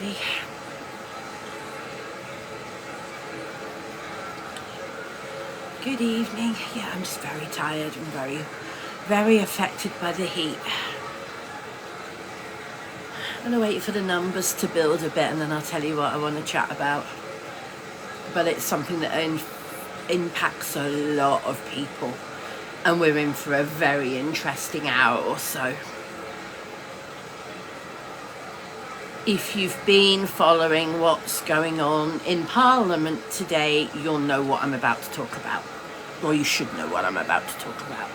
everybody. Good evening. Yeah, I'm just very tired and very affected by the heat. I'm going to wait for the numbers to build a bit and then I'll tell you what I want to chat about. But it's something that impacts a lot of people. And we're in for a very interesting hour or so. If you've been following what's going on in Parliament today, you'll know what I'm about to talk about. Or you should know what I'm about to talk about.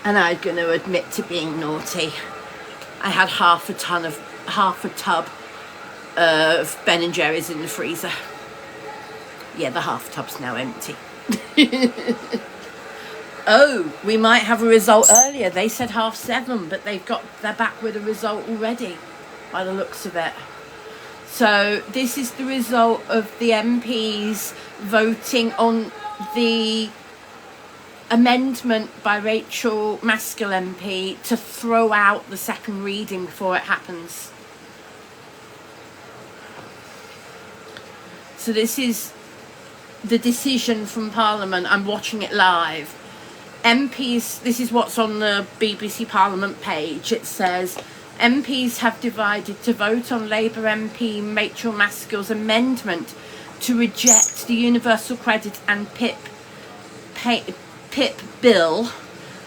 And I'm going to admit to being naughty. I had half a tub of Ben & Jerry's in the freezer. Yeah, the half tub's now empty. Oh, we might have a result earlier. They said 7:30, but they're back with a result already, by the looks of it. So this is the result of the MPs voting on the amendment by Rachel Maskell MP to throw out the second reading before it happens. So this is the decision from Parliament. I'm watching it live. MPs, this is what's on the BBC Parliament page. It says, MPs have divided to vote on Labour MP Rachel Maskell's amendment to reject the Universal Credit and PIP bill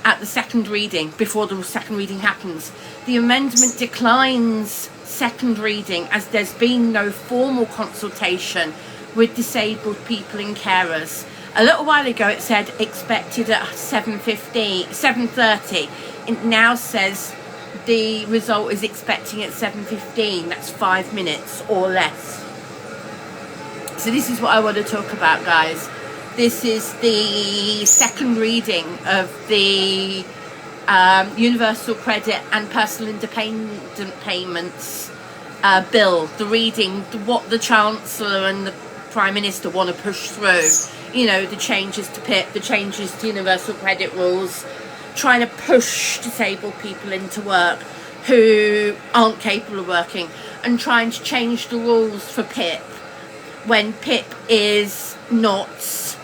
at the second reading, before the second reading happens. The amendment declines second reading as there's been no formal consultation with disabled people and carers. A little while ago it said expected at 7:30. It now says the result is expecting at 7:15. That's 5 minutes or less. So this is what I want to talk about, guys. This is the second reading of the Universal Credit and Personal Independent Payments bill. The reading, what the Chancellor and the Prime Minister want to push through. You know, the changes to PIP, the changes to Universal Credit rules, trying to push disabled people into work who aren't capable of working, and trying to change the rules for PIP when PIP is not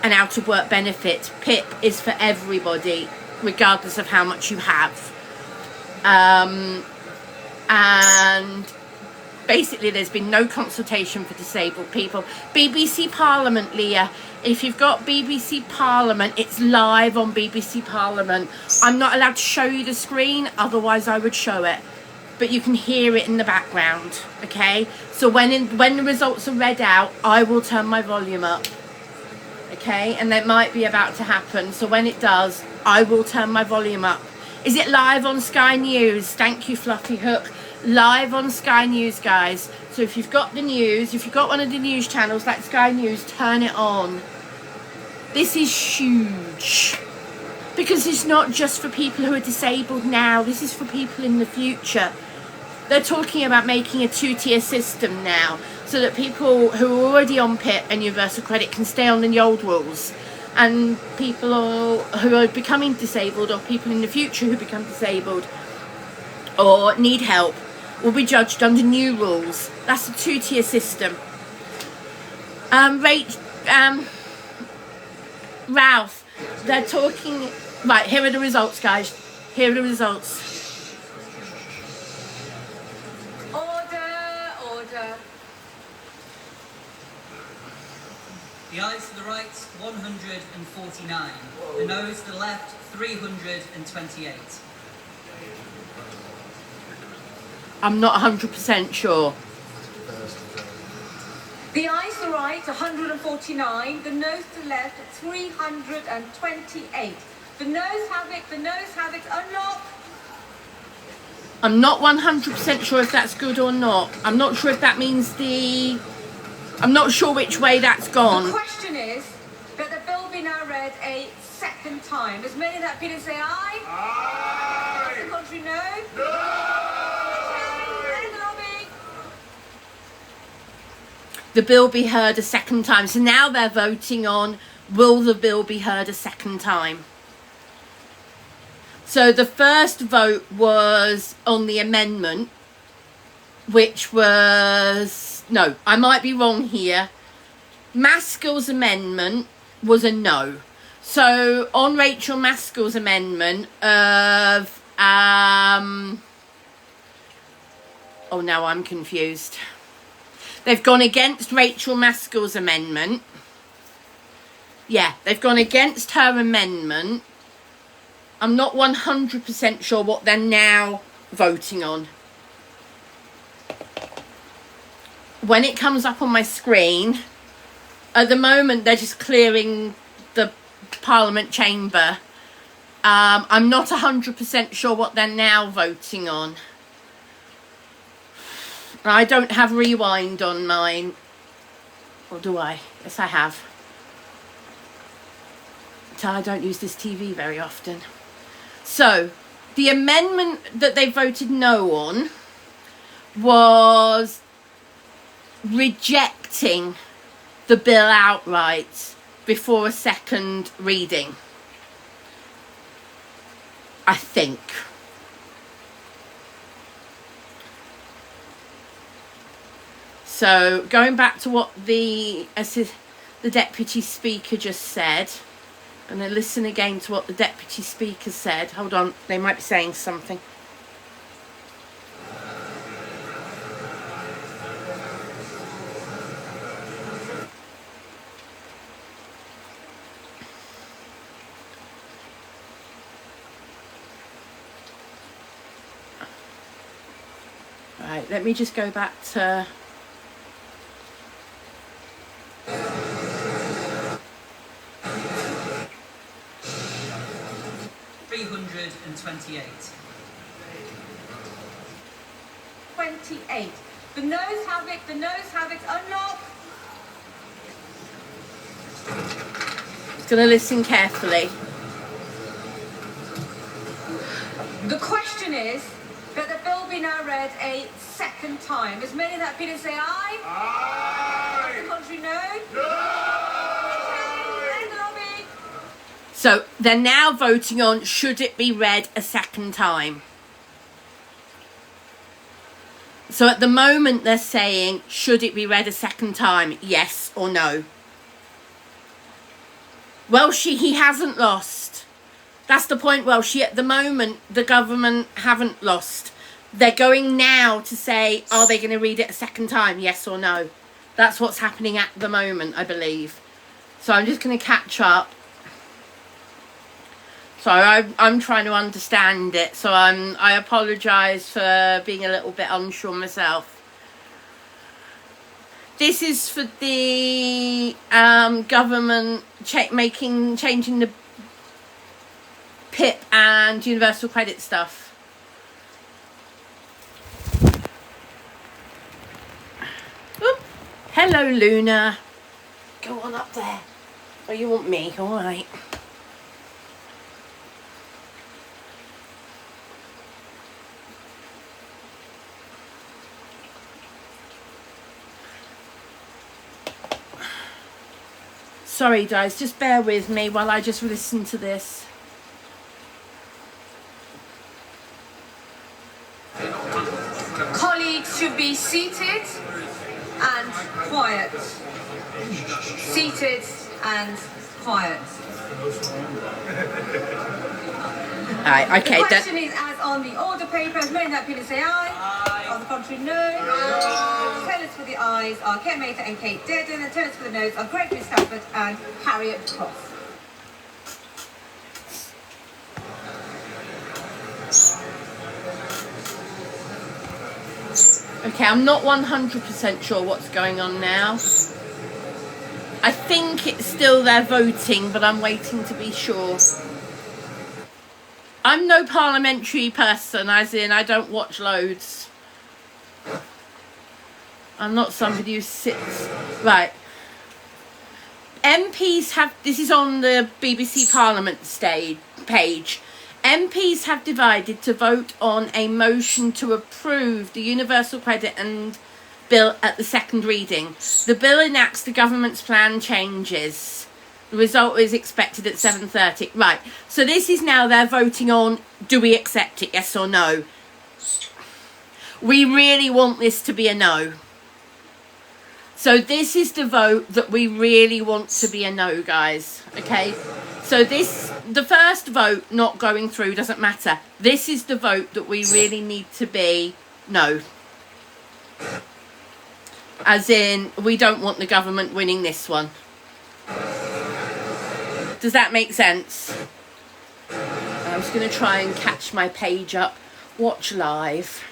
an out of work benefit. PIP is for everybody, regardless of how much you have. And basically there's been no consultation for disabled people. BBC Parliament, Leah, if you've got BBC Parliament, it's live on BBC Parliament. I'm not allowed to show you the screen, otherwise I would show it, but you can hear it in the background. Okay, so when the results are read out, I will turn my volume up. Okay, and that might be about to happen, so when it does, I will turn my volume up. Is it live on Sky News? Thank you, Fluffy Hook. Live on Sky News, guys. So if you've got the news, if you've got one of the news channels like Sky News, turn it on. This is huge, because it's not just for people who are disabled now, this is for people in the future. They're talking about making a two-tier system now, so that people who are already on PIP and Universal Credit can stay on the old rules, and people who are becoming disabled, or people in the future who become disabled or need help, will be judged under new rules. That's a two-tier system. Ralph, they're talking. Right, here are the results, guys. Here are the results. Order. The ayes to the right, 149. The noes to the left, 328. I'm not 100% sure. The ayes to the right, 149. The noes to the left, 328. The noes have it. Unlock. I'm not 100% sure if that's good or not. I'm not sure if that means I'm not sure which way that's gone. The question is that the bill be now read a second time. As many that Peter say aye? Aye. Does the country no? No. The bill be heard a second time. So now they're voting on, will the bill be heard a second time? So the first vote was on the amendment, which was, no, I might be wrong here. Maskell's amendment was a no. So on Rachel Maskell's amendment of, oh, now I'm confused. They've gone against Rachel Maskell's amendment. Yeah, they've gone against her amendment. I'm not 100% sure what they're now voting on. When it comes up on my screen, at the moment they're just clearing the Parliament chamber. I'm not 100% sure what they're now voting on. I don't have rewind on mine. Or do I? Yes, I have. I don't use this TV very often. So, the amendment that they voted no on was rejecting the bill outright before a second reading, I think. So going back to what the Deputy Speaker just said, and then listen again to what the Deputy Speaker said. Hold on, they might be saying something. Right, let me just go back to... $328. 28. The noes have it, the noes have it. Unlock. Just going to listen carefully. The question is that the bill be now read a second time. As many that Peter say aye? Aye. Does the country no? No. End the lobby. So they're now voting on should it be read a second time. So at the moment they're saying should it be read a second time, yes or no. Well, he hasn't lost. That's the point. Well, at the moment the government haven't lost. They're going now to say, are they going to read it a second time, yes or no? That's what's happening at the moment, I believe. So I'm just going to catch up. So I'm trying to understand it. So I apologise for being a little bit unsure myself. This is for the government changing the PIP and universal credit stuff. Oop. Hello, Luna. Go on up there. Oh, you want me? All right. Sorry, guys. Just bear with me while I just listen to this. Colleagues should be seated and quiet. Seated and quiet. Right, okay. The question is as on the order paper. As many that Peter say aye. Aye. On the contrary, no. No. Tellers for the ayes are Kate Mather and Kate Dedden, and tellers for the noes are Gregory Stafford and Harriet Cross. Okay, I'm not 100% sure what's going on now. I think it's still there voting, but I'm waiting to be sure. I'm no parliamentary person, as in I don't watch loads. I'm not somebody who sits... Right. MPs have... This is on the BBC Parliament page. MPs have divided to vote on a motion to approve the Universal Credit and Bill at the second reading. The bill enacts the government's plan changes The result is expected at 7:30. Right. So this is now they're voting on, do we accept it, yes or no? We really want this to be a no. So this is the vote that we really want to be a no, guys. Okay? So the first vote not going through doesn't matter. This is the vote that we really need to be no. As in, we don't want the government winning this one. Does that make sense? I'm just going to try and catch my page up. Watch live.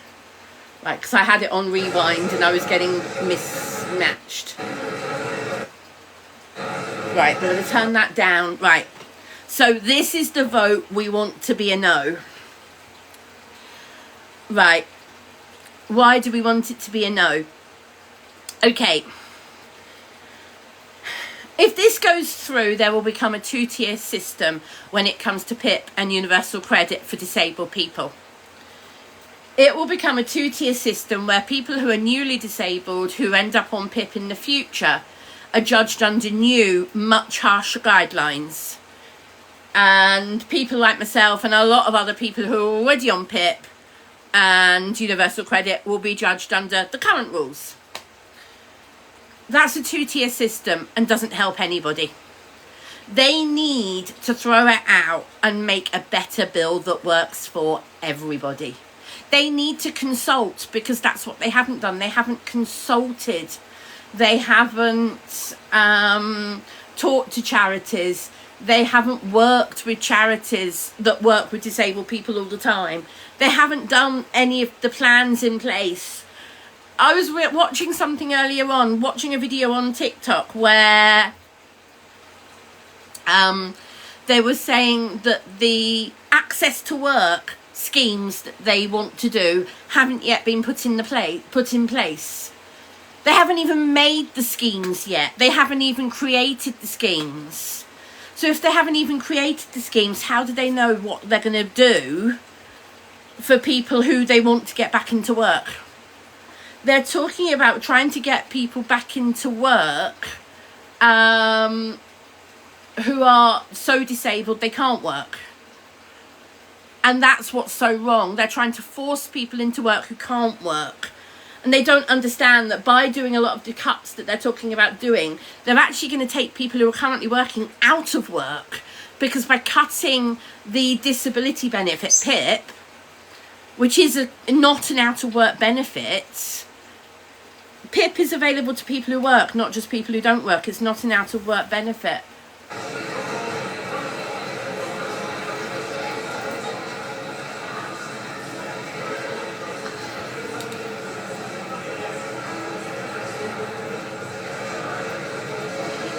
Right, because I had it on rewind and I was getting mismatched. Right, I'm going to turn that down. Right. So this is the vote we want to be a no. Right. Why do we want it to be a no? Okay. If this goes through, there will become a two-tier system when it comes to PIP and universal credit for disabled people. It will become a two-tier system where people who are newly disabled who end up on PIP in the future are judged under new, much harsher guidelines. And people like myself and a lot of other people who are already on PIP and universal credit will be judged under the current rules. That's a two-tier system and doesn't help anybody. They need to throw it out and make a better bill that works for everybody. They need to consult, because that's what they haven't done. They haven't consulted. They haven't talked to charities. They haven't worked with charities that work with disabled people all the time. They haven't done any of the plans in place. I was watching something earlier on, watching a video on TikTok where they were saying that the access to work schemes that they want to do haven't yet been put in place. They haven't even made the schemes yet. They haven't even created the schemes. So if they haven't even created the schemes, how do they know what they're going to do for people who they want to get back into work? They're talking about trying to get people back into work who are so disabled they can't work. And that's what's so wrong. They're trying to force people into work who can't work. And they don't understand that by doing a lot of the cuts that they're talking about doing, they're actually going to take people who are currently working out of work. Because by cutting the disability benefit, PIP, which is not an out-of-work benefit, PIP is available to people who work, not just people who don't work. It's not an out-of-work benefit.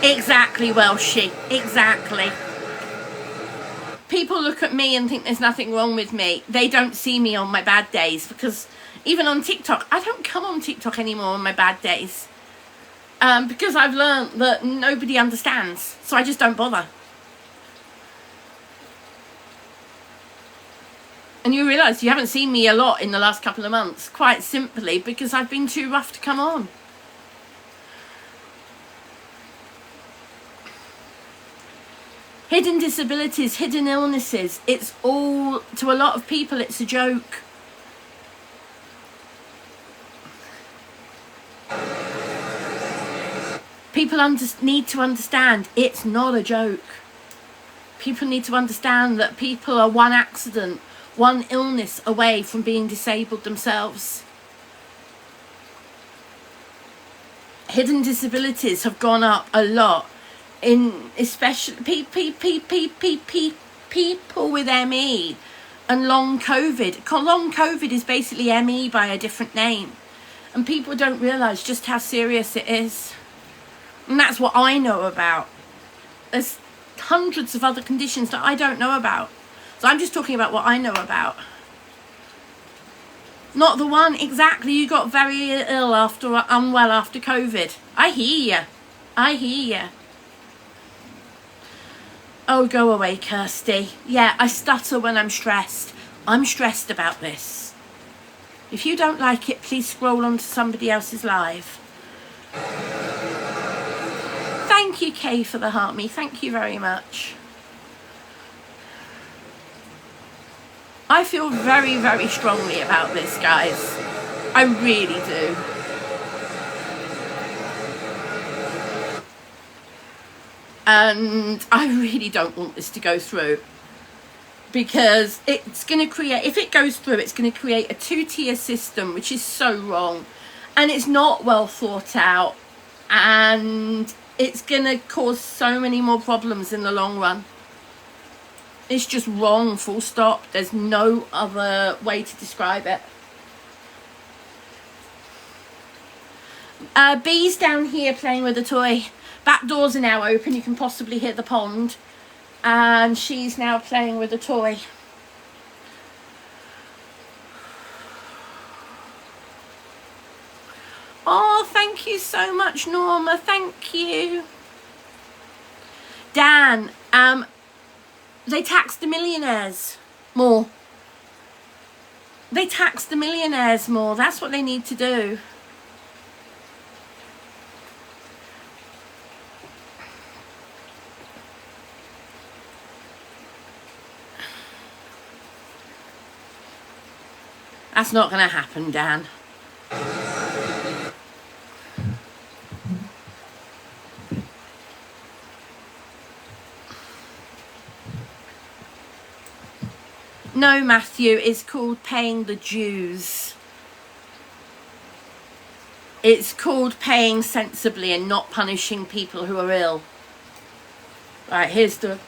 Exactly, Welshie. Exactly. People look at me and think there's nothing wrong with me. They don't see me on my bad days, because even on TikTok, I don't come on TikTok anymore on my bad days. Because I've learned that nobody understands. So I just don't bother. And you realise you haven't seen me a lot in the last couple of months. Quite simply because I've been too rough to come on. Hidden disabilities, hidden illnesses. It's all, to a lot of people, it's a joke. People need to understand it's not a joke. People need to understand that people are one accident, one illness away from being disabled themselves. Hidden disabilities have gone up a lot, in especially people with ME and long COVID. Long COVID is basically ME by a different name, and people don't realise just how serious it is. And that's what I know about. There's hundreds of other conditions that I don't know about. So I'm just talking about what I know about. Not the one exactly you got very unwell after COVID. I hear you. I hear you. Oh, go away, Kirsty. Yeah, I stutter when I'm stressed. I'm stressed about this. If you don't like it, please scroll on to somebody else's live. Thank Thank you, Kay, for the heart me. Thank you very much. I feel very, very strongly about this, guys. I really do. And I really don't want this to go through, because it's going to create, if it goes through, it's going to create a two-tier system, which is so wrong, and it's not well thought out, and it's going to cause so many more problems in the long run. It's just wrong, full stop. There's no other way to describe it. Bee's down here playing with a toy. Back doors are now open. You can possibly hear the pond. And she's now playing with a toy. Oh, thank you so much, Norma. Thank you. Dan, they tax the millionaires more. They tax the millionaires more. That's what they need to do. That's not going to happen, Dan. No, Matthew, it's called paying the dues. It's called paying sensibly and not punishing people who are ill. Right, here's the...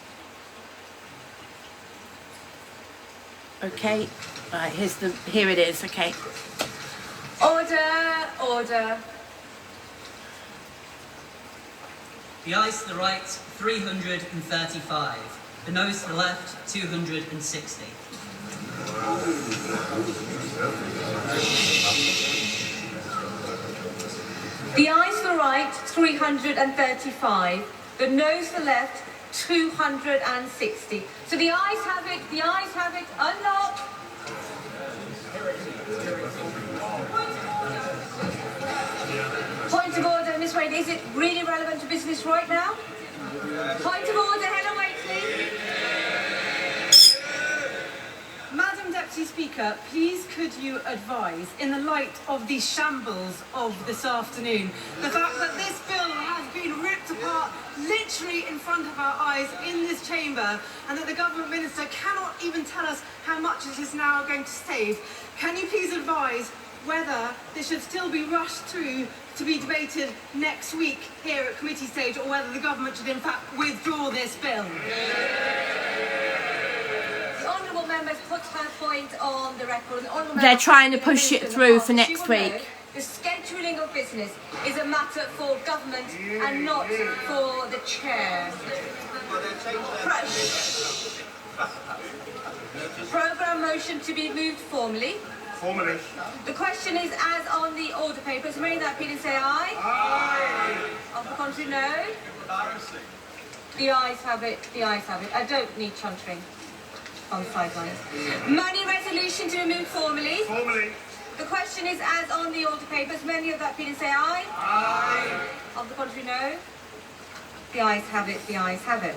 Okay. Right, here it is, okay. Order, order. The ayes to the right, 335. The noes to the left, 260. The ayes to the right, 335. The noes to the left, 260. So the ayes have it, unlock. Point of order, Miss Wade, is it really relevant to business right now? Point of order, Helen Wakely. Madam Deputy Speaker, please could you advise, in the light of the shambles of this afternoon, the fact that this bill has been ripped apart literally in front of our eyes in this chamber, and that the government minister cannot even tell us how much it is now going to save, can you please advise whether this should still be rushed through to be debated next week here at committee stage, or whether the government should in fact withdraw this bill? The honourable member's put her point on the record. They're trying to push it through for next week. The scheduling of business is a matter for government and not for the chair. Programme motion to be moved formally. Formally. The question is as on the order papers. May that please say aye? Aye. Of the contrary, no? The ayes have it, the ayes have it. I don't need chuntering on the sidelines. Money resolution to be moved formally. Formally. The question is as on the order papers. Many of that please say aye? Aye. Of the contrary, no? The ayes have it, the ayes have it.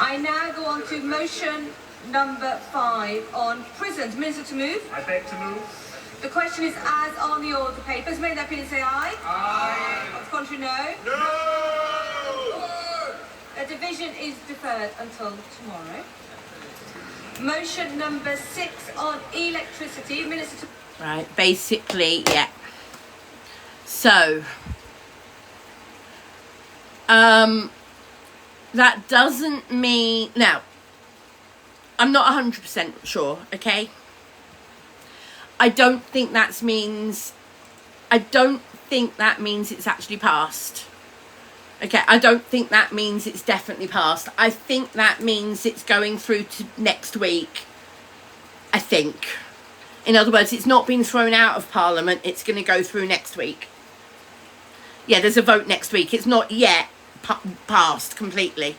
I now go on to motion number 5 on prisons. Minister to move. I beg to move. The question is as on the order papers. May that please say aye? Aye. Of the contrary, no? No! The division is deferred until tomorrow. Motion number 6 on electricity. Minister to... Right, basically, yeah. So, that doesn't mean... Now, I'm not 100% sure, okay? I don't think that means it's actually passed. Okay, I don't think that means it's definitely passed. I think that means it's going through to next week. I think. In other words, it's not been thrown out of Parliament. It's going to go through next week. Yeah, there's a vote next week. It's not yet passed completely.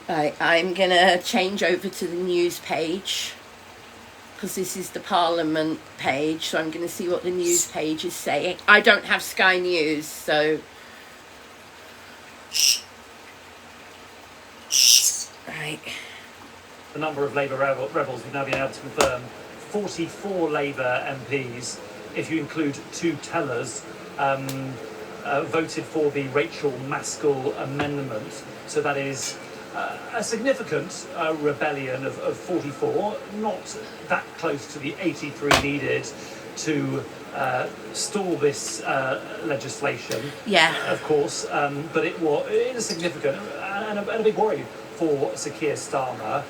Right, I'm going to change over to the news page. because this is the Parliament page, so I'm going to see what the news page is saying. I don't have Sky News, so... Right. The number of Labour rebels we've now been able to confirm 44 Labour MPs, if you include 2 tellers, voted for the Rachel Maskell amendment. So that is a significant rebellion of 44, not that close to the 83 needed to stall this legislation. Yeah. Of course, but it is significant and a big worry for Sir Keir Starmer.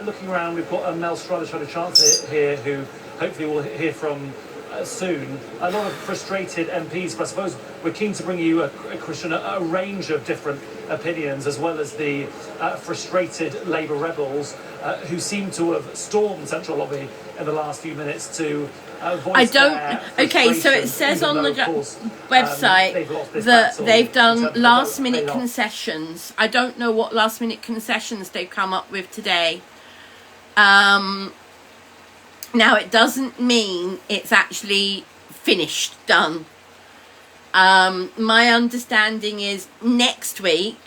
Looking around, we've got Mel Struthers, the Chancellor here, who hopefully we'll hear from soon. A lot of frustrated MPs, but I suppose we're keen to bring you, Christian, a range of different opinions, as well as the frustrated Labour rebels who seem to have stormed Central Lobby in the last few minutes to voice their okay, so it says on the website that they've done last-minute concessions. I don't know what last-minute concessions they've come up with today. Now, it doesn't mean it's actually finished, done. My understanding is next week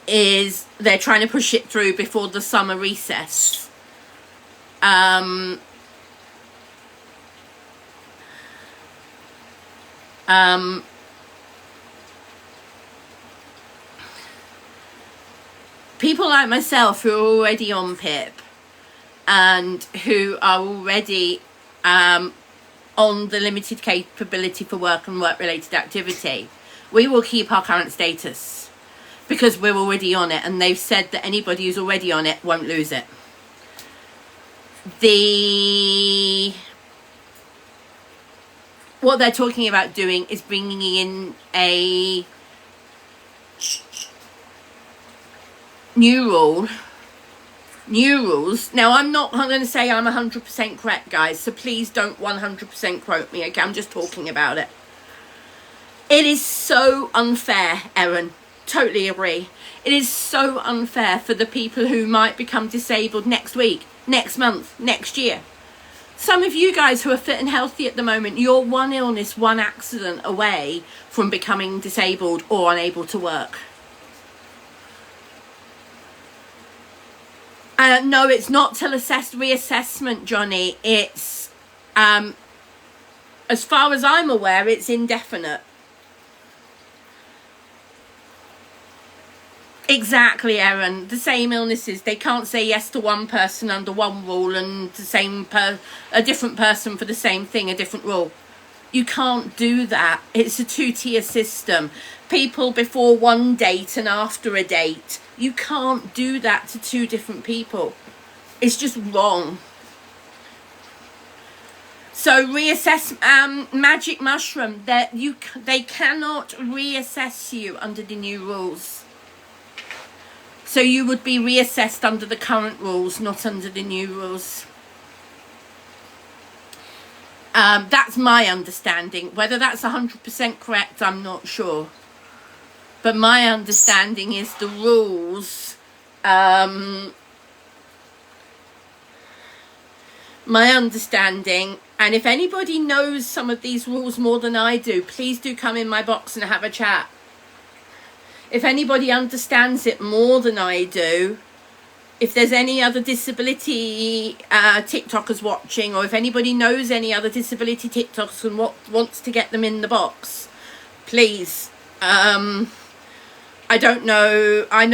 is they're trying to push it through before the summer recess. People like myself who are already on PIP and who are already on the limited capability for work and work-related activity, we will keep our current status because we're already on it, and they've said that anybody who's already on it won't lose it. What they're talking about doing is bringing in a new rules. Now, I'm going to say I'm 100% correct, guys, so please don't 100% quote me, okay? I'm just talking about it. It is so unfair, Erin. Totally agree. It is so unfair for the people who might become disabled next week, next month, next year. Some of you guys who are fit and healthy at the moment, you're one illness, one accident away from becoming disabled or unable to work. No, it's not till reassessment, Johnny. It's, as far as I'm aware, it's indefinite. Exactly, Erin. The same illnesses. They can't say yes to one person under one rule and a different person for the same thing, a different rule. You can't do that. It's a 2-tier system. People before one date and after a date. You can't do that to 2 different people. It's just wrong. So reassess, Magic Mushroom, that they cannot reassess you under the new rules. So you would be reassessed under the current rules, not under the new rules. That's my understanding. Whether that's 100% correct, I'm not sure. But my understanding is the rules, my understanding, and if anybody knows some of these rules more than I do, please do come in my box and have a chat. If anybody understands it more than I do, if there's any other disability TikTokers watching, or if anybody knows any other disability TikTokers and wants to get them in the box, please. I don't know. I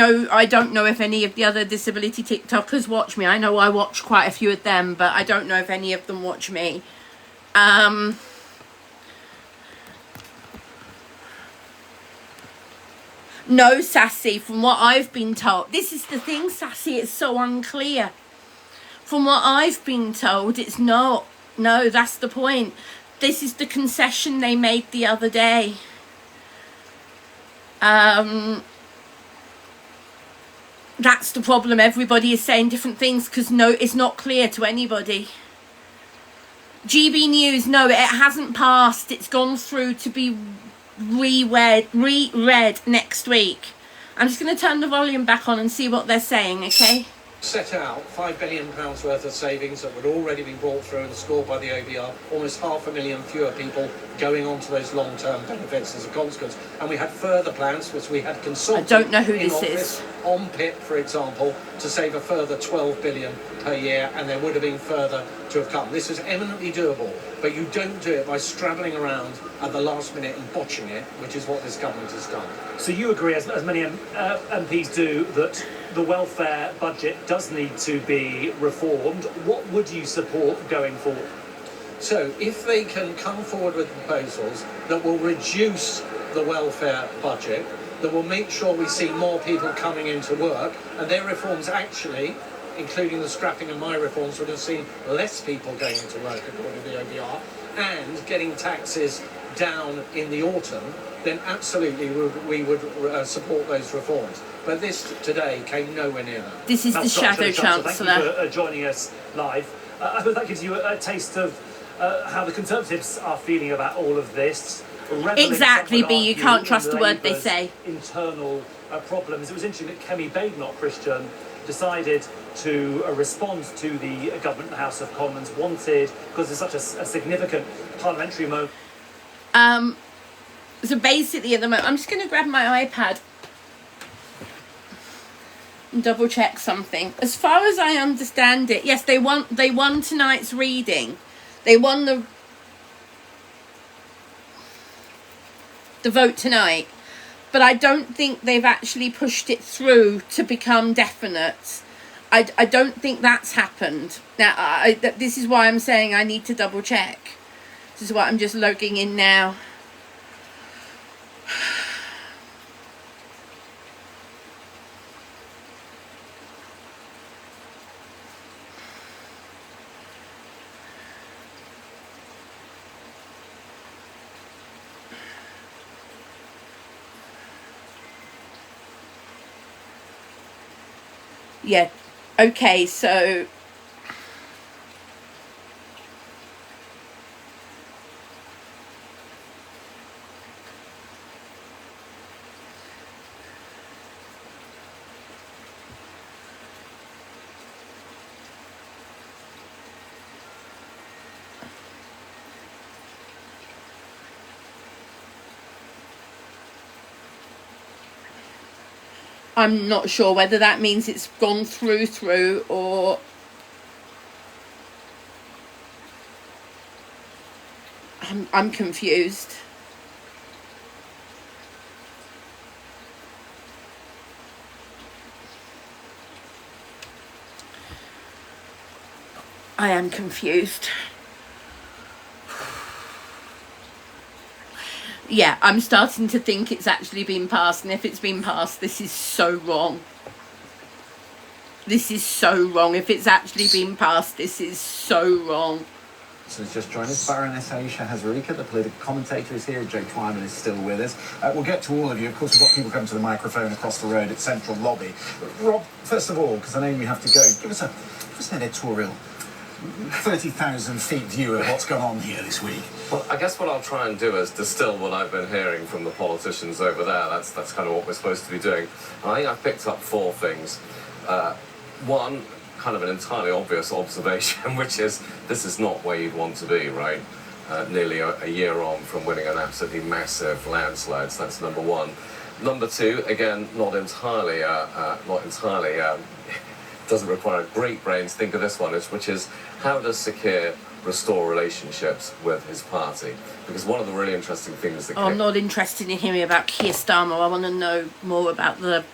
don't know if any of the other disability TikTokers watch me. I know I watch quite a few of them, but I don't know if any of them watch me. No, Sassy, from what I've been told. This is the thing, Sassy, it's so unclear. From what I've been told, it's not. No, that's the point. This is the concession they made the other day. That's the problem. Everybody is saying different things because no, it's not clear to anybody. GB News, no, it hasn't passed. It's gone through to be reread next week. I'm just going to turn the volume back on and see what they're saying, okay? set out £5 billion worth of savings that would already be brought through and scored by the OBR, almost 500,000 fewer people going on to those long-term benefits as a consequence. And we had further plans, which we had consulted I don't know who in this office is. on PIP, for example, to save a further 12 billion per year, and there would have been further to have come. This is eminently doable, but you don't do it by straddling around at the last minute and botching it, which is what this government has done. So you agree, as many MPs do, that the welfare budget does need to be reformed. What would you support going forward? So if they can come forward with proposals that will reduce the welfare budget, that will make sure we see more people coming into work, and their reforms actually, including the scrapping of my reforms, would have seen less people going into work according to the OBR, and getting taxes down in the autumn, then absolutely we would support those reforms. But this today came nowhere near that. This is the Shadow Chancellor. Thank you for joining us live. I suppose that gives you a taste of how the Conservatives are feeling about all of this. Exactly, B, you can't trust the word they say. Internal problems. It was interesting that Kemi Badenoch, Christian, decided to respond to the government and House of Commons wanted, because it's such a significant parliamentary moment. So basically at the moment, I'm just going to grab my iPad and double check something. As far as I understand it, yes, they won tonight's reading. They won the vote tonight, but I don't think they've actually pushed it through to become definite. I don't think that's happened. Now, this is why I'm saying I need to double check. This is why I'm just logging in now. Yeah, okay, so I'm not sure whether that means it's gone through or I'm confused. I am confused. Yeah, I'm starting to think it's actually been passed, and if it's been passed, this is so wrong. This is so wrong. If it's actually been passed, this is so wrong. So it's just joined us. Baroness Aisha Hazarika, the political commentator, is here. Joe Twyman is still with us. We'll get to all of you. Of course, we've got people coming to the microphone across the road at Central Lobby. Rob, first of all, because I know you have to go, give us an editorial 30,000 feet view of what's gone on here this week. Well, I guess what I'll try and do is distill what I've been hearing from the politicians over there. That's kind of what we're supposed to be doing. And I think I've picked up four things. One, kind of an entirely obvious observation, which is this is not where you'd want to be, right? Nearly a year on from winning an absolutely massive landslide. So that's number one. Number two, again, not entirely, doesn't require great brains. Think of this one, which is how does Sir Keir restore relationships with his party? Because one of the really interesting things that I'm not interested in hearing about Keir Starmer. I want to know more about the...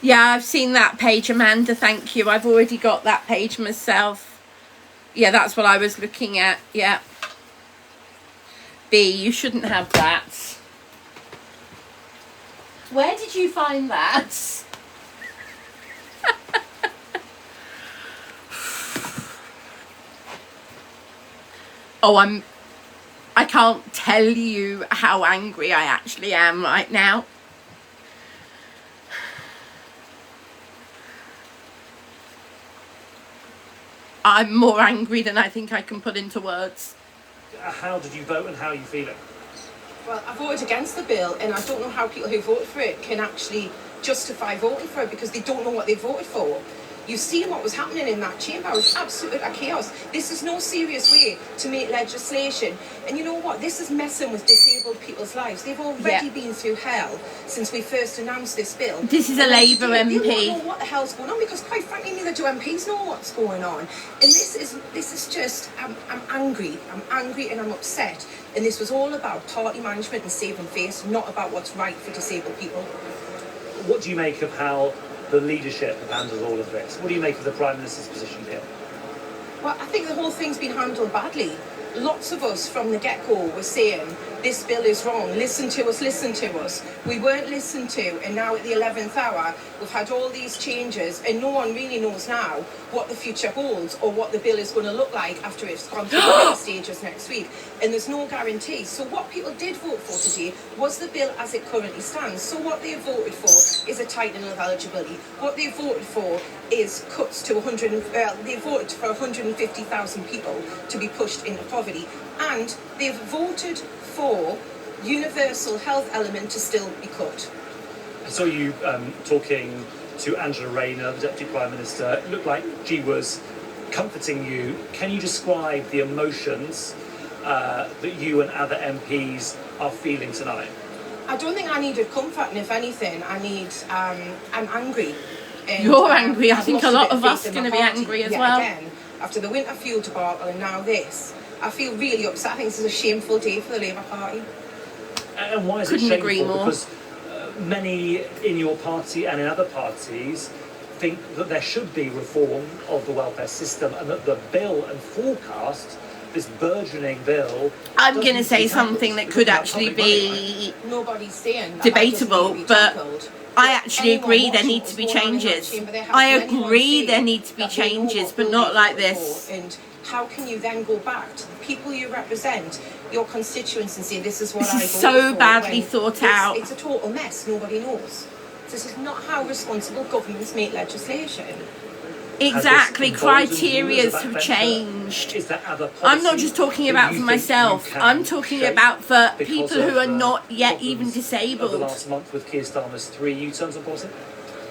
Yeah, I've seen that page, Amanda, thank you. I've already got that page myself. Yeah, that's what I was looking at, yeah. B, you shouldn't have that. Where did you find that? Oh, I can't tell you how angry I actually am right now. I'm more angry than I think I can put into words. How did you vote and how are you feeling? Well, I voted against the bill, and I don't know how people who voted for it can actually justify voting for it because they don't know what they voted for. You've seen what was happening in that chamber. It was absolute chaos. This is no serious way to make legislation. And you know what? This is messing with disabled people's lives. They've already been through hell since we first announced this bill. This is a Labour They MP. don't know what the hell's going on because, quite frankly, neither do MPs know what's going on. And this is just, I'm angry. I'm angry and I'm upset. And this was all about party management and saving face, not about what's right for disabled people. What do you make of how the leadership have handled all of this? What do you make of the Prime Minister's position here? Well, I think the whole thing's been handled badly. Lots of us from the get-go were saying, this bill is wrong, listen to us, listen to us. We weren't listened to, and now at the 11th hour, we've had all these changes, and no one really knows now what the future holds or what the bill is going to look like after it's gone through the next stages next week. And there's no guarantee. So what people did vote for today was the bill as it currently stands. So what they voted for is a tightening of eligibility. What they voted for is cuts to they voted for 150,000 people to be pushed into poverty, and they've voted for universal health element to still be cut. I saw you talking to Angela Rayner, the Deputy Prime Minister. It looked like she was comforting you. Can you describe the emotions that you and other MPs are feeling tonight? I don't think I needed comfort, and if anything, I'm angry. And, You're angry. I I've think a lost lot bit of faith us are in going to my be party angry as yet well. Again, after the winter fuel debacle and now this, I feel really upset. I think this is a shameful day for the Labour Party. And why is Couldn't it shameful? agree more. Because many in your party and in other parties think that there should be reform of the welfare system and that the bill and forecast, this burgeoning bill... I'm going to doesn't say need to happen. something that It's could about actually public money, right? be Nobody's saying that debatable, that doesn't need to be but tackled. I actually Anyone agree there watching need what's to be going on in that changes. chamber, there I hasn't anyone agree said there need to be that they know changes, what but bill not they like voted this. for. And how can you then go back to the people you represent, your constituents, and say this is what This I is voted so for, badly when thought out. It's a total mess. Nobody knows. This is not how responsible governments make legislation. Exactly, Has this emboldened you criteria as a have backbencher? changed. Is there other I'm not policy just talking that about you for think myself. you can I'm talking shape about for because people who of are the not yet even problems Of disabled. the last month with Keir Starmer's 3 U-turns on policy?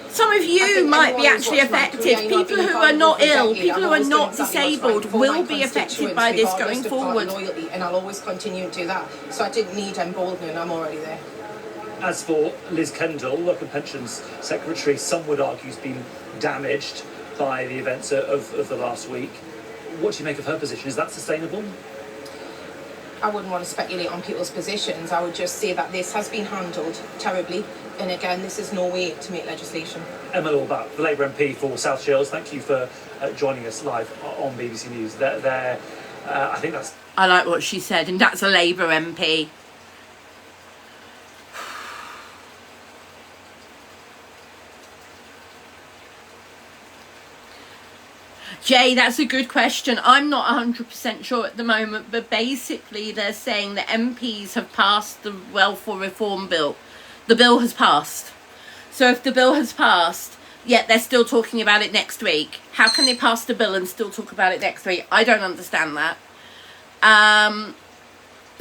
Some of I you think might be anyone who's actually watched my affected. career, you know, I've People been who part are of not it for a ill, decade. people who I've are always not done exactly what's right disabled for will my be affected constituents, by this regardless going of party forward. loyalty, and I'll always continue to do that. So I didn't need emboldening. I'm already there. As for Liz Kendall, Work and Pensions Secretary, some would argue has been damaged by the events of the last week. What do you make of her position? Is that sustainable? I wouldn't want to speculate on people's positions. I would just say that this has been handled terribly. And again, this is no way to make legislation. Emma Lawback, the Labour MP for South Shields, thank you for joining us live on BBC News. I think that's... I like what she said, and that's a Labour MP. Jay, that's a good question. I'm not 100% sure at the moment, but basically they're saying that MPs have passed the welfare reform bill. The bill has passed. So if the bill has passed, yet they're still talking about it next week, how can they pass the bill and still talk about it next week? I don't understand that.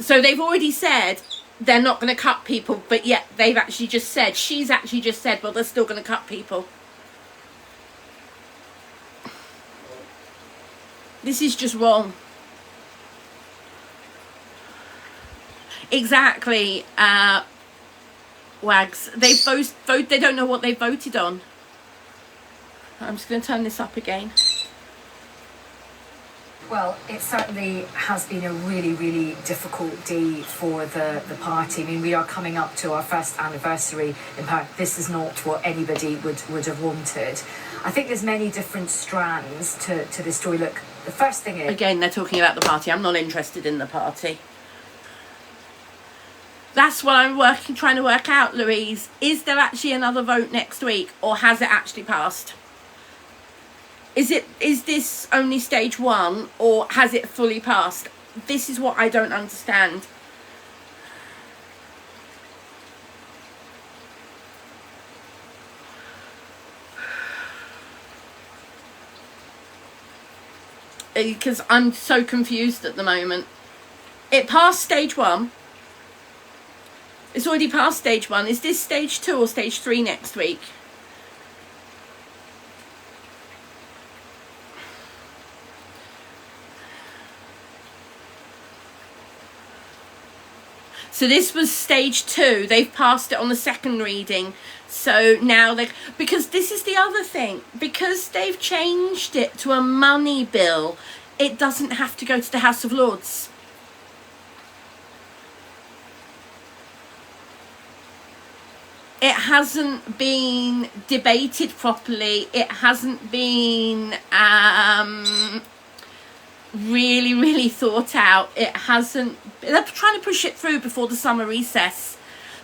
So they've already said they're not going to cut people, but yet they've actually just said, she's actually just said, well, they're still going to cut people. This is just wrong. Exactly, Wags. They don't know what they voted on. I'm just going to turn this up again. Well, it certainly has been a really, really difficult day for the party. I mean, we are coming up to our first anniversary. In fact, this is not what anybody would have wanted. I think there's many different strands to this story. Look, the first thing is... Again, they're talking about the party. I'm not interested in the party. That's what I'm trying to work out, Louise. Is there actually another vote next week, or has it actually passed? Is this only stage 1, or has it fully passed? This is what I don't understand. because I'm so confused at the moment. It passed stage 1. It's already past stage 1. Is this stage 2 or stage 3 next week? So this was stage 2. They've passed it on the second reading. So now because this is the other thing, because they've changed it to a money bill, it doesn't have to go to the House of Lords. It hasn't been debated properly. It hasn't been really thought out. It hasn't. They're trying to push it through before the summer recess,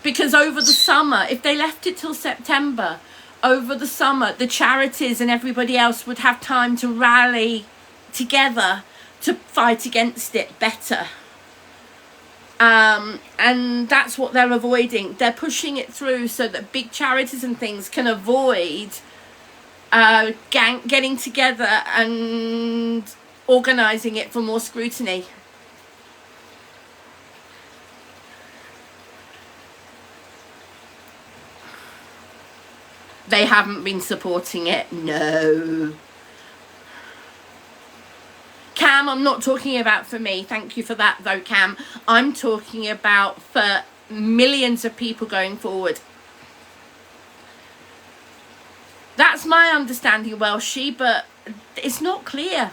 because over the summer, if they left it till September, over the summer the charities and everybody else would have time to rally together to fight against it better. And that's what they're avoiding. They're pushing it through so that big charities and things can avoid getting together and organising it for more scrutiny. They haven't been supporting it, no. Cam, I'm not talking about for me. Thank you for that though, Cam. I'm talking about for millions of people going forward. That's my understanding, Welshie, but it's not clear.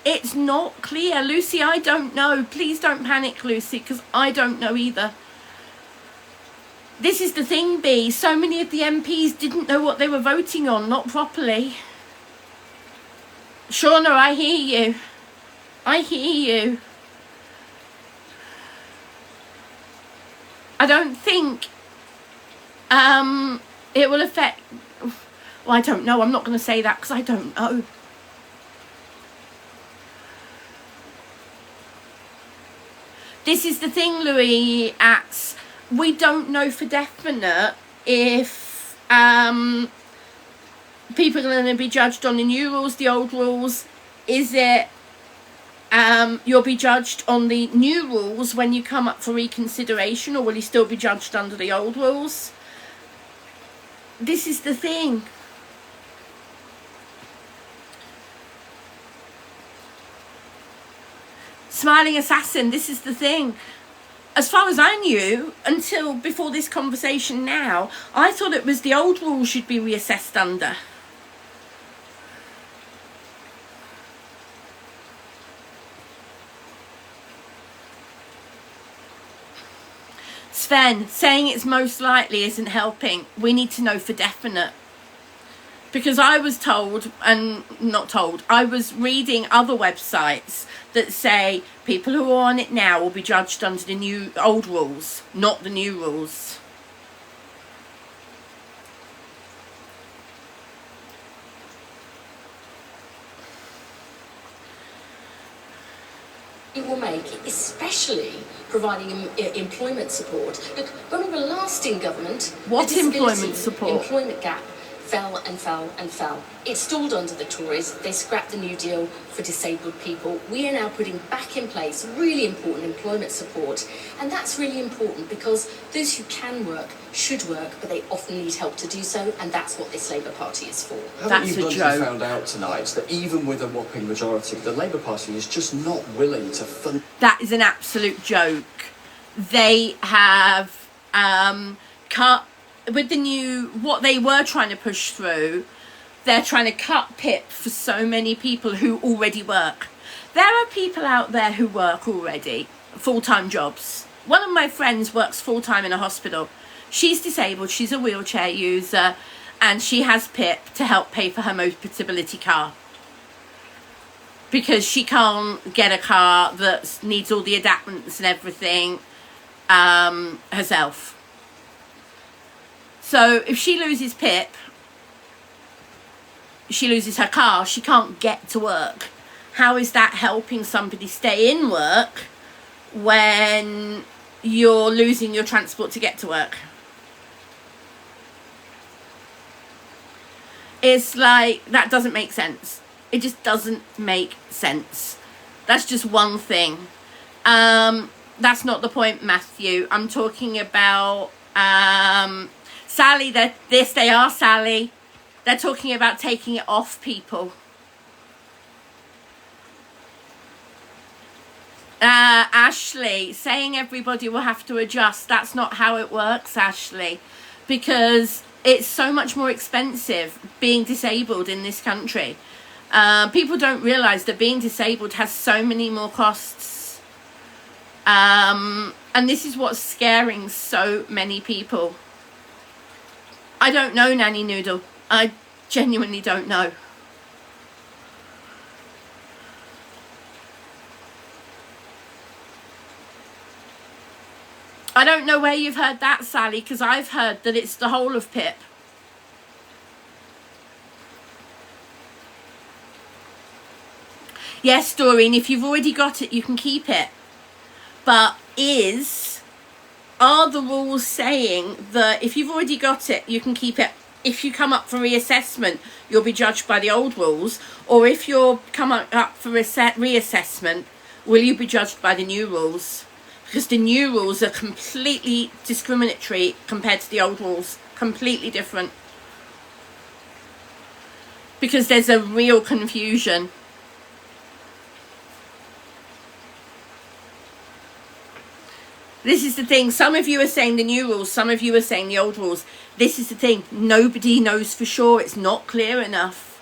It's not clear. Lucy, I don't know. Please don't panic, Lucy, because I don't know either. This is the thing, B. So many of the MPs didn't know what they were voting on, not properly. Shauna, I hear you. I hear you. I don't think it will affect... Well, I don't know. I'm not going to say that because I don't know. This is the thing, Louis, we don't know for definite if people are going to be judged on the new rules, the old rules. Is it you'll be judged on the new rules when you come up for reconsideration, or will you still be judged under the old rules? This is the thing. Smiling Assassin, this is the thing. As far as I knew, until before this conversation now, I thought it was the old rules should be reassessed under. Sven, saying it's most likely isn't helping. We need to know for definite. Because I was told, and not told, I was reading other websites that say people who are on it now will be judged under the old rules, not the new rules. It will make, especially providing employment support. Look, when we were last in government, what the employment support? Employment gap fell and fell and fell. It stalled under the Tories. They scrapped the New Deal for disabled people. We are now putting back in place really important employment support. And that's really important because those who can work should work, but they often need help to do so. And that's what this Labour Party is for. Haven't you bluntly found out tonight that even with a whopping majority, the Labour Party is just not willing to fund... That is an absolute joke. They have cut... With the new, what they were trying to push through, they're trying to cut PIP for so many people who already work. There are people out there who work already, full-time jobs. One of my friends works full-time in a hospital. She's disabled, she's a wheelchair user, and she has PIP to help pay for her mobility car. Because she can't get a car that needs all the adaptments and everything herself. So if she loses PIP, she loses her car, she can't get to work. How is that helping somebody stay in work when you're losing your transport to get to work? It's like, that doesn't make sense. It just doesn't make sense. That's just one thing. That's not the point, Matthew. I'm talking about Sally. They are Sally. They're talking about taking it off people. Ashley, saying everybody will have to adjust. That's not how it works, Ashley, because it's so much more expensive being disabled in this country. People don't realise that being disabled has so many more costs. And this is what's scaring so many people. I don't know, Nanny Noodle. I genuinely don't know. I don't know where you've heard that, Sally, because I've heard that it's the whole of PIP. Yes, Doreen, if you've already got it, you can keep it. But are the rules saying that if you've already got it, you can keep it? If you come up for reassessment, you'll be judged by the old rules. Or if you're come up for reassessment, will you be judged by the new rules? Because the new rules are completely discriminatory compared to the old rules. Completely different. Because there's a real confusion. This is the thing. Some of you are saying the new rules. Some of you are saying the old rules. This is the thing. Nobody knows for sure. It's not clear enough.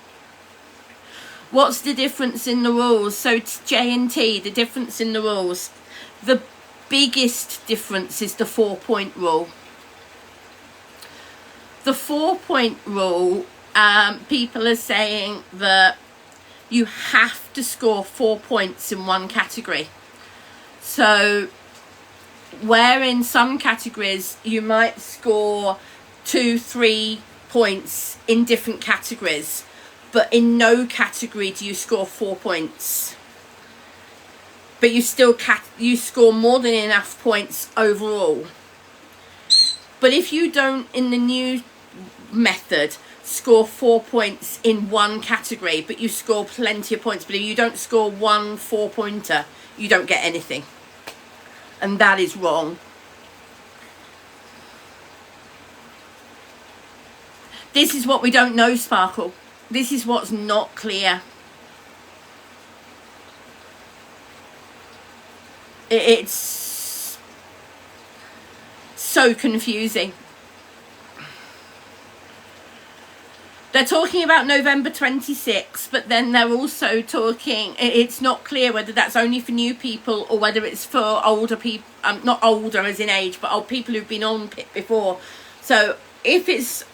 What's the difference in the rules? So it's J&T, the difference in the rules. The biggest difference is the 4-point rule. The 4-point rule, people are saying that you have to score 4 points in one category. So where in some categories you might score 2-3 points in different categories, but in no category do you score 4 points. But you still you score more than enough points overall. But if you don't, in the new method, score 4 points in one category, but you score plenty of points, but if you don't score one 4-pointer, you don't get anything. And that is wrong. This is what we don't know, Sparkle. This is what's not clear. It's so confusing. They're talking about November 26, but then they're also talking, it's not clear whether that's only for new people or whether it's for older people, not older as in age, but old people who've been on PIP before. So if it's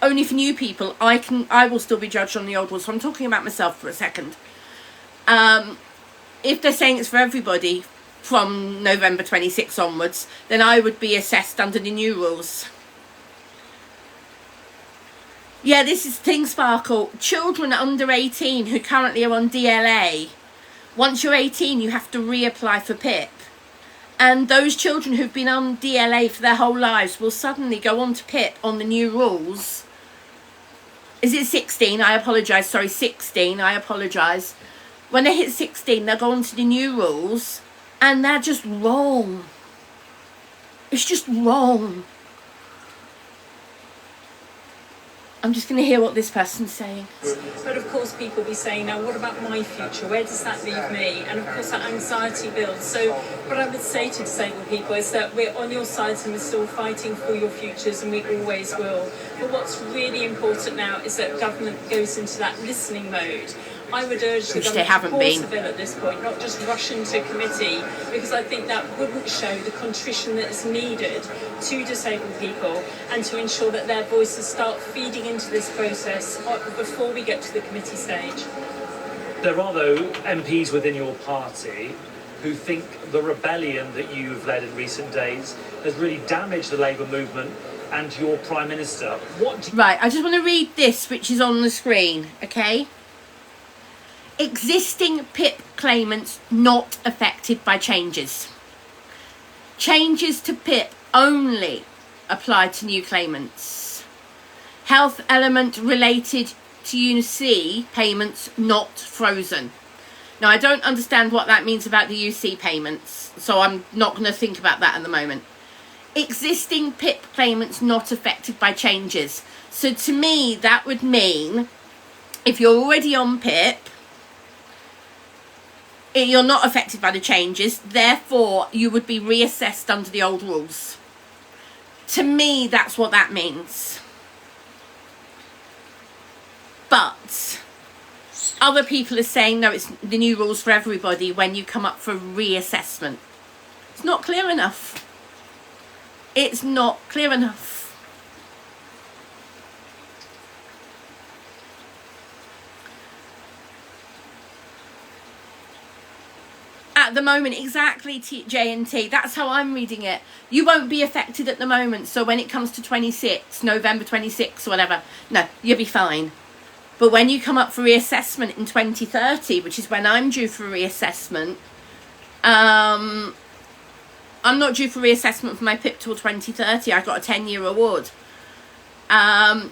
only for new people, I will still be judged on the old rules. So I'm talking about myself for a second. If they're saying it's for everybody from November 26 onwards, then I would be assessed under the new rules. Yeah, this is the thing, Sparkle. Children under 18 who currently are on DLA, once you're 18, you have to reapply for PIP. And those children who've been on DLA for their whole lives will suddenly go on to PIP on the new rules. Is it 16? I apologise. Sorry, 16. I apologise. When they hit 16, they'll go on to the new rules, and they're just wrong. It's just wrong. I'm just going to hear what this person's saying. But of course people will be saying, now what about my future? Where does that leave me? And of course that anxiety builds. So what I would say to disabled people is that we're on your side and we're still fighting for your futures, and we always will. But what's really important now is that government goes into that listening mode. I would urge the government to pause the bill at this point, not just rush into committee, because I think that wouldn't show the contrition that is needed to disabled people and to ensure that their voices start feeding into this process before we get to the committee stage. There are, though, MPs within your party who think the rebellion that you've led in recent days has really damaged the Labour movement and your Prime Minister. Right, I just want to read this, which is on the screen, okay? Existing PIP claimants not affected by changes. Changes to PIP only apply to new claimants. Health element related to UC payments not frozen. Now, I don't understand what that means about the UC payments, so I'm not going to think about that at the moment. Existing PIP payments not affected by changes. So to me, that would mean if you're already on PIP, you're not affected by the changes, therefore you would be reassessed under the old rules. To me, that's what that means. But other people are saying, no, it's the new rules for everybody when you come up for reassessment. It's not clear enough. It's not clear enough. At the moment, exactly, J&T. That's how I'm reading it. You won't be affected at the moment. So when it comes to 26, November 26 or whatever, no, you'll be fine. But when you come up for reassessment in 2030, which is when I'm due for reassessment, I'm not due for reassessment for my PIP till 2030. I got a 10-year award.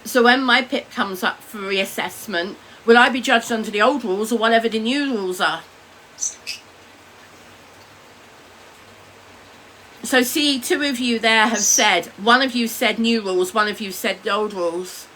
So when my PIP comes up for reassessment, will I be judged under the old rules or whatever the new rules are? So see, two of you there have said, one of you said new rules, one of you said the old rules.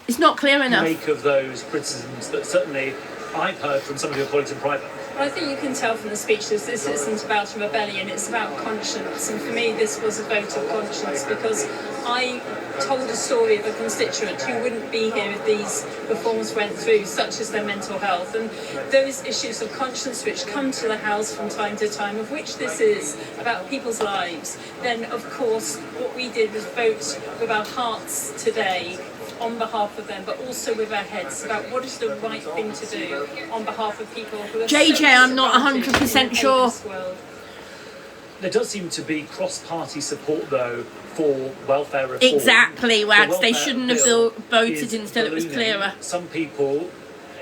It's not clear enough. Make of those criticisms that certainly I've heard from some of your colleagues in private. Well, I think you can tell from the speeches this isn't about a rebellion, it's about conscience. And for me, this was a vote of conscience because I told a story of a constituent who wouldn't be here if these reforms went through, such as their mental health. And those issues of conscience which come to the House from time to time, of which this is about people's lives, then of course what we did was vote with our hearts today on behalf of them, but also with our heads about what is the right thing to do on behalf of people who are JJ, I'm not 100% sure. There does seem to be cross-party support, though, for welfare reform. Exactly, Wags. They shouldn't have voted is until it was ballooning. clearer. Some people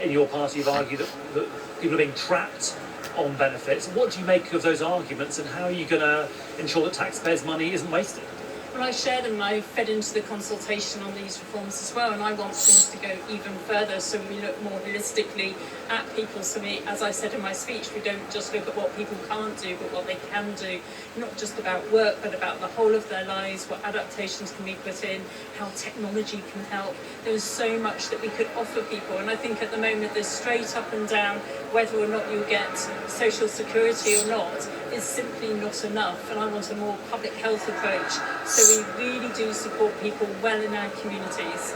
in your party have argued that people are being trapped on benefits. What do you make of those arguments, and how are you going to ensure that taxpayers' money isn't wasted? Well, I shared them. I fed into the consultation on these reforms as well, and I want things to go even further so we look more holistically at people. So we, as I said in my speech, we don't just look at what people can't do, but what they can do, not just about work, but about the whole of their lives, what adaptations can be put in, how technology can help. There's so much that we could offer people, and I think at the moment there's straight up and down whether or not you get social security or not is simply not enough, and I want a more public health approach so we really do support people well in our communities.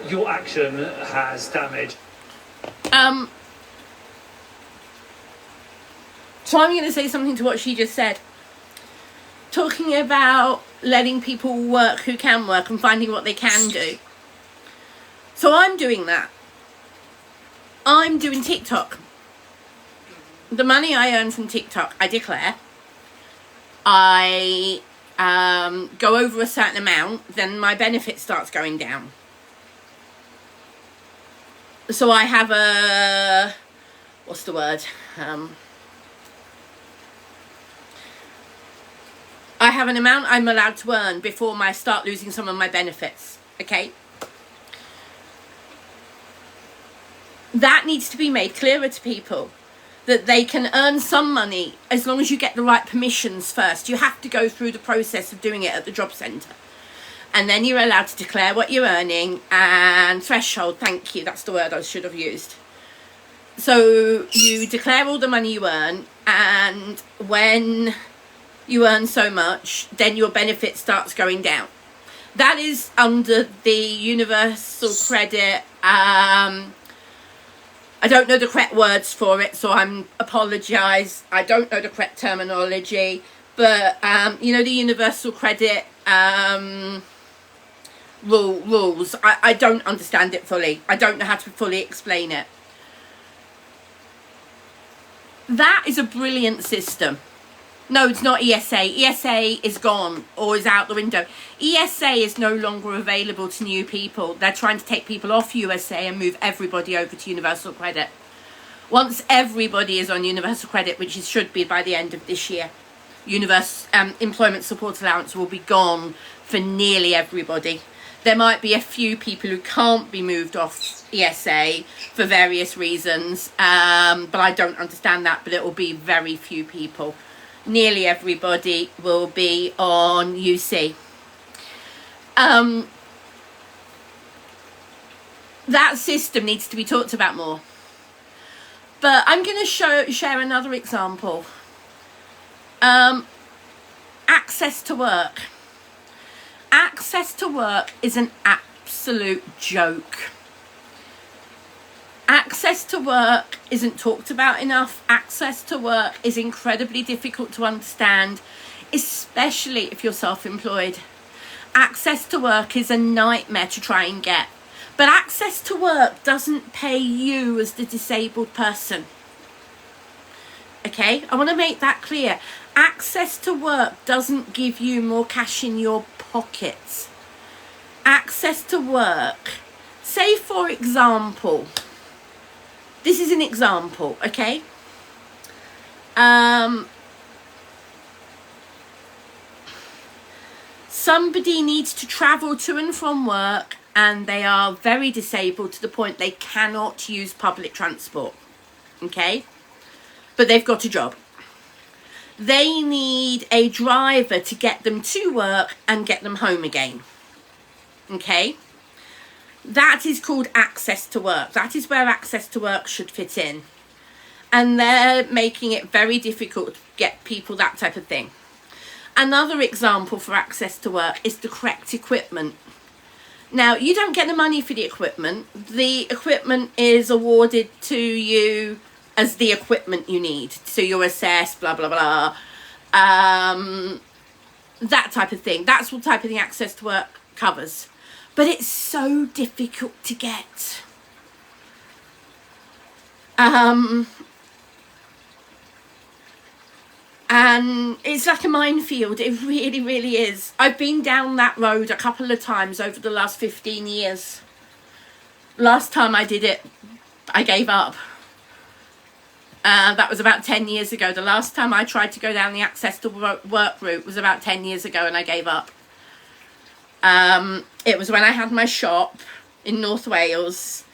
Your action has damaged. So I'm going to say something to what she just said. Talking about letting people work who can work and finding what they can do. So I'm doing that. I'm doing TikTok. The money I earn from TikTok, I declare. I go over a certain amount, then my benefit starts going down. So I have a, what's the word? I have an amount I'm allowed to earn before I start losing some of my benefits, okay? That needs to be made clearer to people, that they can earn some money as long as you get the right permissions first. You have to go through the process of doing it at the job centre. And then you're allowed to declare what you're earning and threshold, thank you, that's the word I should have used. So you declare all the money you earn, and when you earn so much, then your benefit starts going down. That is under the universal credit. I don't know the correct words for it, so I apologise. I don't know the correct terminology, but you know, the universal credit rules. I don't understand it fully. I don't know how to fully explain it. That is a brilliant system. No, it's not ESA. ESA is gone or is out the window. ESA is no longer available to new people. They're trying to take people off USA and move everybody over to universal credit. Once everybody is on universal credit, which it should be by the end of this year, employment support allowance will be gone for nearly everybody. There might be a few people who can't be moved off ESA for various reasons, but I don't understand that, but it will be very few people. Nearly everybody will be on UC. That system needs to be talked about more. But I'm going to share another example. Access to work. Access to work is an absolute joke. Access to work isn't talked about enough. Access to work is incredibly difficult to understand, especially if you're self-employed. Access to work is a nightmare to try and get. But access to work doesn't pay you as the disabled person. Okay, I want to make that clear. Access to work doesn't give you more cash in your pockets. Access to work, say for example, this is an example, okay? Somebody needs to travel to and from work and they are very disabled to the point they cannot use public transport, okay? But they've got a job. They need a driver to get them to work and get them home again, okay? That is called access to work. That is where access to work should fit in. And they're making it very difficult to get people that type of thing. Another example for access to work is the correct equipment. Now, you don't get the money for the equipment. The equipment is awarded to you as the equipment you need. So you're assessed, blah, blah, blah. That type of thing. That's what type of thing access to work covers. But it's so difficult to get. And it's like a minefield. It really, really is. I've been down that road a couple of times over the last 15 years. Last time I did it, I gave up. That was about 10 years ago. The last time I tried to go down the access to work route was about 10 years ago and I gave up. It was when I had my shop in North Wales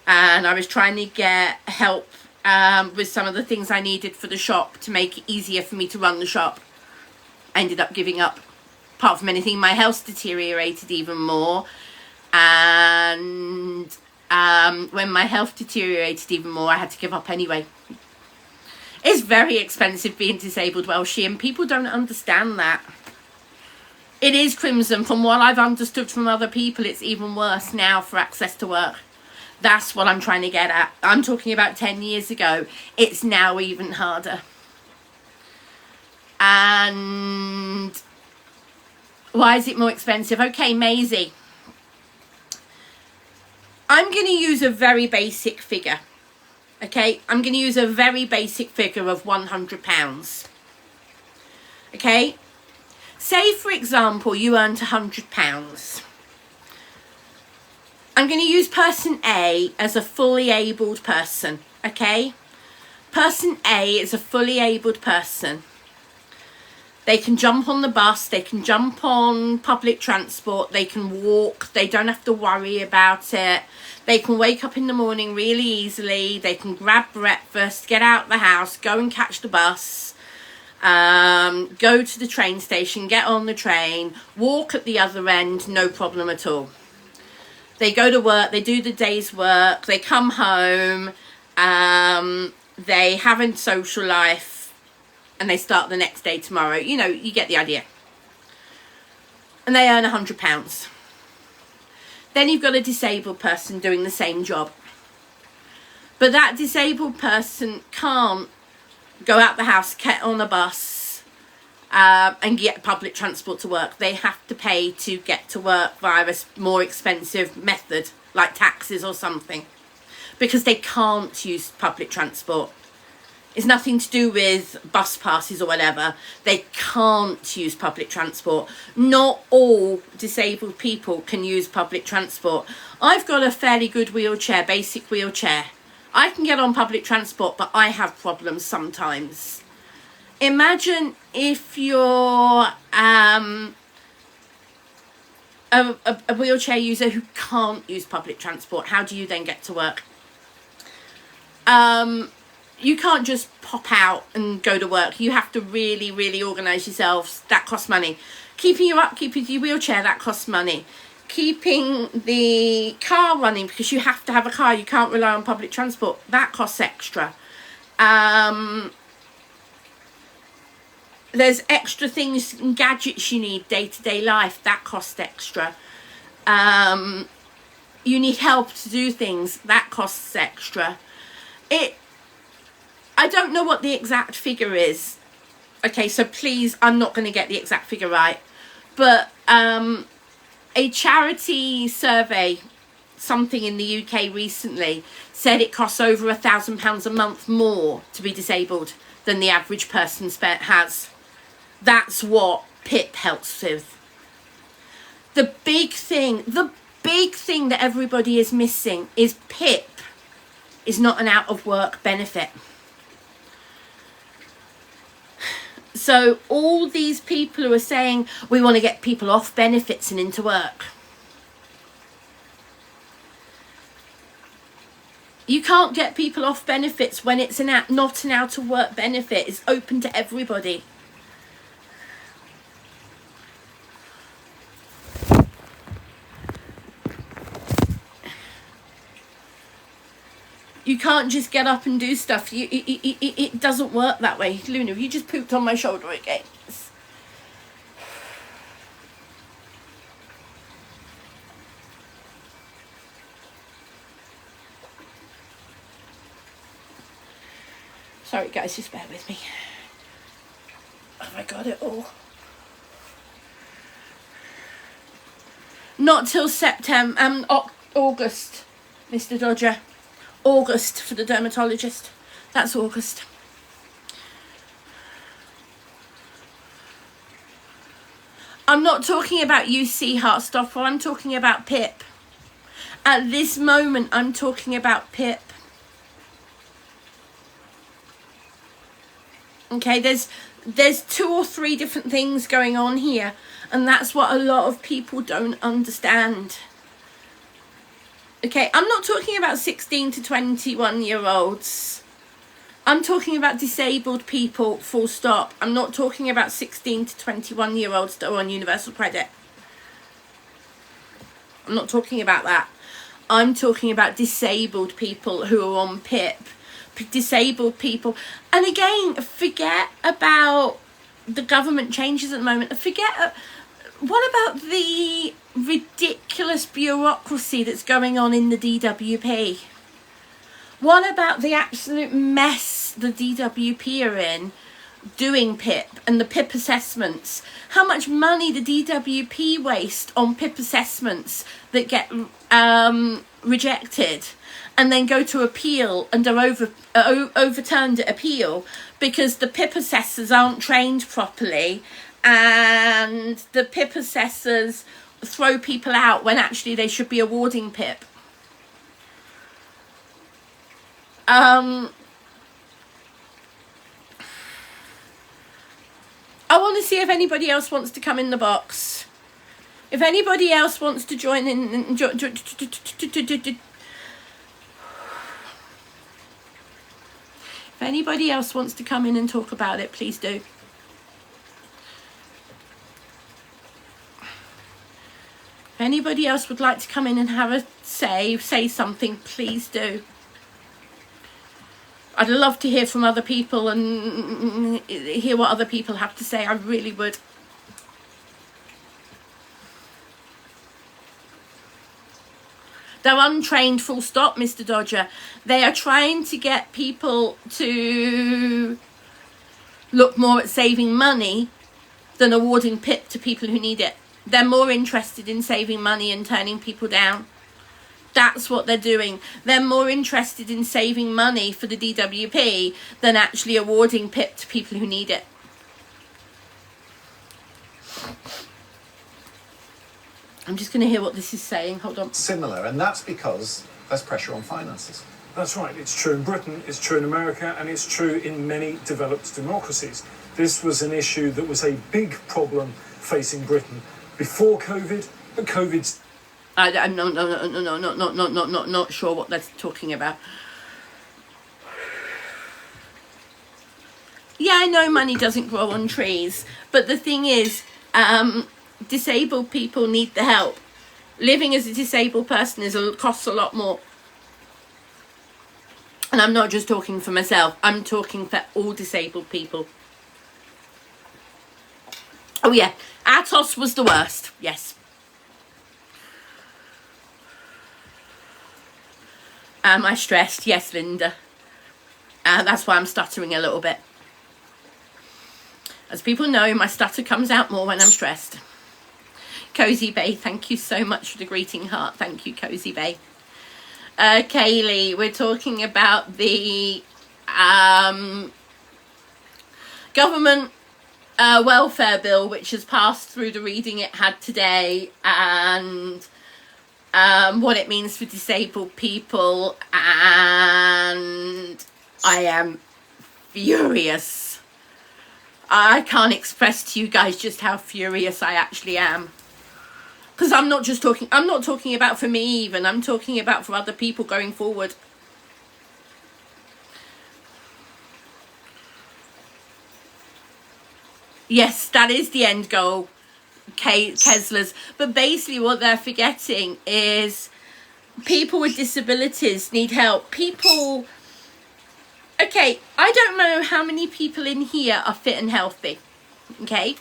and I was trying to get help with some of the things I needed for the shop to make it easier for me to run the shop. I ended up giving up. Apart from anything, my health deteriorated even more. And when my health deteriorated even more, I had to give up anyway. It's very expensive being disabled Welshie, and people don't understand that. It is crimson. From what I've understood from other people, it's even worse now for access to work. That's what I'm trying to get at. I'm talking about 10 years ago. It's now even harder. And why is it more expensive? Okay, Maisie. I'm going to use a very basic figure. Okay, I'm going to use a very basic figure of £100. Okay, say for example you earned £100. I'm going to use person A as a fully abled person. Okay, person A is a fully abled person. They can jump on the bus, they can jump on public transport, they can walk, they don't have to worry about it. They can wake up in the morning really easily, they can grab breakfast, get out the house, go and catch the bus, go to the train station, get on the train, walk at the other end, no problem at all. They go to work, they do the day's work, they come home, they have a social life, and they start the next day tomorrow. You know, you get the idea. And they earn £100. Then you've got a disabled person doing the same job. But that disabled person can't go out the house, get on a bus, and get public transport to work. They have to pay to get to work via a more expensive method, like taxis or something, because they can't use public transport. It's nothing to do with bus passes or whatever. They can't use public transport. Not all disabled people can use public transport. I've got a fairly good wheelchair, basic wheelchair. I can get on public transport, but I have problems sometimes. Imagine if you're a wheelchair user who can't use public transport. How do you then get to work? You can't just pop out and go to work. You have to really, really organise yourselves. That costs money. Keeping you up, keeping your wheelchair, that costs money. Keeping the car running, because you have to have a car. You can't rely on public transport. That costs extra. There's extra things and gadgets you need day-to-day life. That costs extra. You need help to do things. That costs extra. I don't know what the exact figure is. Okay, so please, I'm not going to get the exact figure right. But a charity survey, something in the UK recently, said it costs over £1,000 a month more to be disabled than the average person has. That's what PIP helps with. The big thing that everybody is missing is PIP is not an out of work benefit. So all these people who are saying we want to get people off benefits and into work, you can't get people off benefits when it's not an out of work benefit. It's open to everybody. You can't just get up and do stuff. It doesn't work that way. Luna, you just pooped on my shoulder again. Sorry guys, just bear with me. Have I got it all? Not till September, August, Mr. Dodger. August for the dermatologist. That's August. I'm not talking about UC Heartstopper. I'm talking about PIP. At this moment, I'm talking about PIP. Okay, there's 2 or 3 different things going on here, and that's what a lot of people don't understand. Okay, I'm not talking about 16 to 21 year olds. I'm talking about disabled people, full stop. I'm not talking about 16 to 21 year olds that are on universal credit. I'm not talking about that. I'm talking about disabled people who are on PIP. Disabled people. And again, forget about the government changes at the moment. What about the ridiculous bureaucracy that's going on in the DWP? What about the absolute mess the DWP are in doing PIP and the PIP assessments? How much money the DWP waste on PIP assessments that get rejected and then go to appeal and are overturned at appeal because the PIP assessors aren't trained properly and the PIP assessors throw people out when actually they should be awarding PIP. I want to see if anybody else wants to come in the box. If anybody else wants to join in, if anybody else wants to come in and talk about it, please do. If anybody else would like to come in and have a say something, please do. I'd love to hear from other people and hear what other people have to say. I really would. They're untrained, full stop, Mr. Dodger. They are trying to get people to look more at saving money than awarding PIP to people who need it. They're more interested in saving money and turning people down. That's what they're doing. They're more interested in saving money for the DWP than actually awarding PIP to people who need it. I'm just going to hear what this is saying. Hold on. Similar, and that's because there's pressure on finances. That's right. It's true in Britain, it's true in America, and it's true in many developed democracies. this was an issue that was a big problem facing Britain before COVID, but COVID's... I'm not sure what they're talking about. Yeah, I know money doesn't grow on trees, but the thing is, disabled people need the help. Living as a disabled person costs a lot more. And I'm not just talking for myself, I'm talking for all disabled people. Oh yeah, Atos was the worst, yes. Am I stressed? Yes, Linda. That's why I'm stuttering a little bit. As people know, my stutter comes out more when I'm stressed. Cozy Bay, thank you so much for the greeting heart. Thank you, Cozy Bay. Kaylee, we're talking about the government welfare bill, which has passed through the reading it had today, and what it means for disabled people, and I am furious. I can't express to you guys just how furious I actually am. Because I'm not talking about for me even, I'm talking about for other people going forward. Yes, that is the end goal, Keslers. But basically what they're forgetting is people with disabilities need help. People... Okay, I don't know how many people in here are fit and healthy. Okay?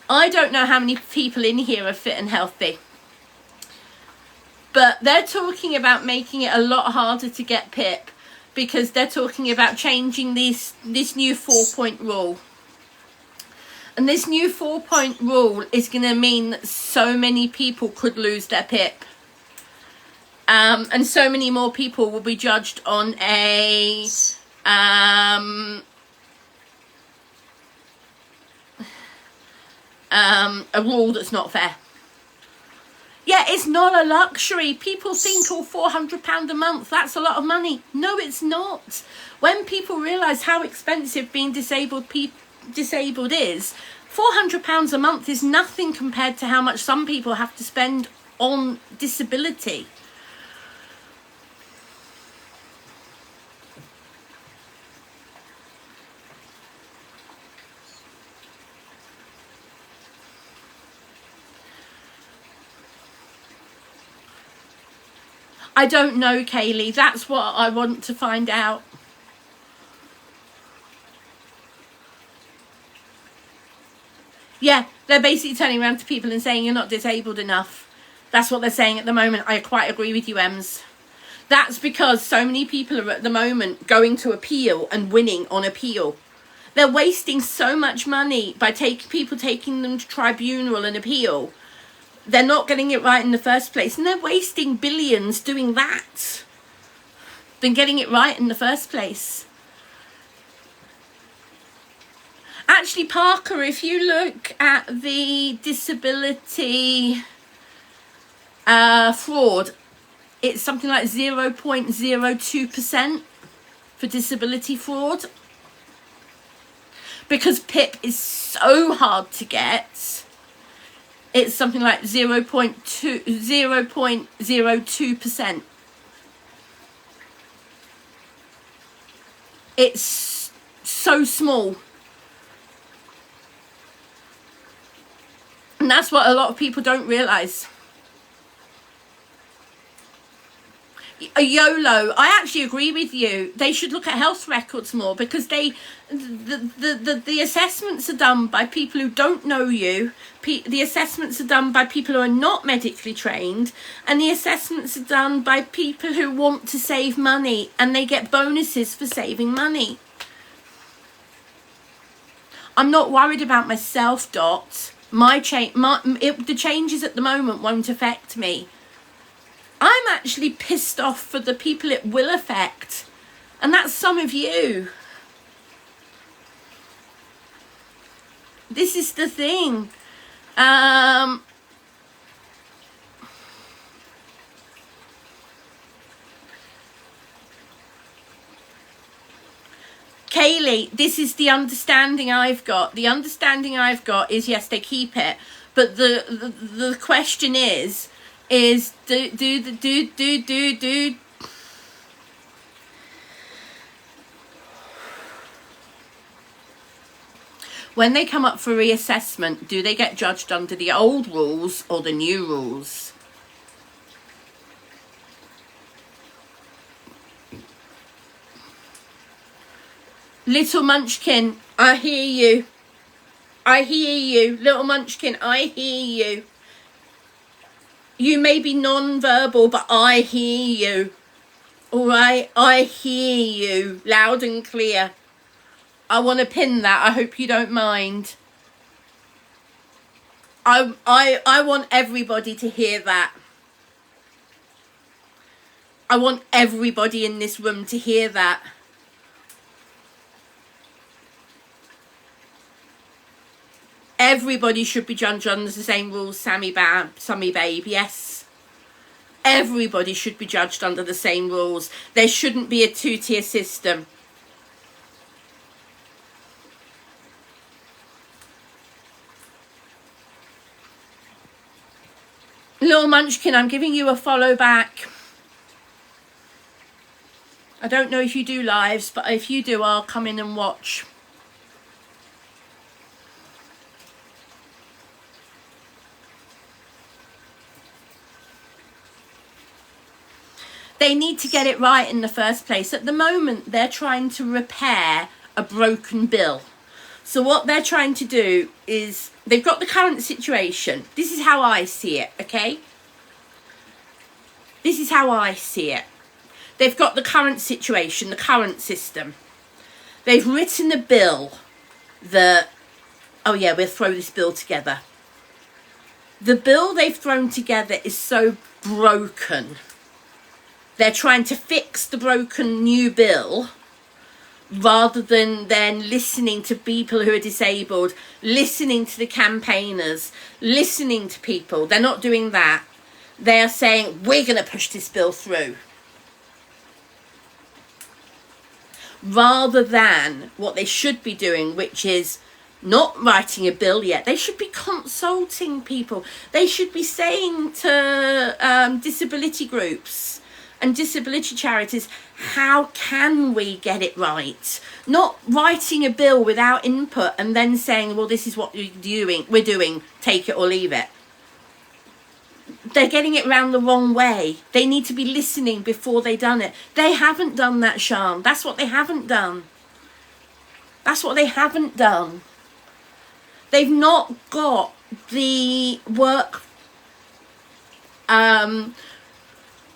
I don't know how many people in here are fit and healthy. But they're talking about making it a lot harder to get PIP because they're talking about changing this new 4-point rule. And this new 4-point rule is going to mean that so many people could lose their PIP. And so many more people will be judged on a rule that's not fair. Yeah, it's not a luxury. People think, oh, £400 a month, that's a lot of money. No, it's not. When people realise how expensive being disabled is, £400 a month is nothing compared to how much some people have to spend on disability. I don't know, Kaylee. That's what I want to find out. Yeah, they're basically turning around to people and saying you're not disabled enough. That's what they're saying at the moment. I quite agree with you, Ems. That's because so many people are at the moment going to appeal and winning on appeal. They're wasting so much money by people taking them to tribunal and appeal. They're not getting it right in the first place, and they're wasting billions doing that than getting it right in the first place. Actually, Parker, if you look at the disability fraud, it's something like 0.02% for disability fraud. Because PIP is so hard to get, it's something like 0.02%. It's so small. And that's what a lot of people don't realise. YOLO, I actually agree with you. They should look at health records more because the assessments are done by people who don't know you. The assessments are done by people who are not medically trained, and the assessments are done by people who want to save money, and they get bonuses for saving money. I'm not worried about myself, Dot. The changes at the moment won't affect me. I'm actually pissed off for the people it will affect, and that's some of you. This is the thing. Hayley, this is the understanding I've got. The understanding I've got is, yes, they keep it, but the question is do when they come up for reassessment, do they get judged under the old rules or the new rules? Little Munchkin, I hear you. I hear you. Little Munchkin, I hear you. You may be non-verbal, but I hear you. All right? I hear you loud and clear. I want to pin that. I hope you don't mind. I want everybody to hear that. I want everybody in this room to hear that. Everybody should be judged under the same rules, Sammy Babe, yes. Everybody should be judged under the same rules. There shouldn't be a two-tier system. Little Munchkin, I'm giving you a follow back. I don't know if you do lives, but if you do, I'll come in and watch. They need to get it right in the first place. At the moment, they're trying to repair a broken bill. So what they're trying to do is, they've got the current situation. This is how I see it, okay? This is how I see it. They've got the current situation, the current system. They've written a bill that, oh yeah, we'll throw this bill together. The bill they've thrown together is so broken. They're trying to fix the broken new bill rather than then listening to people who are disabled, listening to the campaigners, listening to people. They're not doing that. They are saying, we're going to push this bill through. Rather than what they should be doing, which is not writing a bill yet. They should be consulting people. They should be saying to disability groups and disability charities, how can we get it right? Not writing a bill without input and then saying, well, this is what we're doing, take it or leave it. They're getting it round the wrong way. They need to be listening before they done it. They haven't done that, Sean. That's what they haven't done. That's what they haven't done. They've not got the work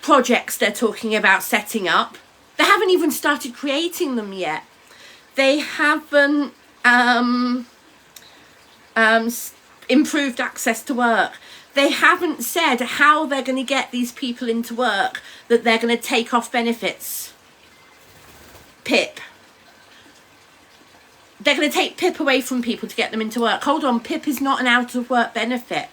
projects they're talking about setting up. They haven't even started creating them yet. They haven't improved access to work. They haven't said how they're going to get these people into work, that they're going to take off benefits. PIP. They're going to take PIP away from people to get them into work. Hold on, PIP is not an out of work benefit.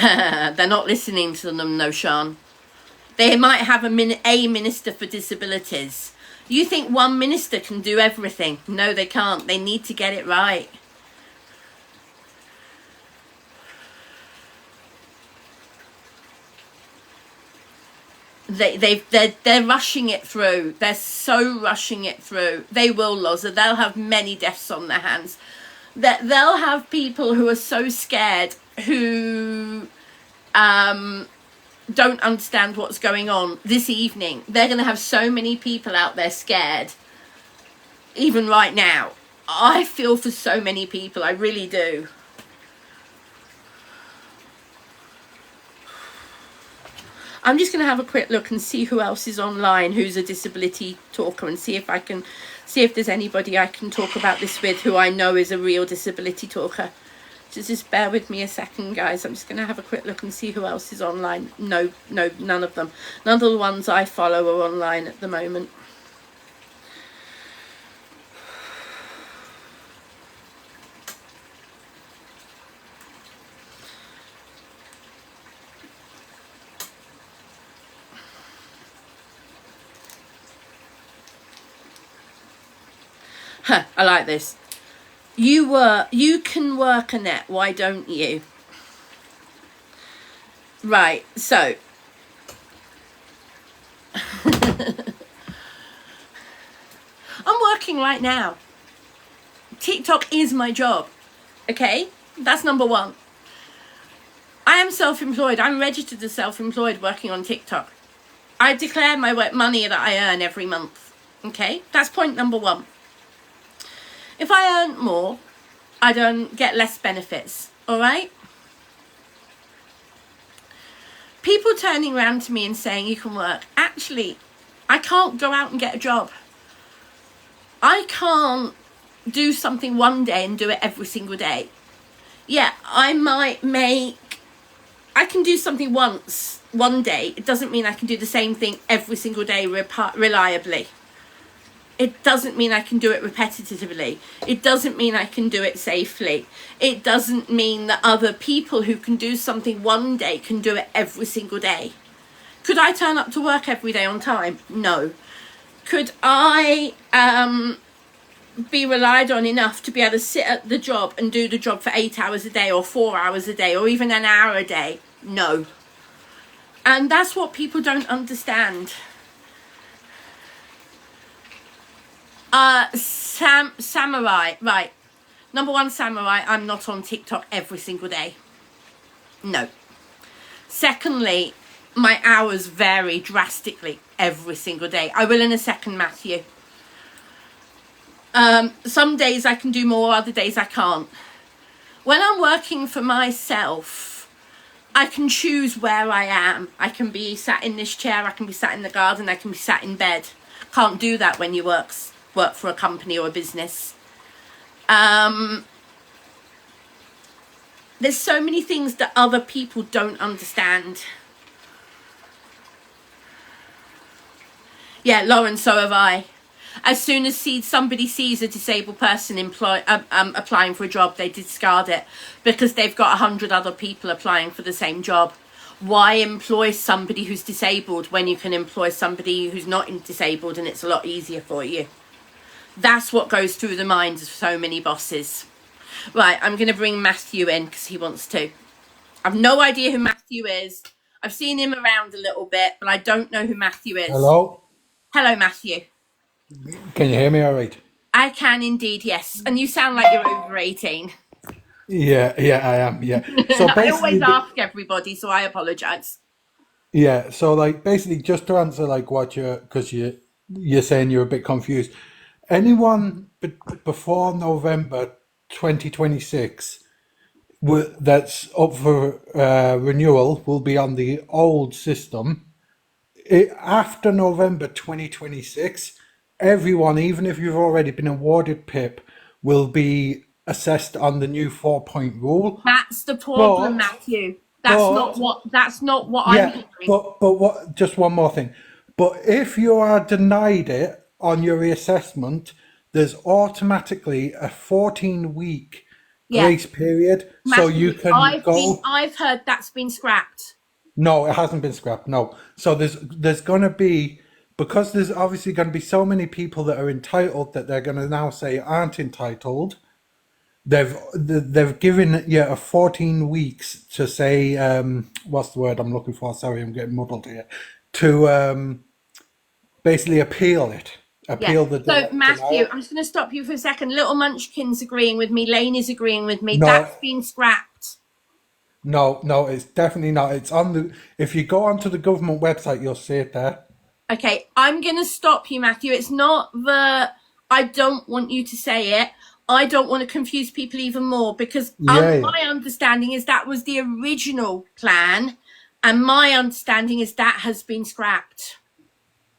They're not listening to them, no, Sean. They might have a minister for disabilities. You think one minister can do everything? No, they can't. They need to get it right. They're rushing it through. They're so rushing it through. They will, Loza. They'll have many deaths on their hands. They'll have people who are so scared, who don't understand what's going on this evening. They're going to have so many people out there scared. Even right now. I feel for so many people. I really do. I'm just going to have a quick look and see who else is online who's a disability talker, and see if I can see if there's anybody I can talk about this with who I know is a real disability talker. Just bear with me a second, guys. I'm just going to have a quick look and see who else is online. No, none of them. None of the ones I follow are online at the moment. I like this. You can work, Annette. Why don't you? Right, so I'm working right now. TikTok is my job. Okay? That's number one. I am self-employed. I'm registered as self-employed working on TikTok. I declare my money that I earn every month. Okay? That's point number one. If I earn more, I don't get less benefits. All right? People turning around to me and saying you can work. Actually, I can't go out and get a job. I can't do something one day and do it every single day. Yeah, I can do something once, one day. It doesn't mean I can do the same thing every single day reliably. It doesn't mean I can do it repetitively. It doesn't mean I can do it safely. It doesn't mean that other people who can do something one day can do it every single day. Could I turn up to work every day on time? No. Could I be relied on enough to be able to sit at the job and do the job for 8 hours a day or 4 hours a day or even an hour a day? No. And that's what people don't understand. Samurai, right. Number one, Samurai, I'm not on TikTok every single day. No. Secondly, my hours vary drastically every single day. I will in a second, Matthew. Some days I can do more, other days I can't. When I'm working for myself, I can choose where I am. I can be sat in this chair, I can be sat in the garden, I can be sat in bed. Can't do that when you work for a company or a business. There's so many things that other people don't understand. Yeah, Lauren, so have I. As soon as somebody sees a disabled person applying for a job, they discard it because they've got 100 other people applying for the same job. Why employ somebody who's disabled when you can employ somebody who's not disabled and it's a lot easier for you? That's what goes through the minds of so many bosses. Right, I'm going to bring Matthew in because he wants to. I've no idea who Matthew is. I've seen him around a little bit, but I don't know who Matthew is. Hello? Hello, Matthew. Can you hear me all right? I can indeed, yes. And you sound like you're over 18. Yeah, I am, yeah. So I always ask everybody, so I apologise. Yeah, so like basically just to answer like what because you're saying you're a bit confused. Anyone before November 2026 that's up for renewal will be on the old system. After November 2026, everyone, even if you've already been awarded PIP, will be assessed on the new 4-point rule. That's the problem, Matthew. That's not what I'm hearing. But what? Just one more thing. But if you are denied it on your reassessment, there's automatically a 14-week grace period, Matthew, so you can go. I've heard that's been scrapped. No, it hasn't been scrapped. No. So there's going to be, because there's obviously going to be so many people that are entitled that they're going to now say aren't entitled. They've given you a 14 weeks to say what's the word I'm looking for? Sorry, I'm getting muddled here. To basically appeal it. So Matthew, I'm just going to stop you for a second. Little Munchkin's agreeing with me. Lane is agreeing with me. No. That's been scrapped. No, it's definitely not. It's on the. If you go onto the government website, you'll see it there. Okay, I'm going to stop you, Matthew. It's not that I don't want you to say it. I don't want to confuse people even more because my understanding is that was the original plan, and my understanding is that has been scrapped.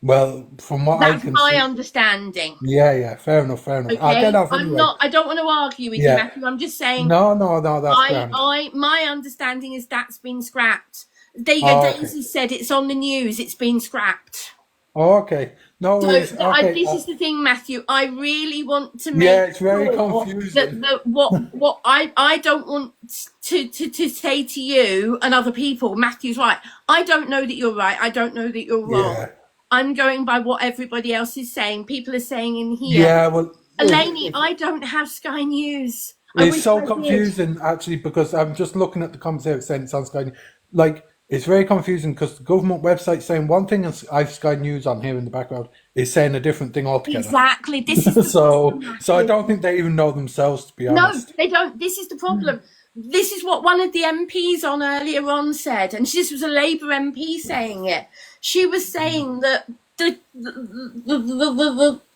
Well, from what I can my see, understanding. Yeah, fair enough. Okay, I don't know if anyway. I don't want to argue with you, Matthew. I'm just saying. No, that's grand. My understanding is that's been scrapped. Daisy said it's on the news. It's been scrapped. Oh, okay. No, this is the thing, Matthew. I really want to make it's very confusing. What I don't want to say to you and other people, Matthew's right. I don't know that you're right. I don't know that you're wrong. I'm going by what everybody else is saying. People are saying in here. Yeah, well, Elaine, I don't have Sky News. I It's wish so I did. confusing actually because I'm just looking at the comments here saying it's on Sky News. Like it's very confusing because the government website saying one thing and I've Sky News on here in the background is saying a different thing altogether. Exactly. This is the so problem, so I Matthew. don't think they even know themselves, to be No, honest. they don't. This is the problem. This is what one of the MPs on earlier on said, and this was a Labour MP saying it. She was saying that the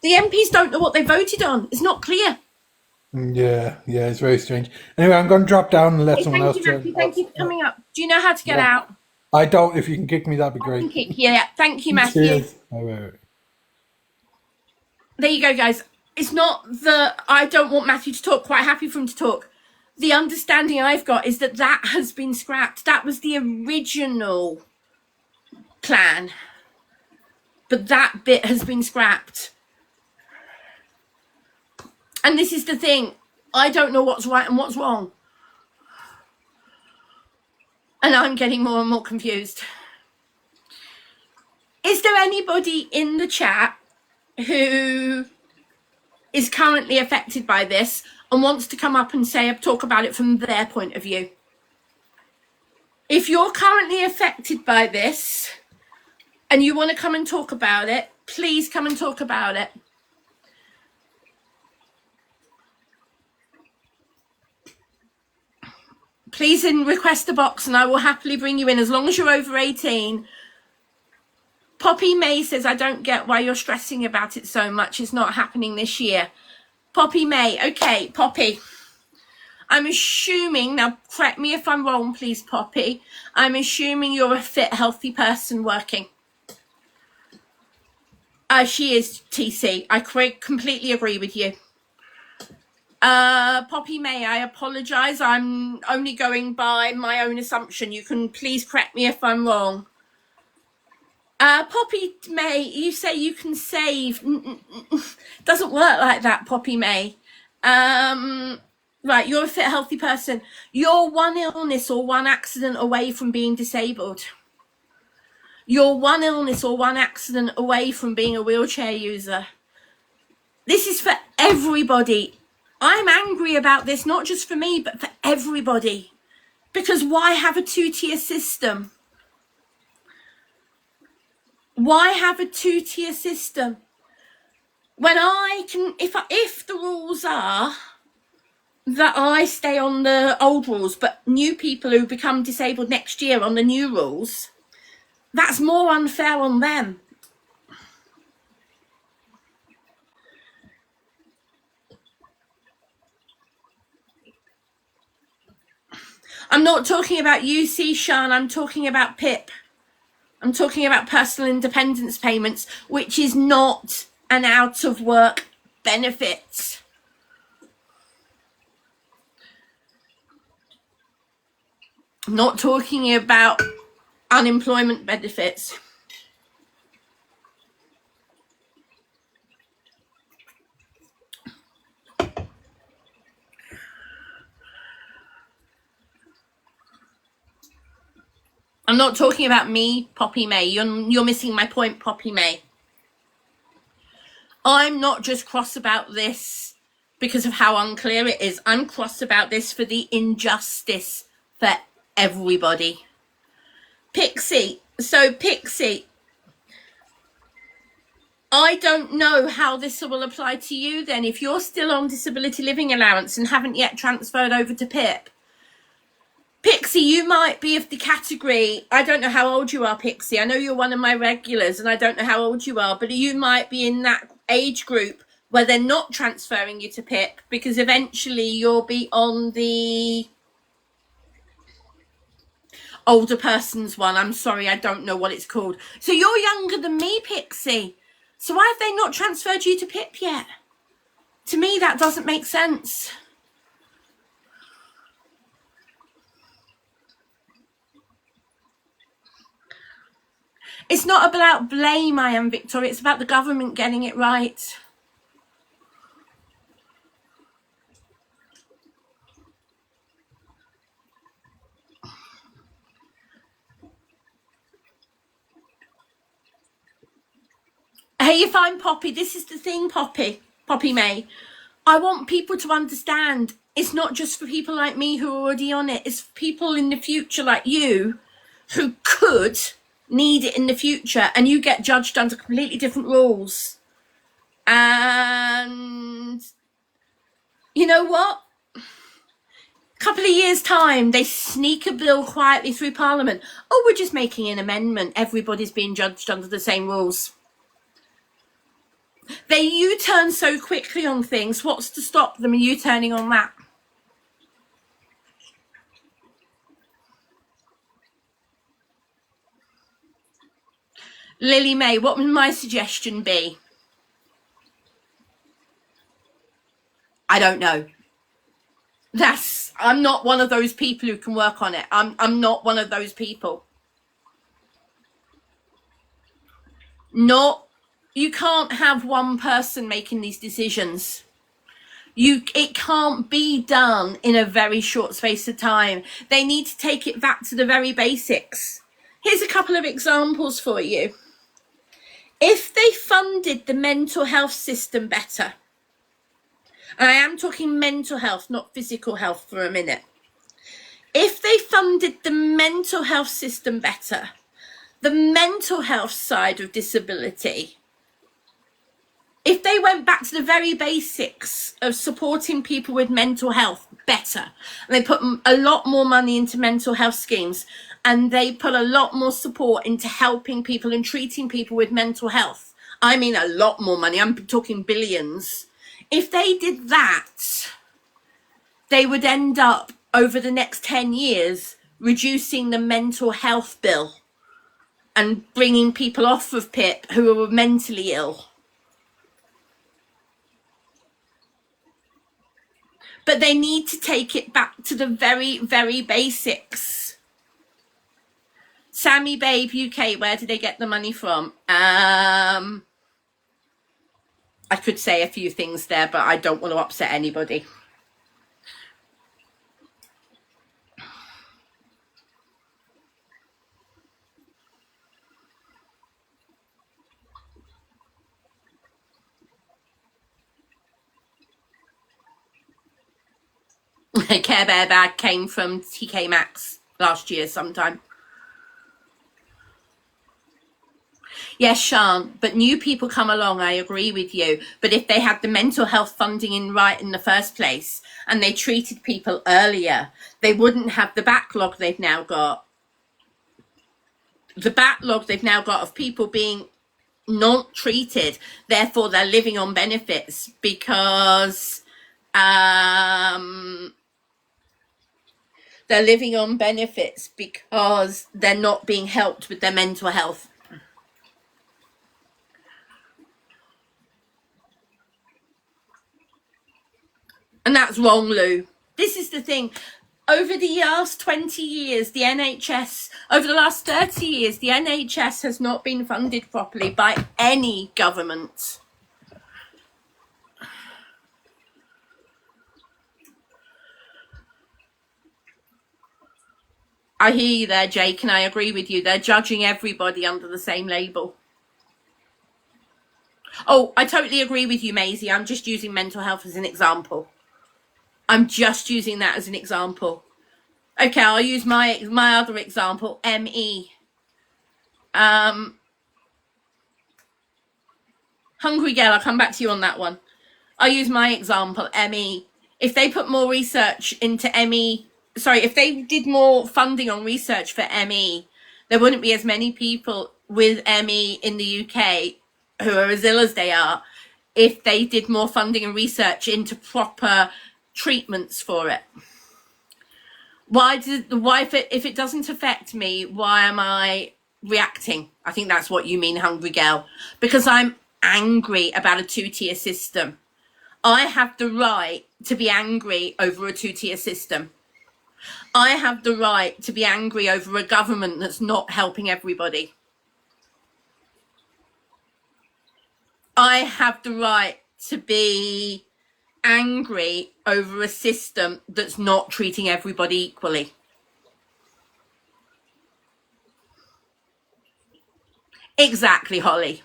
MPs don't know what they voted on. It's not clear. Yeah, it's very strange. Anyway, I'm going to drop down and let Hey, someone thank else you, join. Matthew. Thank you for coming up. Do you know how to get Yeah. out? I don't. If you can kick me, that'd be I can great. kick you. Yeah. Thank you, Matthew. Cheers. Bye. There you go, guys. It's not that I don't want Matthew to talk. Quite happy for him to talk. The understanding I've got is that that has been scrapped. That was the original plan, but that bit has been scrapped. And this is the thing. I don't know what's right and what's wrong. And I'm getting more and more confused. Is there anybody in the chat who is currently affected by this and wants to come up and talk about it from their point of view? If you're currently affected by this and you want to come and talk about it, please come and talk about it. Please request a box and I will happily bring you in as long as you're over 18. Poppy May says, I don't get why you're stressing about it so much. It's not happening this year. Poppy May. Okay, Poppy. I'm assuming, now correct me if I'm wrong, please, Poppy. I'm assuming you're a fit, healthy person working. She is, TC. I completely agree with you. Poppy May, I apologise. I'm only going by my own assumption. You can please correct me if I'm wrong. Poppy May, you say you can save. Doesn't work like that, Poppy May. Right, you're a fit, healthy person. You're one illness or one accident away from being disabled. You're one illness or one accident away from being a wheelchair user. This is for everybody. I'm angry about this, not just for me, but for everybody. Because why have a two-tier system? Why have a two-tier system? When I can, if the rules are that I stay on the old rules, but new people who become disabled next year on the new rules, that's more unfair on them. I'm not talking about UC, Sean, I'm talking about PIP. I'm talking about personal independence payments, which is not an out of work benefit. I'm not talking about unemployment benefits. I'm not talking about me, Poppy May. You're missing my point, Poppy May. I'm not just cross about this because of how unclear it is. I'm cross about this for the injustice for everybody. Pixie. So, Pixie, I don't know how this will apply to you then. If you're still on disability living allowance and haven't yet transferred over to PIP, Pixie, you might be of the category, I don't know how old you are, Pixie. I know you're one of my regulars and I don't know how old you are, but you might be in that age group where they're not transferring you to PIP because eventually you'll be on the older person's one. I'm sorry, I don't know what it's called. So you're younger than me, Pixie. So why have they not transferred you to PIP yet? To me, that doesn't make sense. It's not about blame, I am, Victoria. It's about the government getting it right. Hey, if I'm Poppy, this is the thing, Poppy May. I want people to understand it's not just for people like me who are already on it. It's for people in the future like you who could need it in the future, and you get judged under completely different rules. And you know what? Couple of years time, they sneak a bill quietly through Parliament. Oh, we're just making an amendment. Everybody's being judged under the same rules. They U-turn so quickly on things. What's to stop them U-turning on that? Lily May, what would my suggestion be? I don't know. I'm not one of those people who can work on it. I'm not one of those people. You can't have one person making these decisions. It can't be done in a very short space of time. They need to take it back to the very basics. Here's a couple of examples for you. If they funded the mental health system better, and I am talking mental health, not physical health for a minute. If they funded the mental health system better, the mental health side of disability, if they went back to the very basics of supporting people with mental health better, and they put a lot more money into mental health schemes, and they put a lot more support into helping people and treating people with mental health, I mean a lot more money, I'm talking billions. If they did that, they would end up over the next 10 years reducing the mental health bill and bringing people off of PIP who are mentally ill. But they need to take it back to the very, very basics. Sammy Babe UK, where did they get the money from? I could say a few things there, but I don't want to upset anybody. Care Bear bag came from TK Maxx last year sometime. Yes, Sean, but new people come along, I agree with you. But if they had the mental health funding right in the first place and they treated people earlier, they wouldn't have the backlog they've now got. The backlog they've now got of people being not treated, therefore they're living on benefits because they're living on benefits because they're not being helped with their mental health. And that's wrong, Lou. This is the thing. Over the last 20 years, the NHS, over the last 30 years, the NHS has not been funded properly by any government. I hear you there, Jake, and I agree with you. They're judging everybody under the same label. Oh, I totally agree with you, Maisie. I'm just using mental health as an example. I'm just using that as an example. Okay, I'll use my other example, ME. Hungry Girl, I'll come back to you on that one. I'll use my example, ME. If they put more research into ME, if they did more funding on research for ME, there wouldn't be as many people with ME in the UK who are as ill as they are if they did more funding and research into proper treatments for it. If it doesn't affect me, why am I reacting? I think that's what you mean, Hungry Girl. Because I'm angry about a two-tier system. I have the right to be angry over a two-tier system. I have the right to be angry over a government that's not helping everybody. I have the right to be angry over a system that's not treating everybody equally. Exactly, Holly.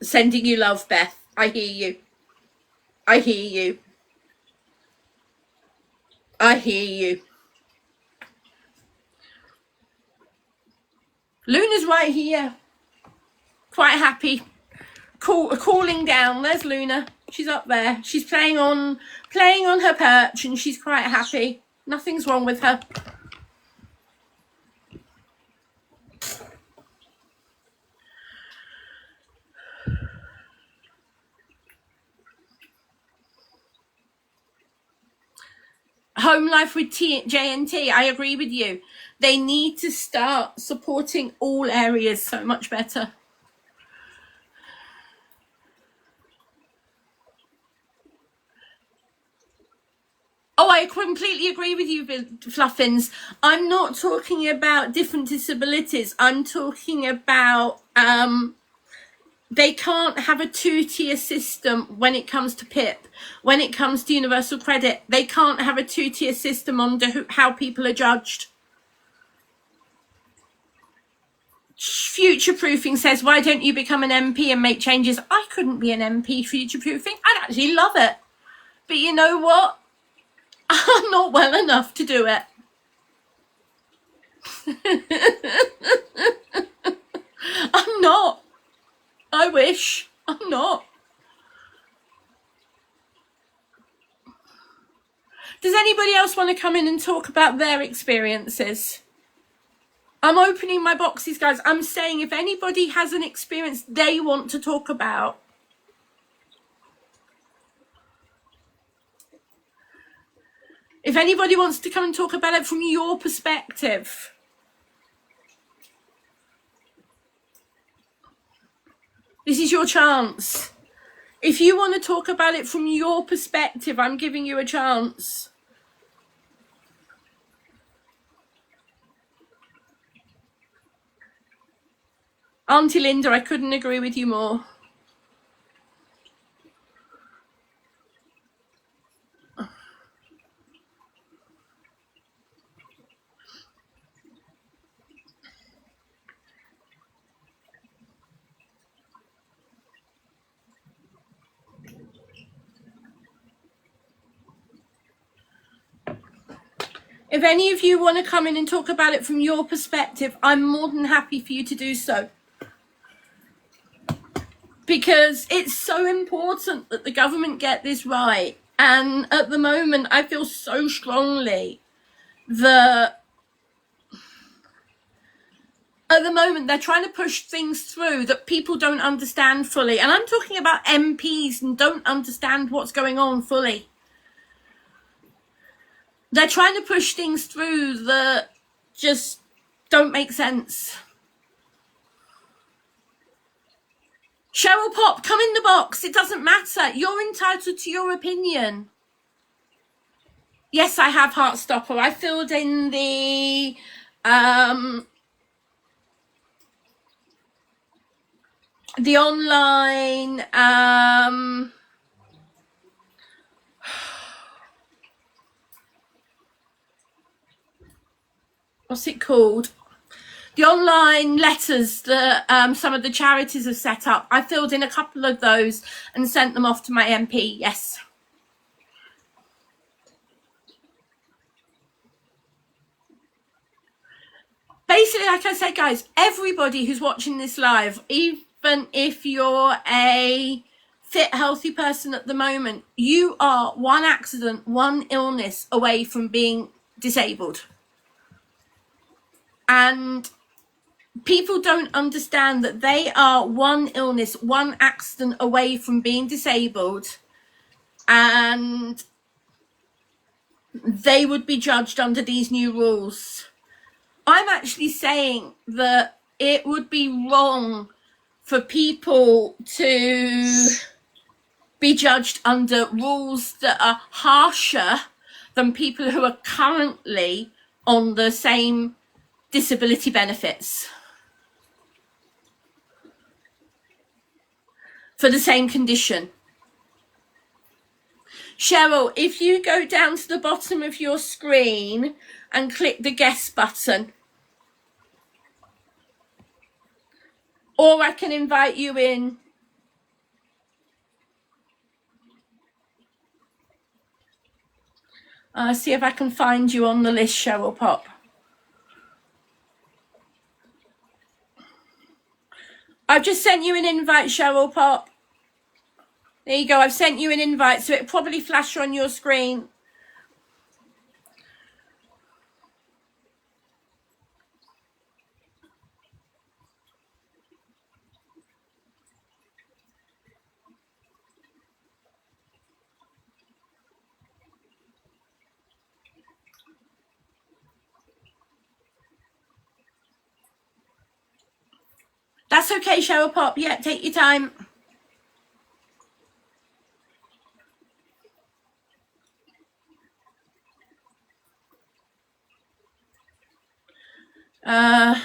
Sending you love, Beth. I hear you. I hear you. I hear you. Luna's right here. Quite happy. Calling down. There's Luna. She's up there. She's playing on her perch, and she's quite happy. Nothing's wrong with her. Home life with JNT, I agree with you. They need to start supporting all areas so much better. Oh, I completely agree with you, Fluffins. I'm not talking about different disabilities. I'm talking about they can't have a two-tier system when it comes to PIP. When it comes to universal credit, they can't have a two-tier system on how people are judged. Future-proofing says, why don't you become an MP and make changes? I couldn't be an MP future-proofing. I'd actually love it. But you know what? I'm not well enough to do it. I'm not. I wish. I'm not. Does anybody else want to come in and talk about their experiences? I'm opening my boxes, guys. I'm saying if anybody has an experience they want to talk about. If anybody wants to come and talk about it from your perspective. This is your chance. If you want to talk about it from your perspective, I'm giving you a chance. Auntie Linda, I couldn't agree with you more. If any of you want to come in and talk about it from your perspective, I'm more than happy for you to do so. Because it's so important that the government get this right. And at the moment, I feel so strongly that at the moment they're trying to push things through that people don't understand fully. And I'm talking about MPs and don't understand what's going on fully. They're trying to push things through that just don't make sense. Cheryl Pop, come in the box. It doesn't matter. You're entitled to your opinion. Yes, I have Heartstopper. I filled in the online what's it called? The online letters that some of the charities have set up. I filled in a couple of those and sent them off to my MP, yes. Basically, like I said, guys, everybody who's watching this live, even if you're a fit, healthy person at the moment, you are one accident, one illness away from being disabled. And people don't understand that they are one illness, one accident away from being disabled, and they would be judged under these new rules. I'm actually saying that it would be wrong for people to be judged under rules that are harsher than people who are currently on the same disability benefits for the same condition. Cheryl, if you go down to the bottom of your screen and click the guest button, or I can invite you in See if I can find you on the list, Cheryl Pop. I've just sent you an invite, Cheryl Pop. There you go. I've sent you an invite, so it'll probably flash on your screen. That's okay, Cheryl Pop. Yeah, take your time.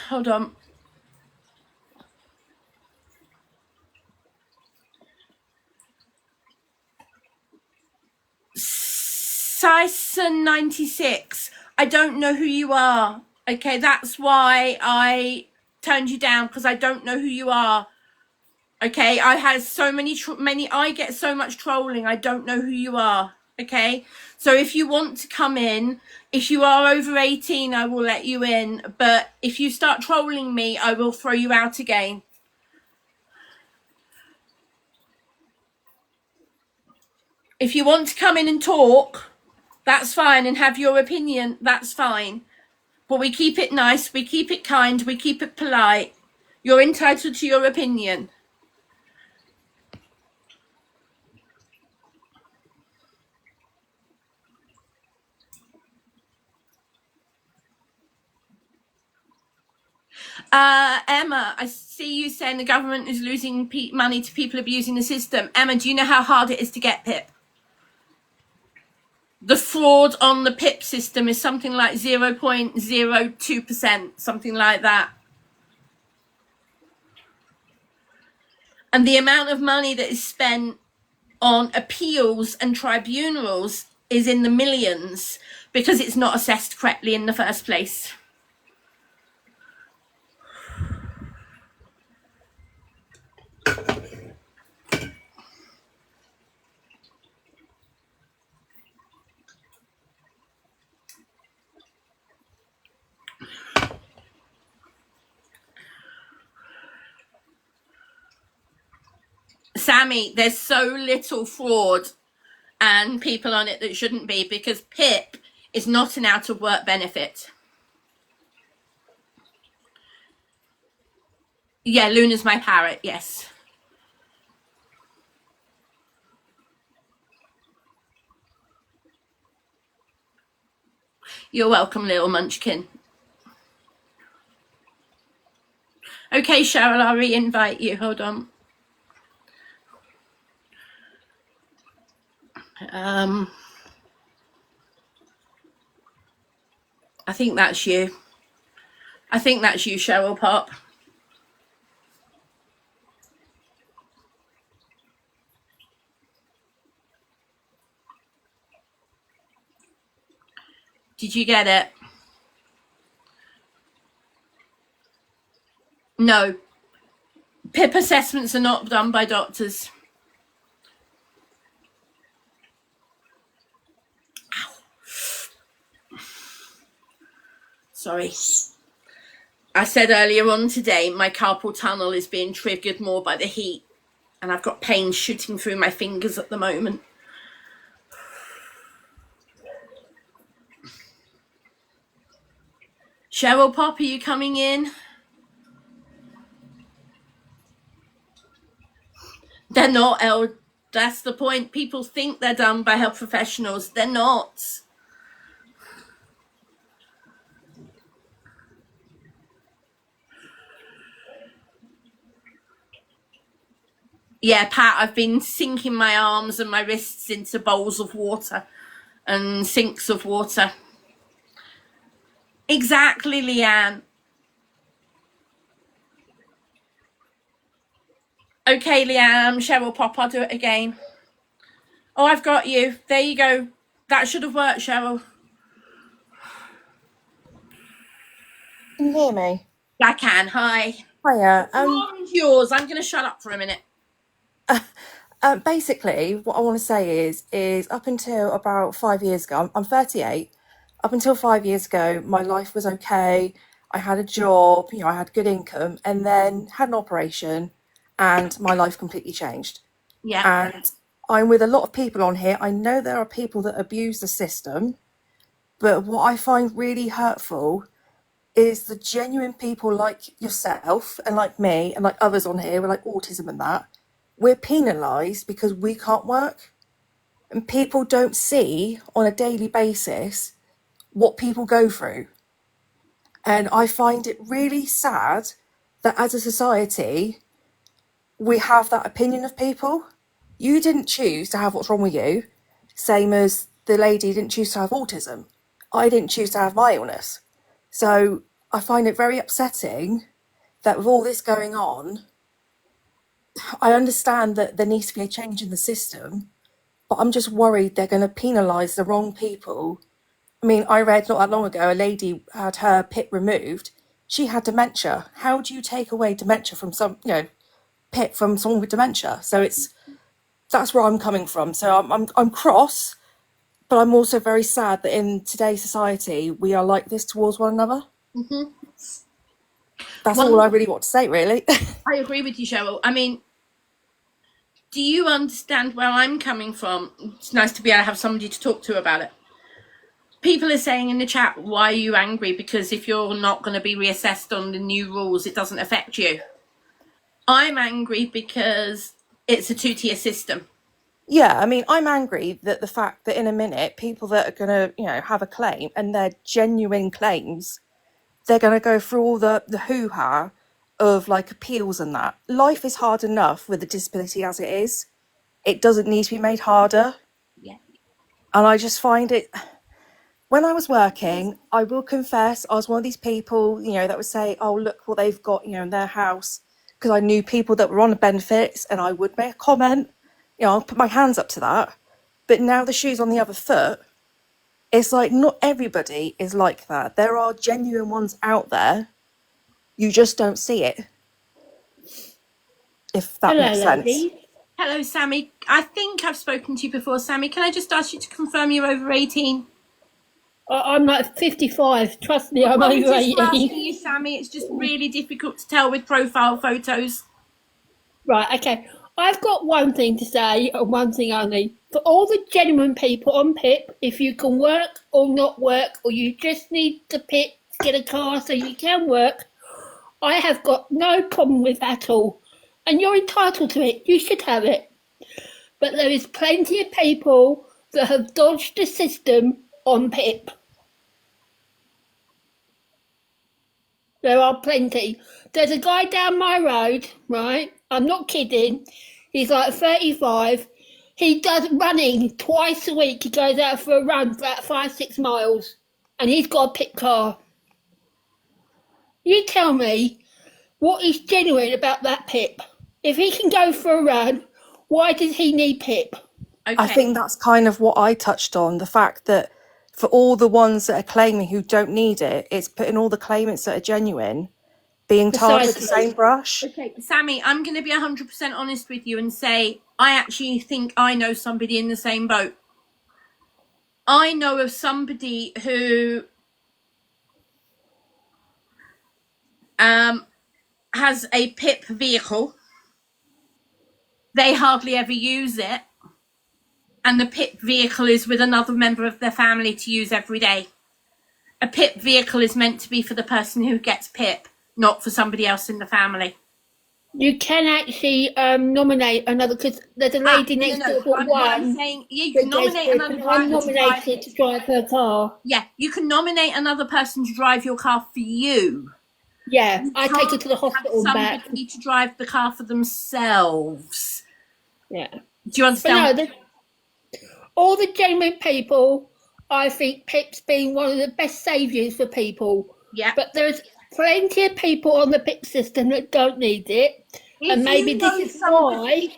Hold on. Sison 96. I don't know who you are. Okay, that's why I turned you down, because I don't know who you are. Okay, I had so many I get so much trolling. I don't know who you are. Okay, so if you want to come in, if you are over 18, I will let you in. But if you start trolling me, I will throw you out again. If you want to come in and talk, that's fine, and have your opinion, that's fine. But we keep it nice, we keep it kind, we keep it polite. You're entitled to your opinion. Emma, I see you saying the government is losing money to people abusing the system. Emma, do you know how hard it is to get PIP? The fraud on the PIP system is something like 0.02%, something like that. And the amount of money that is spent on appeals and tribunals is in the millions, because it's not assessed correctly in the first place. Sammy, there's so little fraud and people on it that shouldn't be, because PIP is not an out of work benefit. Yeah, Luna's my parrot, yes. You're welcome, little munchkin. Okay, Cheryl, I'll re-invite you. Hold on. I think that's you. I think that's you, Cheryl Pop. Did you get it? No. PIP assessments are not done by doctors. Ow. Sorry. I said earlier on today, my carpal tunnel is being triggered more by the heat, and I've got pain shooting through my fingers at the moment. Cheryl Pop, are you coming in? They're not, Elle. That's the point. People think they're done by health professionals. They're not. Yeah, Pat, I've been sinking my arms and my wrists into bowls of water and sinks of water. Exactly, Leanne. Okay, Leanne, Cheryl Pop, I'll do it again. Oh, I've got you. There you go. That should have worked, Cheryl. Can you hear me? I can. Hi. Hiya. The floor is yours. I'm going to shut up for a minute. Basically, what I want to say is up until about 5 years ago, I'm 38. Up until 5 years ago, my life was okay. I had a job, I had good income, and then had an operation, and my life completely changed. Yeah. And I'm with a lot of people on here. I know there are people that abuse the system, but what I find really hurtful is the genuine people like yourself and like me and like others on here with like autism and that. We're penalised because we can't work, and people don't see on a daily basis what people go through. And I find it really sad that as a society, we have that opinion of people. You didn't choose to have what's wrong with you, same as the lady didn't choose to have autism. I didn't choose to have my illness. So I find it very upsetting that with all this going on, I understand that there needs to be a change in the system, but I'm just worried they're going to penalise the wrong people. I mean, I read not that long ago, a lady had her PIP removed. She had dementia. How do you take away dementia from PIP from someone with dementia? So that's where I'm coming from. So I'm cross, but I'm also very sad that in today's society we are like this towards one another. Mm-hmm. That's all I really want to say, really. I agree with you, Cheryl. I mean, do you understand where I'm coming from? It's nice to be able to have somebody to talk to about it. People are saying in the chat, why are you angry? Because if you're not going to be reassessed on the new rules, it doesn't affect you. I'm angry because it's a two-tier system. Yeah, I mean, I'm angry that the fact that in a minute, people that are going to, have a claim and they're genuine claims, they're going to go through all the hoo-ha of like appeals and that. Life is hard enough with a disability as it is. It doesn't need to be made harder. Yeah. And I just find it... When I was working, I will confess, I was one of these people, that would say, oh, look what they've got, in their house. Because I knew people that were on the benefits and I would make a comment. I'll put my hands up to that. But now the shoe's on the other foot. It's like not everybody is like that. There are genuine ones out there. You just don't see it. If that makes sense. Hello, Sammy. I think I've spoken to you before, Sammy. Can I just ask you to confirm you're over 18? I'm like 55. Trust me, I'm over 18. You, Sammy. It's just really difficult to tell with profile photos. Right, okay. I've got one thing to say, and one thing only. For all the genuine people on PIP, if you can work or not work, or you just need the PIP to get a car so you can work, I have got no problem with at all. And you're entitled to it. You should have it. But there is plenty of people that have dodged the system on PIP. There are plenty. There's a guy down my road, right? I'm not kidding. He's like 35. He does running twice a week. He goes out for a run for about 5-6 miles. And he's got a PIP car. You tell me what is genuine about that PIP. If he can go for a run, why does he need PIP? Okay. I think that's kind of what I touched on. The fact that for all the ones that are claiming who don't need it, it's putting all the claimants that are genuine being tarred with the same brush. Okay, Sammy, I'm going to be 100% honest with you and say I actually think I know somebody in the same boat. I know of somebody who has a PIP vehicle. They hardly ever use it. And the PIP vehicle is with another member of their family to use every day. A PIP vehicle is meant to be for the person who gets PIP, not for somebody else in the family. You can actually nominate another, because there's a lady next door for one. I'm saying you can nominate another person. I'm nominated to drive her car. Yeah, you can nominate another person to drive your car for you. Yeah, I take her to the hospital and back. Somebody to drive the car for themselves. Yeah. Do you understand? But no, all the genuine people, I think PIP's been one of the best saviours for people. Yeah. But there's plenty of people on the PIP system that don't need it. And maybe this is why.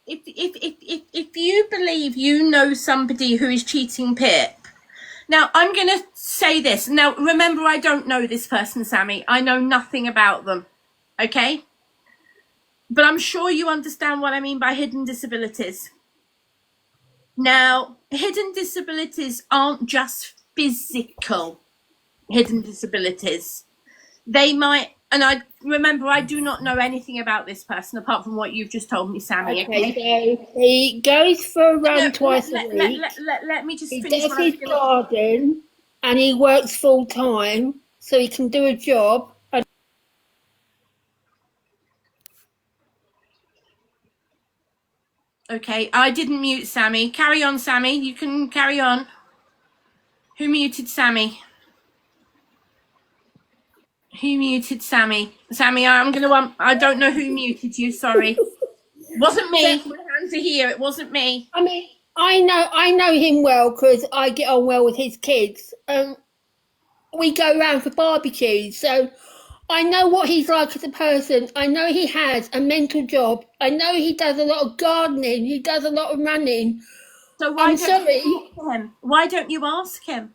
If you believe you know somebody who is cheating PIP, now I'm going to say this. Now, remember, I don't know this person, Sammy. I know nothing about them. Okay? But I'm sure you understand what I mean by hidden disabilities. Now, hidden disabilities aren't just physical hidden disabilities. They might, and I remember, I do not know anything about this person apart from what you've just told me, Sammy. Okay, so he goes for a run No, twice a week. let me just He finish does what I was his gonna- garden, and he works full time, so he can do a job. And Okay, I didn't mute Sammy. Carry on, Sammy. You can carry on. Who muted Sammy? Who muted Sammy? Sammy, I don't know who muted you, sorry. Wasn't me. My hands are here, it wasn't me. I mean, I know him well because I get on well with his kids. We go round for barbecues, so I know what he's like as a person. I know he has a mental job. I know he does a lot of gardening. He does a lot of running. So why I'm don't sorry. you ask him? Why don't you ask him?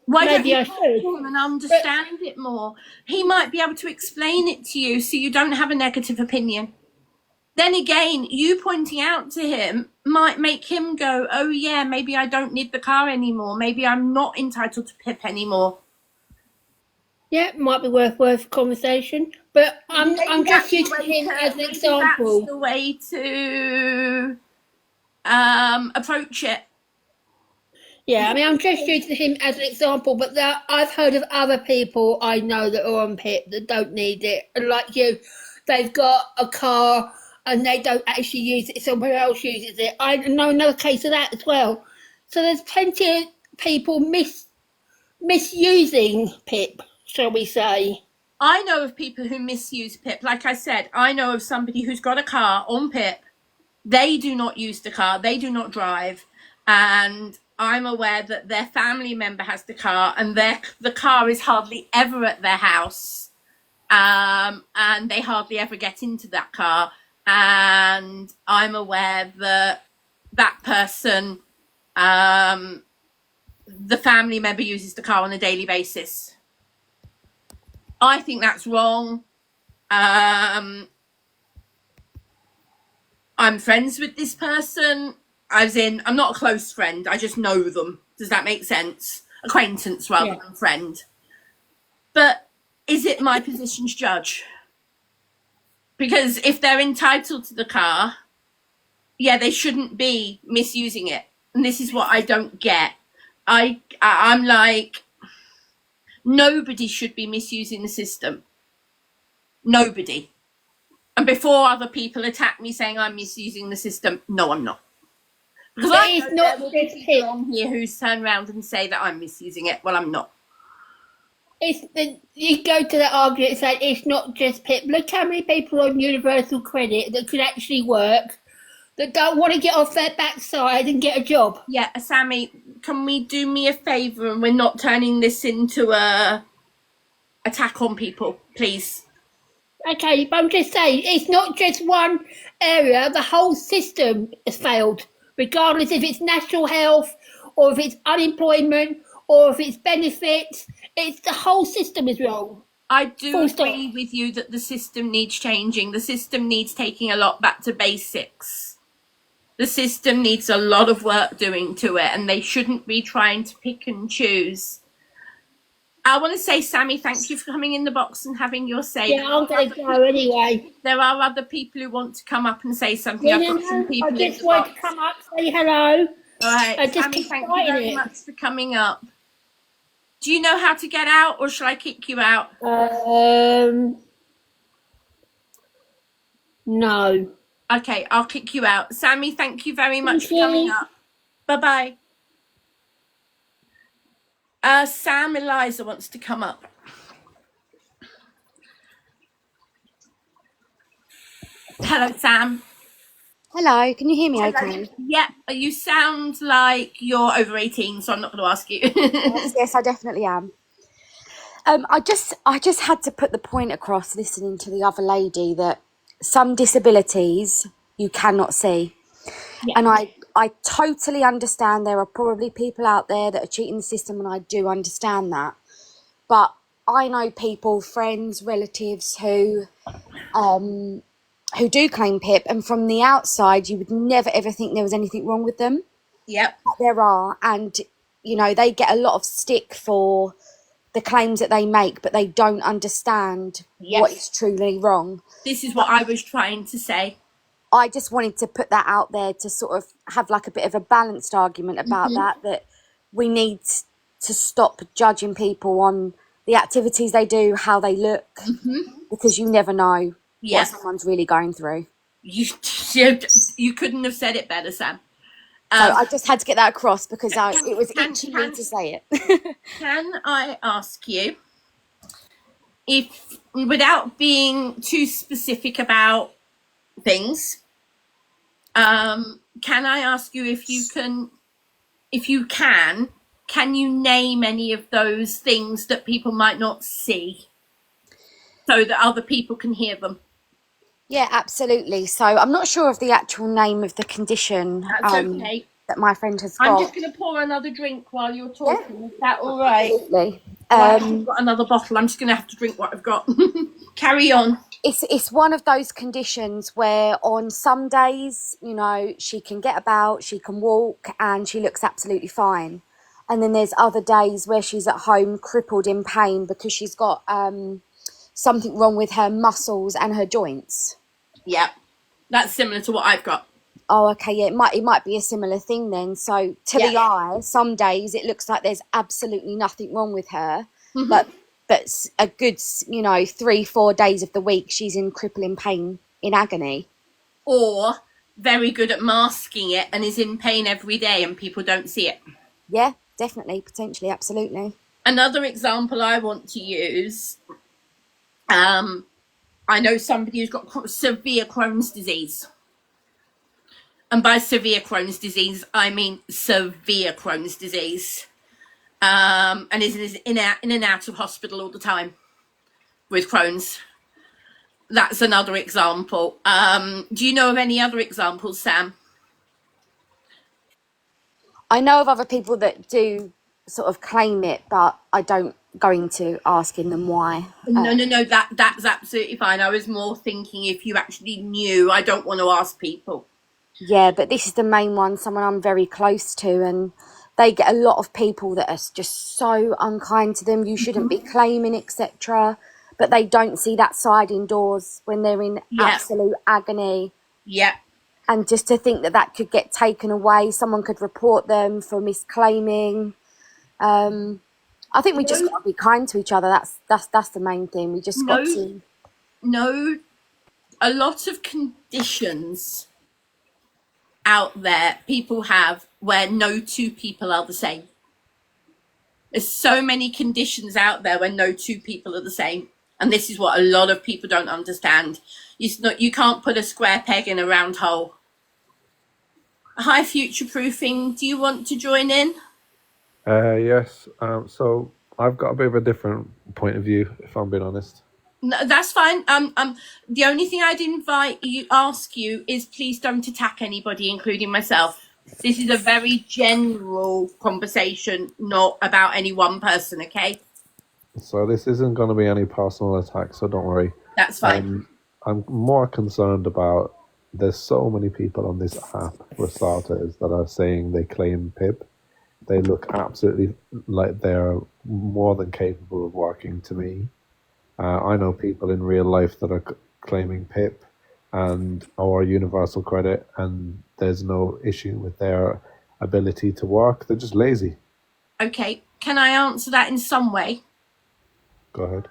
Why Maybe I don't you should. talk to him and understand it more? He might be able to explain it to you so you don't have a negative opinion. Then again, you pointing out to him might make him go, oh yeah, maybe I don't need the car anymore. Maybe I'm not entitled to PIP anymore. Yeah, might be worth conversation. But I'm just using him as an example. That's the way to approach it. Yeah, I mean, I'm just using him as an example, but I've heard of other people I know that are on PIP that don't need it. And like you, they've got a car and they don't actually use it, someone else uses it. I know another case of that as well. So there's plenty of people misusing PIP, shall we say. I know of people who misuse PIP. Like I said, I know of somebody who's got a car on PIP. They do not use the car. They do not drive. And I'm aware that their family member has the car and the car is hardly ever at their house. And they hardly ever get into that car. And I'm aware that that person, the family member uses the car on a daily basis. I think that's wrong. I'm friends with this person, as in, I'm not a close friend, I just know them. Does that make sense? Acquaintance rather than friend. But is it my position to judge? Because if they're entitled to the car, yeah, they shouldn't be misusing it. And this is what I don't get. I'm like, nobody should be misusing the system. Nobody. And before other people attack me saying I'm misusing the system, no, I'm not. Because I know there will be people on here who turn around and say that I'm misusing it. Well, I'm not. You go to the argument and say it's not just PIP. Look how many people on universal credit that could actually work, that don't want to get off their backside and get a job. Yeah, Sammy, can we do me a favour and we're not turning this into a attack on people, please? Okay, but I'm just saying, it's not just one area. The whole system has failed, regardless if it's national health or if it's unemployment or if it's benefits. It's the whole system is wrong. I do agree with you that the system needs changing. The system needs taking a lot back to basics. The system needs a lot of work doing to it, and they shouldn't be trying to pick and choose. I want to say, Sammy, thank you for coming in the box and having your say. Yeah, I'm going to go anyway. There are other people who want to come up and say something. I've got some people I just want to come up, say hello. All right, Sammy, thank you very much for coming up. Do you know how to get out, or shall I kick you out? No. Okay, I'll kick you out. Sammy, thank you very much for coming up. Bye-bye. Sam Eliza wants to come up. Hello, Sam. Hello, can you hear me Hello. okay? Yeah, you sound like you're over 18, so I'm not going to ask you. Yes, I definitely am. I just had to put the point across listening to the other lady that some disabilities you cannot see. Yeah. And I totally understand there are probably people out there that are cheating the system, and I do understand that. But I know people, friends, relatives who do claim PIP, and from the outside, you would never ever think there was anything wrong with them. Yep. But there are, and you know, they get a lot of stick for the claims that they make, but they don't understand what is truly wrong. This is what I was trying to say. I just wanted to put that out there to sort of have like a bit of a balanced argument about that we need to stop judging people on the activities they do, how they look, because you never know what someone's really going through. You couldn't have said it better, Sam. So I just had to get that across because it was itching me to say it. Can I ask you, if, without being too specific about things, can I ask you if you can you name any of those things that people might not see so that other people can hear them? Yeah, absolutely. So I'm not sure of the actual name of the condition that my friend has got. I'm just going to pour another drink while you're talking. Is that all right? Absolutely. I've got another bottle. I'm just going to have to drink what I've got. Carry on. It's one of those conditions where on some days, you know, she can get about, she can walk, and she looks absolutely fine. And then there's other days where she's at home crippled in pain because she's got something wrong with her muscles and her joints. Yeah, that's similar to what I've got. Oh, okay, yeah, it might be a similar thing then. So to the eye, some days it looks like there's absolutely nothing wrong with her, but a good, 3-4 days of the week she's in crippling pain, in agony. Or very good at masking it and is in pain every day and people don't see it. Yeah, definitely, potentially, absolutely. Another example I want to use, I know somebody who's got severe Crohn's disease. And by severe Crohn's disease, I mean severe Crohn's disease. And is in and out of hospital all the time with Crohn's. That's another example. Do you know of any other examples, Sam? I know of other people that do sort of claim it, but I don't go into asking them why. No, that's absolutely fine. I was more thinking if you actually knew. I don't want to ask people. Yeah, but this is the main one, someone I'm very close to, and they get a lot of people that are just so unkind to them. You shouldn't be claiming, etc. But they don't see that side indoors when they're in absolute agony. Yeah. And just to think that could get taken away, someone could report them for misclaiming. I think we just got to be kind to each other. That's the main thing. We just got to. No, a lot of conditions out there people have where no two people are the same. There's so many conditions out there where no two people are the same. And this is what a lot of people don't understand. You can't put a square peg in a round hole. Hi, Future Proofing. Do you want to join in? Yes. So I've got a bit of a different point of view, if I'm being honest. No, that's fine. The only thing I'd ask you is please don't attack anybody, including myself. This is a very general conversation, not about any one person, okay? So this isn't going to be any personal attack, so don't worry. That's fine. I'm more concerned about there's so many people on this app, for starters, that are saying they claim PIP. They look absolutely like they're more than capable of working to me. I know people in real life that are claiming PIP or universal credit, and there's no issue with their ability to work. They're just lazy. Okay, can I answer that in some way? Go ahead.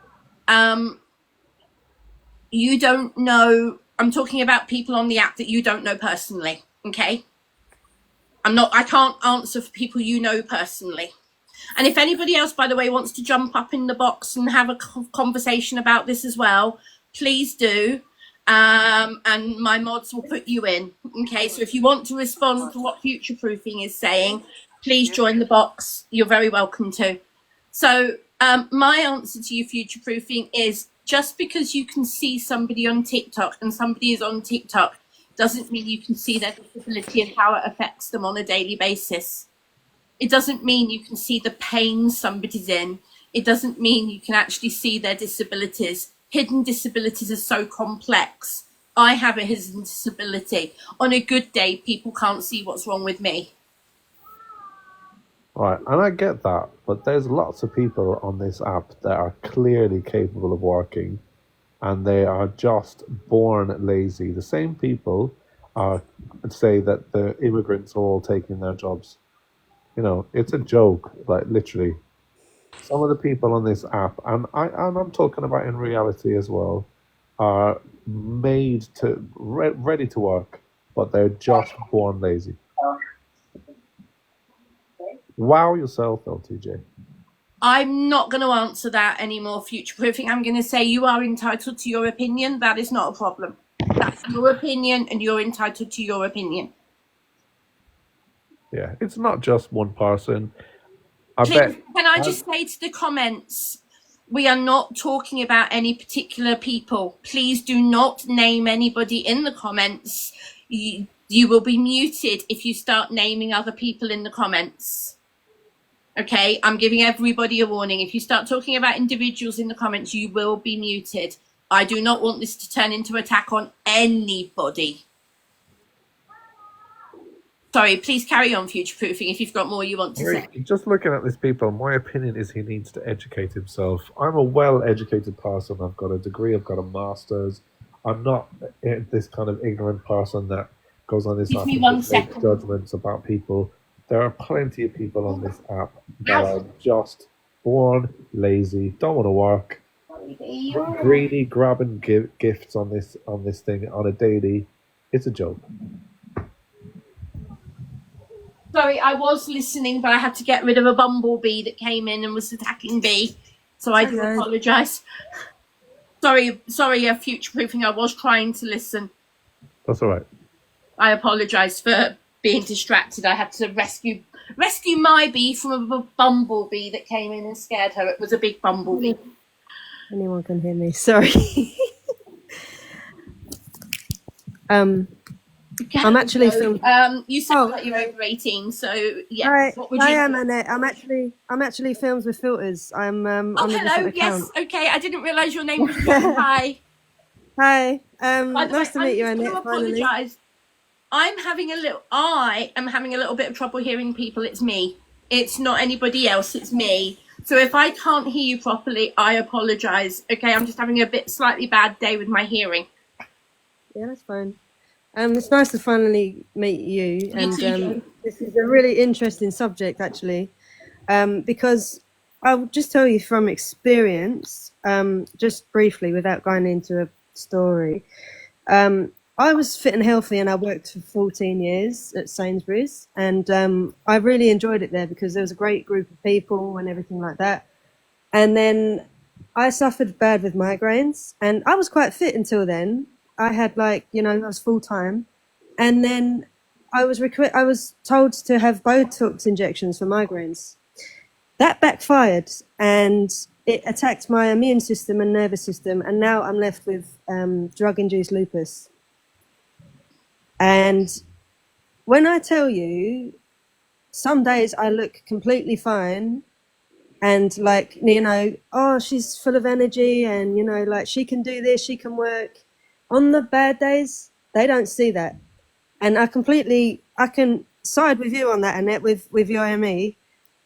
You don't know. I'm talking about people on the app that you don't know personally. Okay. I can't answer for people you know personally. And if anybody else, by the way, wants to jump up in the box and have a conversation about this as well, please do. And my mods will put you in. Okay, so if you want to respond to what Future Proofing is saying, please join the box. You're very welcome to. So my answer to you, Future Proofing, is just because you can see somebody on TikTok and somebody is on TikTok doesn't mean you can see their disability and how it affects them on a daily basis. It doesn't mean you can see the pain somebody's in. it doesn't mean you can actually see their disabilities. Hidden disabilities are so complex. I have a hidden disability. On a good day, people can't see what's wrong with me. Right, and I get that, but there's lots of people on this app that are clearly capable of working, and they are just born lazy. The same people say that the immigrants are all taking their jobs. You know, it's a joke, like literally. Some of the people on this app, and I'm talking about in reality as well, are made to ready to work, but they're just born lazy. Wow yourself, LTJ. I'm not going to answer that anymore, future-proofing. I'm going to say you are entitled to your opinion. That is not a problem. That's your opinion, and you're entitled to your opinion. Yeah, it's not just one person. Can I just say to the comments, we are not talking about any particular people. Please do not name anybody in the comments. You will be muted if you start naming other people in the comments. Okay, I'm giving everybody a warning. If you start talking about individuals in the comments, you will be muted. I do not want this to turn into an attack on anybody. Sorry, please carry on, future-proofing, if you've got more you want to say. Just looking at these people, my opinion is he needs to educate himself. I'm a well-educated person. I've got a degree, I've got a master's. I'm not this kind of ignorant person that goes on this app and makes judgments about people. There are plenty of people on this app that are just born lazy, don't want to work, greedy, grabbing gifts on this thing on a daily. It's a joke. Sorry, I was listening, but I had to get rid of a bumblebee that came in and was attacking me. So I do apologise. Sorry, future-proofing. I was trying to listen. That's all right. I apologise for being distracted. I had to rescue my bee from a bumblebee that came in and scared her. It was a big bumblebee. Anyone can hear me. Sorry. I'm actually filming. You sound like you're over 18, so yeah. Right. What would you? I am, Annette. I'm actually filmed with filters. I'm on a different hello. account. Yes. Okay. I didn't realise your name was John. Hi. Hi. By the Nice way, to meet you, I'm just Annette. going to Finally. apologise. I am having a little bit of trouble hearing people. It's me. It's not anybody else. It's me. So if I can't hear you properly, I apologise. Okay. I'm just having a slightly bad day with my hearing. Yeah, that's fine. It's nice to finally meet you, and too. this is a really interesting subject, actually, because I'll just tell you from experience, just briefly, without going into a story. I was fit and healthy, and I worked for 14 years at Sainsbury's, and I really enjoyed it there because there was a great group of people and everything like that. And then I suffered bad with migraines, and I was quite fit until then. I had I was full time, and then I was told to have Botox injections for migraines. That backfired, and it attacked my immune system and nervous system, and now I'm left with drug-induced lupus. And when I tell you, some days I look completely fine, and oh, she's full of energy, and she can do this, she can work. On the bad days, they don't see that. And I can side with you on that, Annette, with your ME,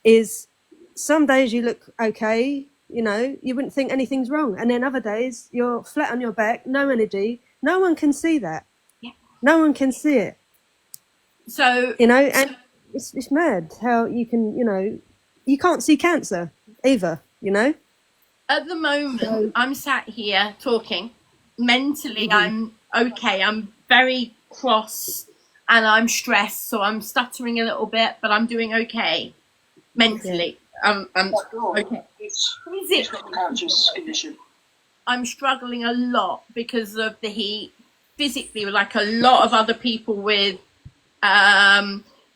is some days you look okay, you wouldn't think anything's wrong. And then other days, you're flat on your back, no energy. No one can see that. Yeah. No one can see it. So... and it's mad how you can, you can't see cancer either, At the moment, I'm sat here talking. Mentally, I'm okay. I'm very cross and I'm stressed, so I'm stuttering a little bit, but I'm doing okay. Mentally, I'm okay. I'm struggling a lot because of the heat. Physically, like a lot of other people with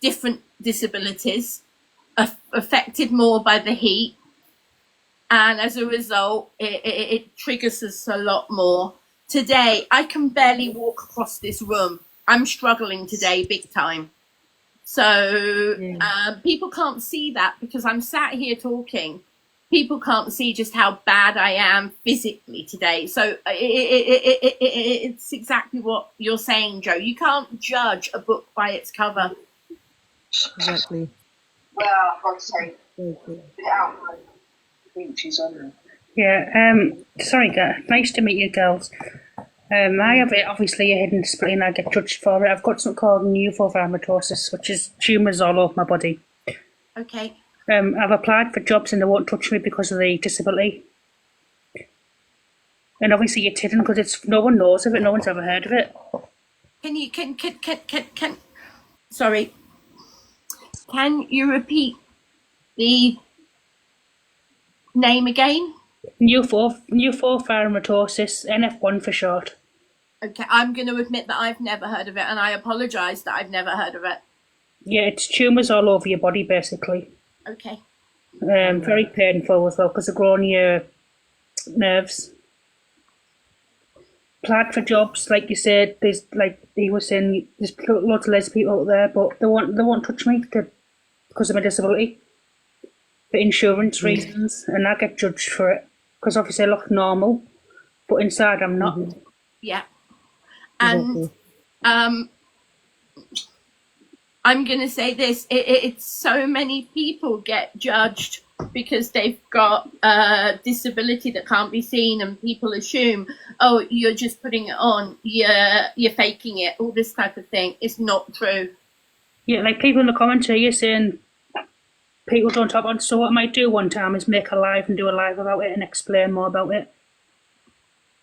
different disabilities, affected more by the heat, and as a result, it triggers us a lot more. Today, I can barely walk across this room. I'm struggling today big time. So people can't see that because I'm sat here talking people can't see just how bad I am physically today. So it's exactly what you're saying, Joe. You can't judge a book by its cover. Exactly. Well, I'd say the outline inches on them. Yeah, sorry, nice to meet you, girls. I have obviously a hidden disability and I get judged for it. I've got something called neurofibromatosis, which is tumours all over my body. Okay. I've applied for jobs and they won't touch me because of the disability. And obviously it's hidden because no one knows of it, no one's ever heard of it. Sorry. Can you repeat the name again? Neurofibromatosis, NF1 for short. Okay, I'm going to admit that I've never heard of it, and I apologise that I've never heard of it. Yeah, it's tumours all over your body, basically. Okay. Very painful as well, because they grow on your nerves. Applied for jobs, like you said, there's, like he was saying, there's lots of less people out there, but they won't touch me because of my disability. For insurance reasons, and I get judged for it because obviously I look normal, but inside I'm not. Yeah, and I'm going to say this: it's so many people get judged because they've got a disability that can't be seen, and people assume, oh, you're just putting it on, you're faking it, all this type of thing. It's not true. Yeah, like people in the commentary are saying people don't talk about it. So what I might do one time is make a live and do a live about it and explain more about it.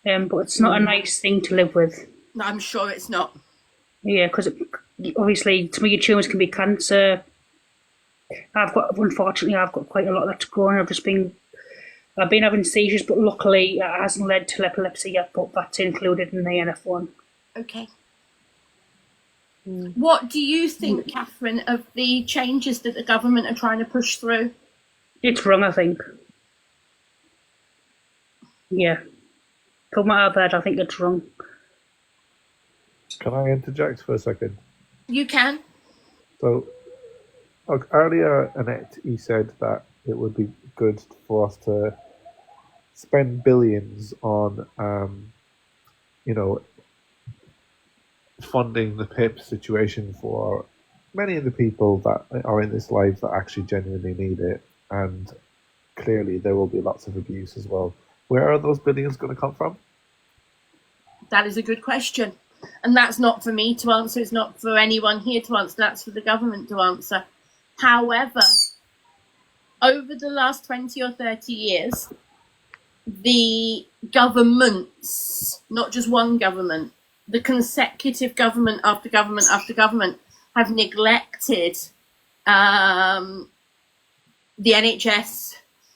But it's not a nice thing to live with. No, I'm sure it's not. Yeah, because obviously some of your tumours can be cancer. Unfortunately, I've got quite a lot that's growing. I've been having seizures, but luckily it hasn't led to epilepsy yet, but that's included in the NF1. Okay. What do you think, Catherine, of the changes that the government are trying to push through? It's wrong, I think. Yeah. Come out of bed, I think it's wrong. Can I interject for a second? You can. So, earlier, Annette, you said that it would be good for us to spend billions on, funding the PIP situation for many of the people that are in this life that actually genuinely need it, and clearly there will be lots of abuse as well. Where are those billions going to come from? That is a good question, and that's not for me to answer. It's not for anyone here to answer. That's for the government to answer. However, over the last 20 or 30 years, the governments, not just one government, the consecutive government after government after government have neglected the NHS.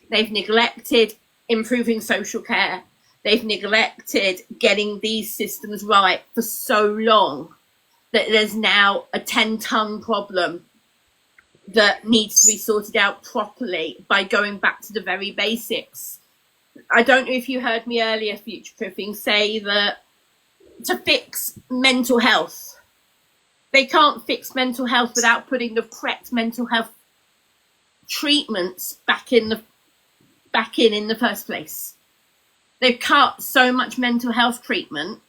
They've neglected improving social care. They've neglected getting these systems right for so long that there's now a 10-ton problem that needs to be sorted out properly by going back to the very basics. I don't know if you heard me earlier, Future Proofing, say that to fix mental health, they can't fix mental health without putting the correct mental health treatments back in the first place. They've cut so much mental health treatment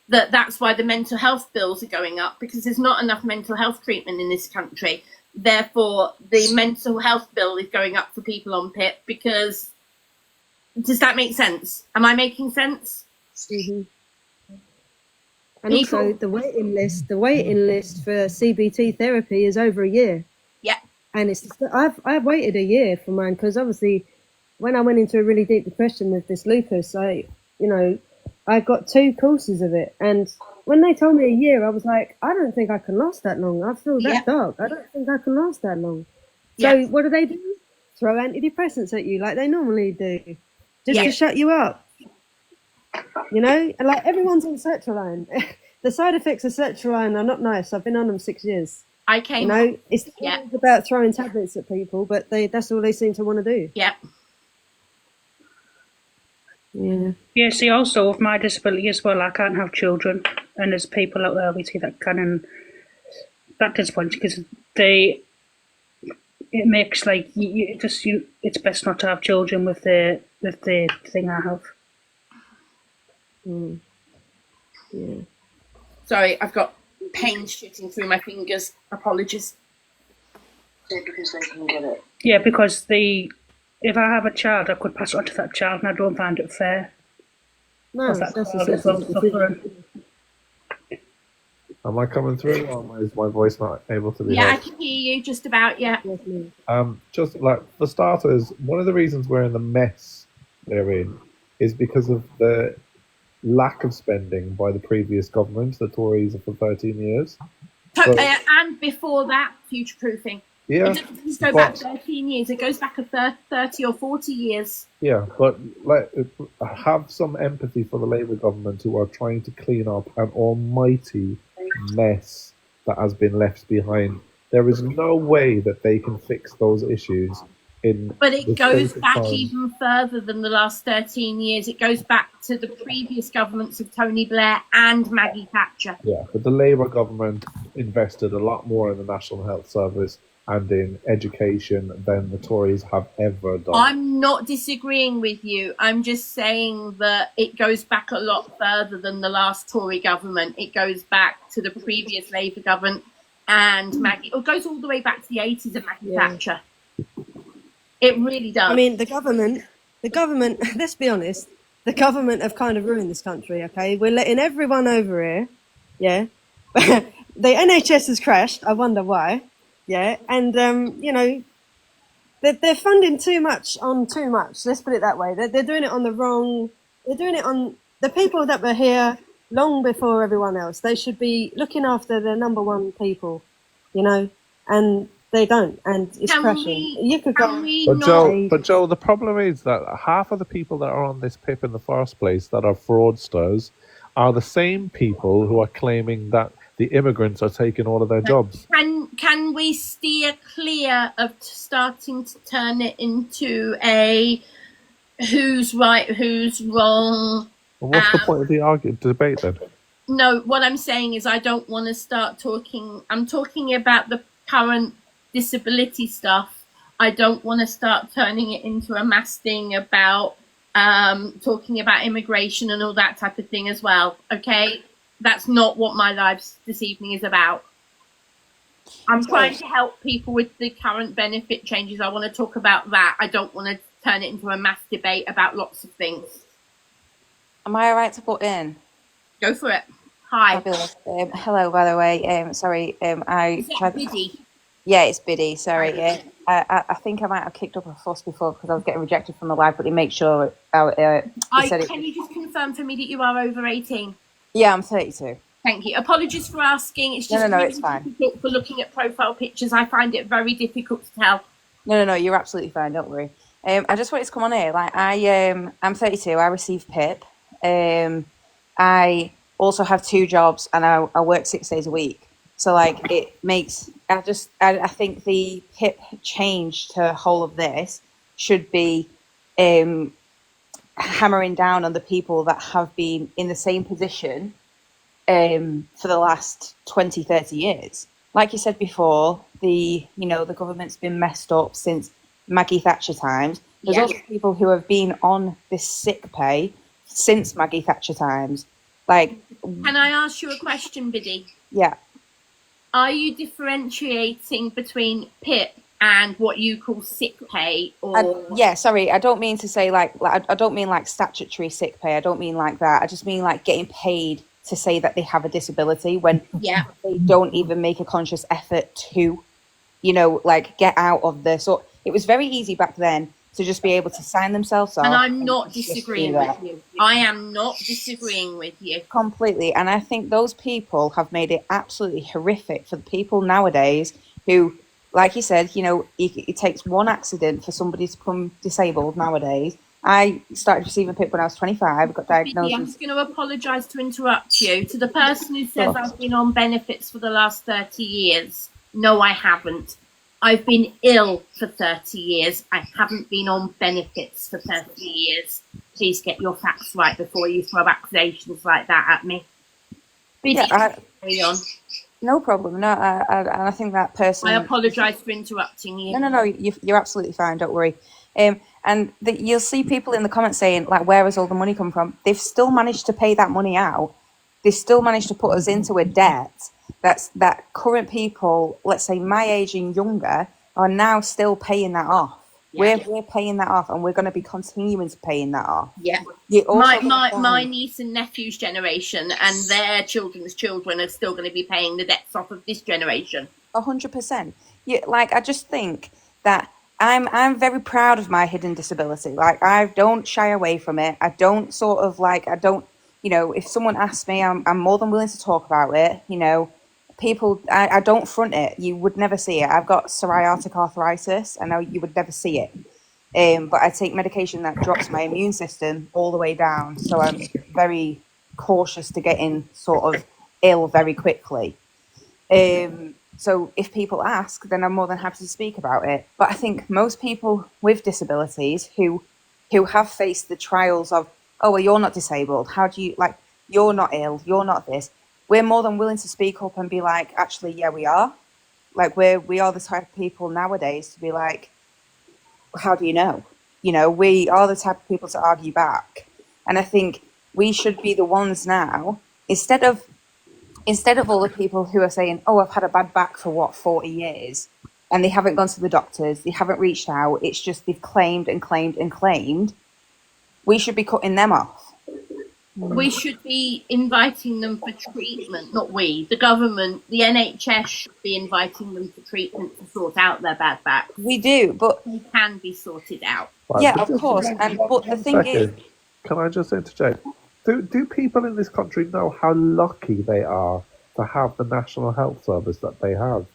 that's why the mental health bills are going up, because there's not enough mental health treatment in this country. Therefore, the mental health bill is going up for people on PIP because, does that make sense? Am I making sense? And also the waiting list for CBT therapy is over a year. Yeah. And I've waited a year for mine, because obviously when I went into a really deep depression with this lupus, I got 2 courses of it, and when they told me a year, I was like, I don't think I can last that long. I feel that dark. I don't think I can last that long. So what do? Throw antidepressants at you like they normally do, just to shut you up. Like everyone's on sertraline. The side effects of sertraline are not nice. I've been on them 6 years. It's about throwing tablets at people, but that's all they seem to want to do. Yeah, see, also with my disability as well, I can't have children, and there's people out there obviously that can, and that disappoints because it makes like it's best not to have children with the thing I have. Yeah. Sorry, I've got pain shooting through my fingers. Apologies. Because they can get it. Yeah, because if I have a child, I could pass it on to that child, and I don't find it fair. No, Because that that's child a is well sensible decision. suffering. Am I coming through, or is my voice not able to be Yeah, I heard? can hear you just about, yeah. Just like for starters, one of the reasons we're in the mess they're in is because of the lack of spending by the previous government, the Tories, for 13 years. But- And before that, future-proofing. Yeah, It doesn't just go back but- 13 years, it goes back 30 or 40 years. Yeah, but have some empathy for the Labour government who are trying to clean up an almighty mess that has been left behind. There is no way that they can fix those issues in. But it the goes space of back time. even further than the last 13 years. It goes back to the previous governments of Tony Blair and Maggie Thatcher. Yeah, but the Labour government invested a lot more in the National Health Service and in education than the Tories have ever done. I'm not disagreeing with you. I'm just saying that it goes back a lot further than the last Tory government. It goes back to the previous Labour government and Maggie. It goes all the way back to the 80s of Maggie Thatcher. It really does. I mean, the government, let's be honest, the government have kind of ruined this country, okay? We're letting everyone over here, yeah? The NHS has crashed, I wonder why, yeah? And, they're funding too much on too much, let's put it that way. They're doing it on the wrong, they're doing it on the people that were here long before everyone else. They should be looking after the number one people, and they don't, and it's crashing. You could go. But Joe, the problem is that half of the people that are on this PIP in the first place that are fraudsters are the same people who are claiming that the immigrants are taking all of their jobs. Can we steer clear of starting to turn it into a who's right, who's wrong? Well, what's the point of the debate then? No, what I'm saying is I don't want to start talking. I'm talking about the current disability stuff. I don't want to start turning it into a mass thing about talking about immigration and all that type of thing as well. Okay, that's not what my life this evening is about. I'm trying to help people with the current benefit changes. I want to talk about that. I don't want to turn it into a mass debate about lots of things. Am I alright to put in? Go for it. Hi. Fabulous. Hello, by the way. Sorry, Is that Biddy? Yeah, it's Biddy. Sorry. Yeah. I think I might have kicked up a fuss before because I was getting rejected from the live, but they make sure. Can you just confirm for me that you are over 18? Yeah, I'm 32. Thank you. Apologies for asking. It's just No, really it's fine. difficult for looking at profile pictures. I find it very difficult to tell. No, you're absolutely fine. Don't worry. I just wanted to come on here. Like I'm 32. I receive PIP. I also have 2 jobs and I work 6 days a week. So like it makes, I think the PIP change to whole of this should be hammering down on the people that have been in the same position for the last 20, 30 years. Like you said before, the government's been messed up since Maggie Thatcher times. There's also people who have been on this sick pay since Maggie Thatcher times. Like, can I ask you a question, Biddy? Yeah. Are you differentiating between PIP and what you call sick pay? Or Sorry, I don't mean to say like I don't mean like statutory sick pay. I don't mean like that. I just mean like getting paid to say that they have a disability when they don't even make a conscious effort to, like get out of the sort. It was very easy back then to just be able to sign themselves off. And I'm not disagreeing with you. I am not disagreeing with you. Completely. And I think those people have made it absolutely horrific for the people nowadays who, like you said, it takes one accident for somebody to become disabled nowadays. I started receiving PIP when I was 25, got diagnosed. I'm just going to apologise to interrupt you. To the person who says I've been on benefits for the last 30 years, no, I haven't. I've been ill for 30 years. I haven't been on benefits for 30 years. Please get your facts right before you throw accusations like that at me. Biddy, carry on. No problem. No, and I think that person. I apologise for interrupting you. No. You're absolutely fine. Don't worry. And you'll see people in the comments saying, like, where has all the money come from? They've still managed to pay that money out. They've still managed to put us into a debt that current people, let's say my age and younger, are now still paying that off. Yeah. We're paying that off, and we're going to be continuing to paying that off. Yeah. You also My niece and nephew's generation and their children's children are still going to be paying the debts off of this generation. 100%. Like, I just think that I'm very proud of my hidden disability. Like, I don't shy away from it. I don't sort of like, I don't, you know, if someone asks me, I'm more than willing to talk about it. You know, people, I don't front it. You would never see it. I've got psoriatic arthritis. I know you would never see it. But I take medication that drops my immune system all the way down. So I'm very cautious to getting sort of ill very quickly. So if people ask, then I'm more than happy to speak about it. But I think most people with disabilities who have faced the trials of, oh, well, you're not disabled. How do you, like, you're not ill, you're not this. We're more than willing to speak up and be like, actually, yeah, we are. Like, we are the type of people nowadays to be like, how do you know? You know, we are the type of people to argue back. And I think we should be the ones now, instead of all the people who are saying, oh, I've had a bad back for 40 years, and they haven't gone to the doctors, they haven't reached out, it's just they've claimed and claimed and claimed, we should be cutting them off. We should be inviting them for treatment, not we. The government, the NHS should be inviting them for treatment to sort out their bad back. We do, but they can be sorted out. Right, yeah, but of course. And but the thing is, can I just interject? Do people in this country know how lucky they are to have the National Health Service that they have?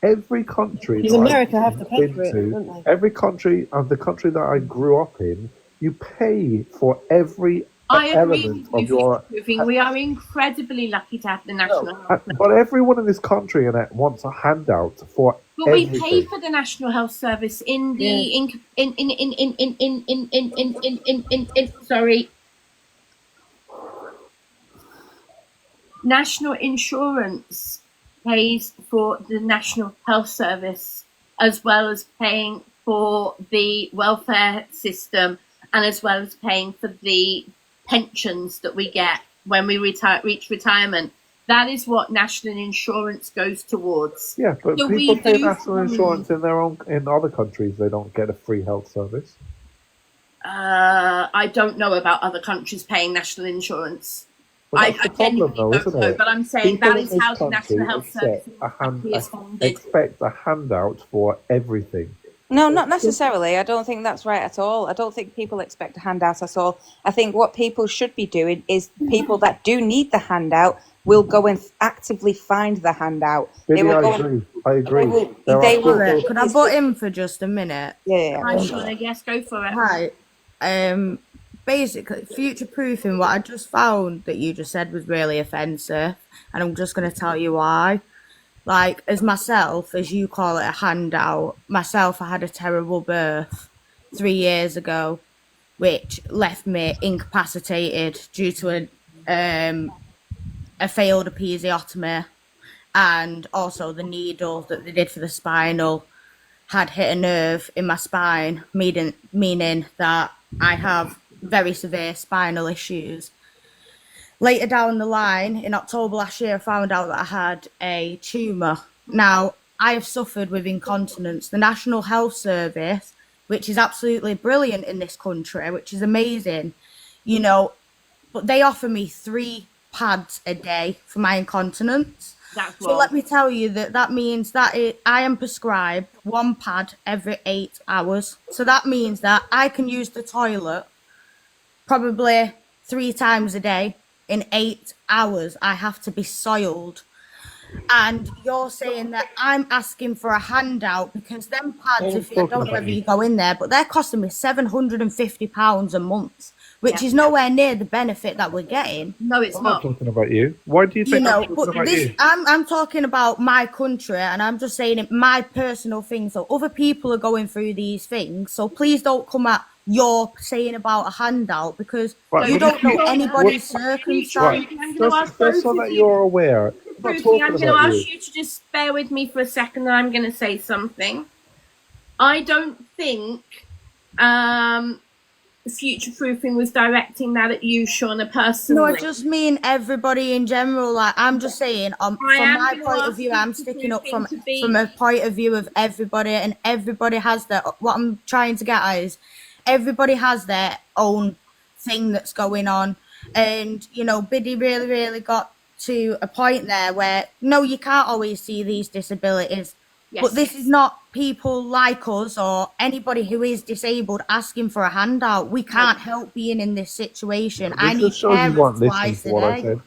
Every country Because that America I've have to pay for it, been don't to, every country of the country that I grew up in, you pay for every I agree element with of you, your. Irving. We are incredibly lucky to have the National Health Service. But everyone in this country wants a handout for But we everything. pay for the National Health Service in the sorry. National Insurance pays for the National Health Service as well as paying for the welfare system and as well as paying for the pensions that we get when we reach retirement. That is what national insurance goes towards. Yeah, but So people we pay do- national insurance in other countries. They don't get a free health service. I don't know about other countries paying national insurance. Well, that's the problem, though, isn't it? But I'm saying People that in is this how the country National Health Service is funded. expect a handout for everything. no, not necessarily. I don't think that's right at all. I don't think people expect a handout at all. I think what people should be doing is people that do need the handout will go and actively find the handout. They Billy, will go I and- agree. I agree. they will- Could I butt in for just a minute? Yeah. Hi, Shauna. Yes, go for it. Hi. Basically, future proofing, what I just found that you just said was really offensive, and I'm just going to tell you why. Like, as myself, as you call it, a handout, myself, I had a terrible birth 3 years ago, which left me incapacitated due to a failed episiotomy, and also the needle that they did for the spinal had hit a nerve in my spine, meaning that I have very severe spinal issues. Later down the line, in October last year, I found out that I had a tumour. Now, I have suffered with incontinence. The National Health Service, which is absolutely brilliant in this country, which is amazing, you know, but they offer me 3 pads a day for my incontinence. That's So let me tell you that means that I am prescribed 1 pad every 8 hours. So that means that I can use the toilet probably 3 times a day. In 8 hours, I have to be soiled. And you're saying that I'm asking for a handout because them pads, if I don't know whether you go in there, but they're costing me £750 a month, which is nowhere near the benefit that we're getting. No, it's I'm not talking about you. Why do you think I'm talking about you? I'm talking about my country, and I'm just saying it, my personal thing. So other people are going through these things. So please don't come at you're saying about a handout because Right, you but don't know anybody's Right. circumstance. Just so that you're aware, Future-proofing, I'm going to ask you to just bear with me for a second and I'm going to say something. I don't think Future-proofing was directing that at you, Shauna, personally. No, I just mean everybody in general. Like, I'm just saying, from my point of view, I'm sticking up from a point of view of everybody, and everybody has their. What I'm trying to get at is, everybody has their own thing that's going on, and you know, Biddy really got to a point there where no, you can't always see these disabilities. Yes. But this is not people like us or anybody who is disabled asking for a handout. We can't help being in this situation. I need carers twice a day.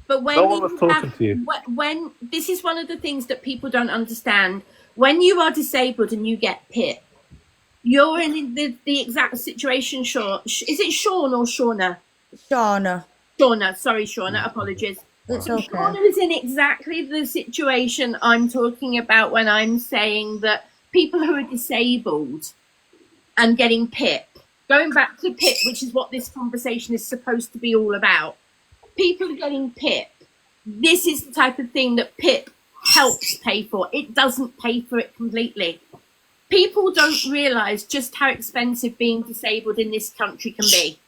But when No one was talking to you. When this is one of the things that people don't understand. When you are disabled and you get PIP, you're in the exact situation. Sean, is it Sean or Shauna? Shauna. Sorry, Shauna. Apologies. It's okay. Shauna is in exactly the situation I'm talking about when I'm saying that people who are disabled and getting PIP, going back to PIP, which is what this conversation is supposed to be all about. People are getting PIP. This is the type of thing that PIP helps pay for. It doesn't pay for it completely. People don't realise just how expensive being disabled in this country can be.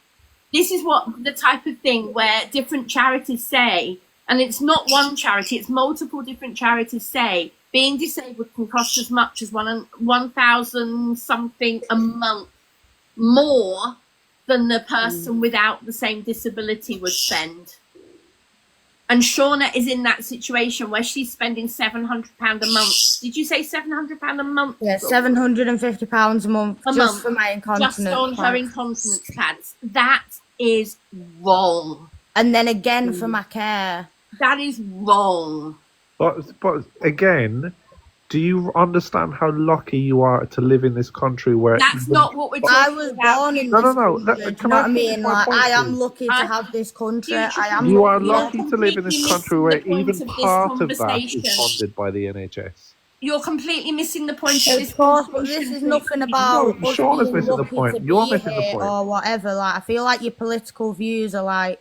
This is what the type of thing where different charities say, and it's not one charity, it's multiple different charities say, being disabled can cost as much as 1,000 something a month more than the person without the same disability would spend. And Shauna is in that situation where she's spending £700 a month. Did you say £700 a month? Yeah, £750 a month just for my incontinence just on her pads. incontinence pads. That is wrong. And then again for my care. That is wrong. But again, do you understand how lucky you are to live in this country where That's not what we're talking I was about. born in No, this no, no. country. Do you know what I mean? Like, I am lucky to have this country. You are lucky to live in this country where even part of that is funded by the NHS. You're completely missing the point of this But this is nothing about No, us Sean is being missing the lucky point. to You're be missing the here point. or whatever. Like, I feel like your political views are like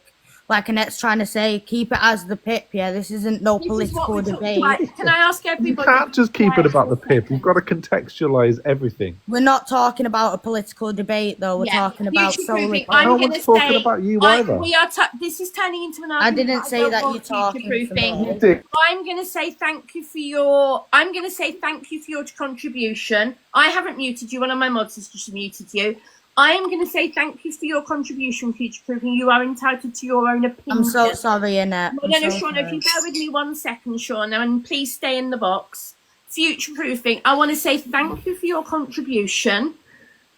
Annette's trying to say, keep it as the PIP. Yeah, this isn't no political debate. Can I ask You everybody? can't just keep it about the PIP. You've got to contextualise everything. We're not talking about a political debate, though. We're talking about solely. I'm No going one's to talking say, about you either. we are. This is turning into an I argument. didn't say don't that want you're talking for future-proofing. me. You did. I'm going to say thank you for your. I'm going to say thank you for your contribution. I haven't muted you. One of my mods has just muted you. I am going to say thank you for your contribution, future-proofing. You are entitled to your own opinion. I'm so sorry, Annette. No, Shauna, if you bear with me 1 second, Shauna, and please stay in the box. Future-proofing, I want to say thank you for your contribution.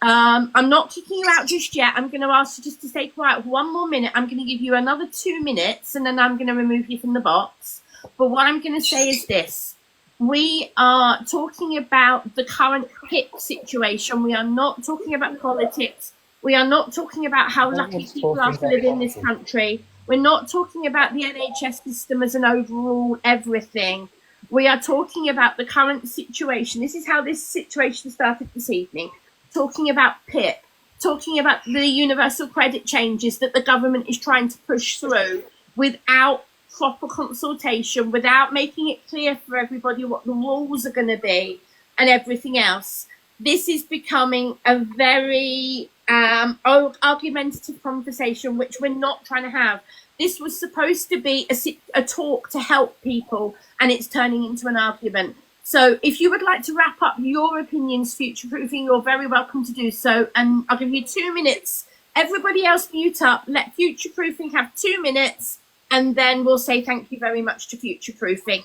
I'm not kicking you out just yet. I'm going to ask you just to stay quiet for 1 more minute. I'm going to give you another 2 minutes, and then I'm going to remove you from the box. But what I'm going to say is this. We are talking about the current PIP situation. We are not talking about politics. We are not talking about how lucky people are to live in this country. We're not talking about the NHS system as an overall everything. We are talking about the current situation. This is how this situation started this evening. Talking about PIP, talking about the universal credit changes that the government is trying to push through without proper consultation, without making it clear for everybody what the rules are going to be and everything else. This is becoming a very argumentative conversation, which we're not trying to have. This was supposed to be a talk to help people, and it's turning into an argument. So if you would like to wrap up your opinions, future-proofing, you're very welcome to do so. And I'll give you 2 minutes. Everybody else mute up. Let future-proofing have 2 minutes. And then we'll say thank you very much to future-proofing.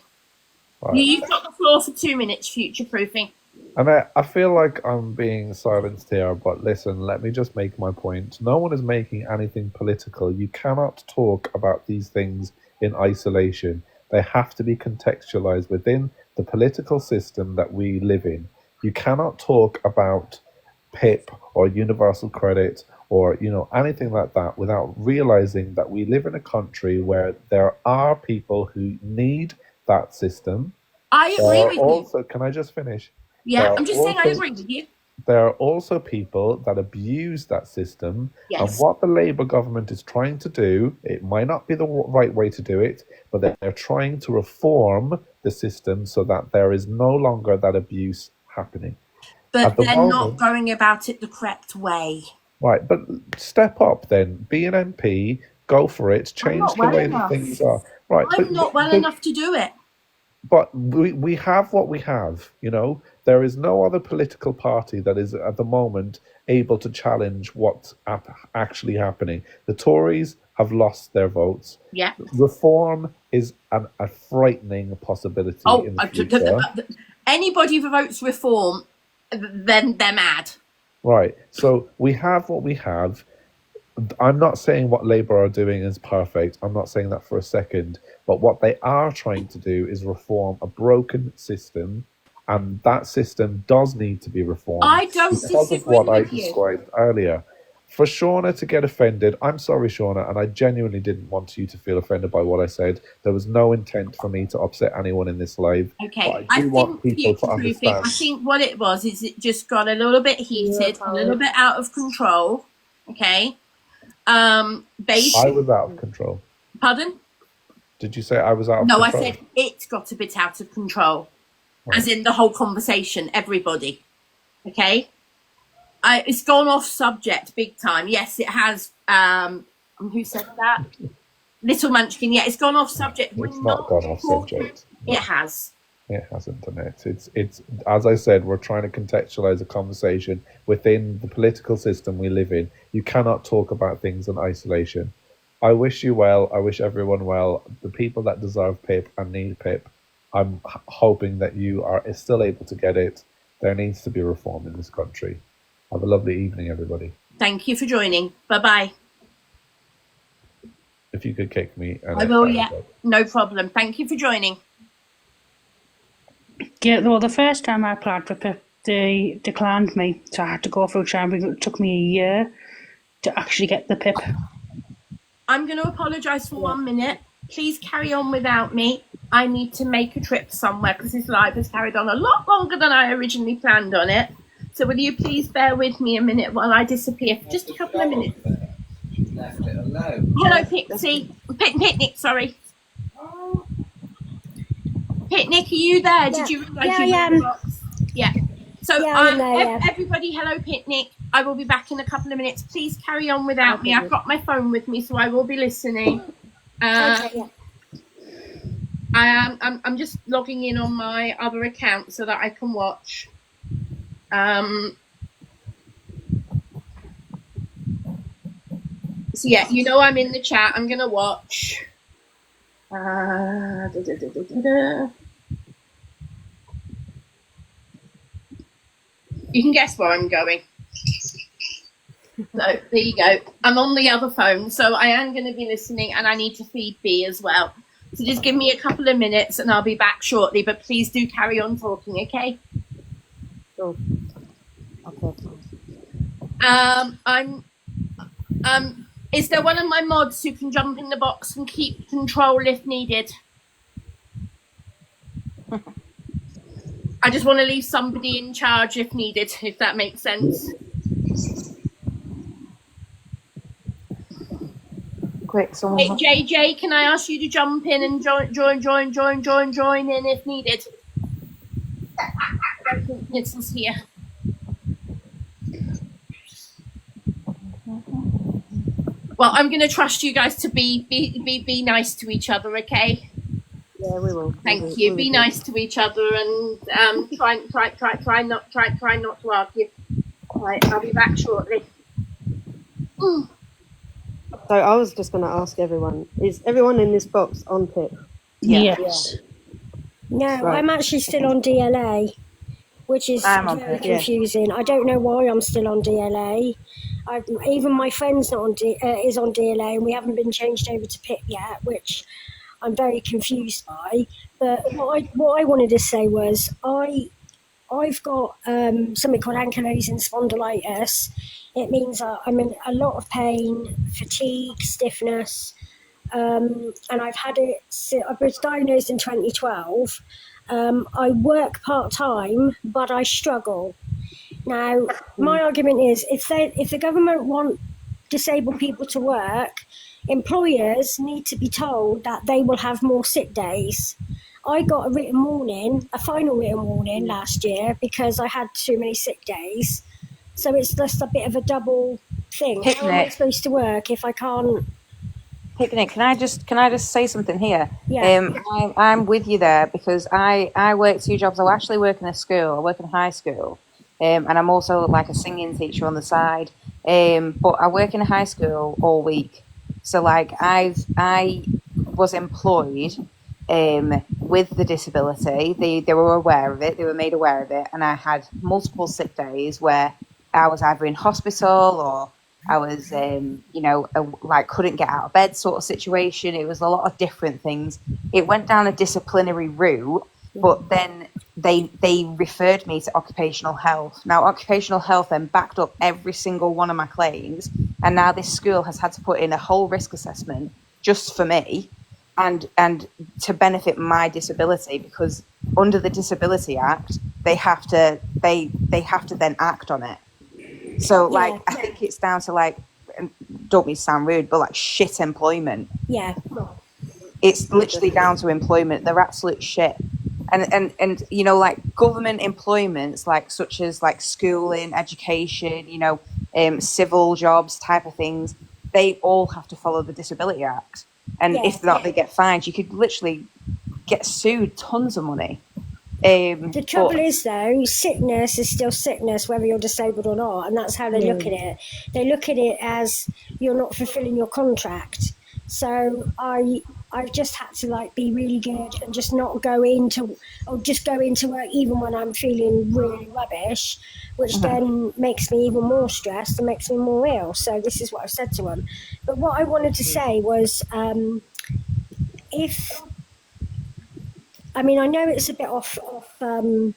Right. You've got the floor for 2 minutes, future-proofing. And I feel like I'm being silenced here, but listen, let me just make my point. No one is making anything political. You cannot talk about these things in isolation. They have to be contextualized within the political system that we live in. You cannot talk about PIP or universal credit or anything like that without realizing that we live in a country where there are people who need that system. I agree with you. Also, can I just finish? Yeah, I'm just saying I agree with you. there are also people that abuse that system. And Yes. what the Labour government is trying to do, it might not be the right way to do it, but they're trying to reform the system so that there is no longer that abuse happening. But At the they're moment, not going about it the correct way. right, but step up then. Be an MP, go for it, I'm change not the well way enough. that things are. Right, I'm not well enough to do it. but we have what we have, you know. There is no other political party that is at the moment able to challenge what's actually happening. The Tories have lost their votes. Yeah. Reform is a frightening possibility in the future. Anybody who votes reform, then they're mad. Right. So we have what we have. I'm not saying what Labour are doing is perfect. I'm not saying that for a second. But what they are trying to do is reform a broken system, and that system does need to be reformed. I don't because disagree of what I with you. described earlier. For Shauna to get offended, I'm sorry, Shauna, and I genuinely didn't want you to feel offended by what I said. There was no intent for me to upset anyone in this live. Okay, But I do want people to future-proofing, understand. I think what it was is it just got a little bit heated, a little bit out of control. Okay. I Basically, was out of control. pardon? Did you say I was out of No, I control? said it got a bit out of control, Right. as in the whole conversation, everybody. Okay. It's gone off subject big time. Yes, it has. Who said that? Little Munchkin. Yeah, it's gone off subject. It's not gone off subject. It has. It hasn't done it. It's as I said, we're trying to contextualize a conversation within the political system we live in. You cannot talk about things in isolation. I wish you well. I wish everyone well. The people that deserve PIP and need PIP, I'm hoping that you are still able to get it. There needs to be reform in this country. Have a lovely evening, everybody. Thank you for joining. Bye bye. If you could kick me. I will. Yeah, no problem. Thank you for joining. Yeah, well, the first time I applied for PIP, they declined me, so I had to go through Chamber. It took me a year to actually get the PIP. I'm going to apologise for 1 minute. Please carry on without me. I need to make a trip somewhere because this live has carried on a lot longer than I originally planned on it. So will you please bear with me a minute while I disappear for just a couple of minutes? Left it alone. Hello, Pixie. Picnic, sorry. Picnic, are you there? Did you realise Yeah, you I were in the am. box? Yeah. So Yeah, I'm there, yeah. everybody, hello, Picnic. I will be back in a couple of minutes. Please carry on without me. I've got my phone with me, so I will be listening. Okay, yeah. I'm just logging in on my other account so that I can watch. So yeah, you know I'm in the chat. I'm gonna watch. You can guess where I'm going. So there you go. I'm on the other phone, so I am going to be listening, and I need to feed B as well. So just give me a couple of minutes, and I'll be back shortly. But please do carry on talking, okay? Sure. Okay. Is there one of my mods who can jump in the box and keep control if needed? I just want to leave somebody in charge if needed, if that makes sense. Quick, someone. Hey, JJ, can I ask you to jump in and join in if needed? I don't think Nitzel's here. Well, I'm going to trust you guys to be nice to each other, okay? Yeah, we will. Thank you. Be nice to each other and try not to argue. Right, I'll be back shortly. So I was just going to ask everyone: is everyone in this box on PIP? Yes. No, Right. I'm actually still on DLA, which is I'm on very PIP, yeah. confusing. I don't know why I'm still on DLA. Even my friend's not on is on DLA, and we haven't been changed over to PIP yet, which I'm very confused by. But what I wanted to say was I've got something called ankylosing spondylitis. It means I'm in a lot of pain, fatigue, stiffness, and I've had it. I was diagnosed in 2012. I work part-time, but I struggle. Now, my argument is if the government want disabled people to work, employers need to be told that they will have more sick days. I got a final written warning last year because I had too many sick days. So it's just a bit of a double thing. How am I supposed to work if I can't? Picnic, can I just say something here? Yeah. I'm with you there because I work 2 jobs. I actually work in a school. I work in high school, and I'm also like a singing teacher on the side. But I work in a high school all week, so like I was employed with the disability. They were aware of it. They were made aware of it, and I had multiple sick days where I was either in hospital or I was, like couldn't get out of bed sort of situation. It was a lot of different things. It went down a disciplinary route, but then they referred me to occupational health. Now, occupational health then backed up every single one of my claims, and now this school has had to put in a whole risk assessment just for me, and to benefit my disability, because under the Disability Act, they have to then act on it. So, like, I think it's down to, like, don't mean to sound rude, but, like, shit employment. Yeah. It's literally down to employment. They're absolute shit. And you know, like, government employments, like, such as, like, schooling, education, you know, civil jobs type of things, they all have to follow the Disability Act. And if not, they get fined. You could literally get sued tons of money. The trouble is, though, sickness is still sickness, whether you're disabled or not, and that's how they look at it. They look at it as you're not fulfilling your contract. So I've just had to, like, be really good and just not go into, or just go into work even when I'm feeling really rubbish, which then makes me even more stressed and makes me more ill. So this is what I've said to them. But what I wanted to say was, I mean, I know it's a bit off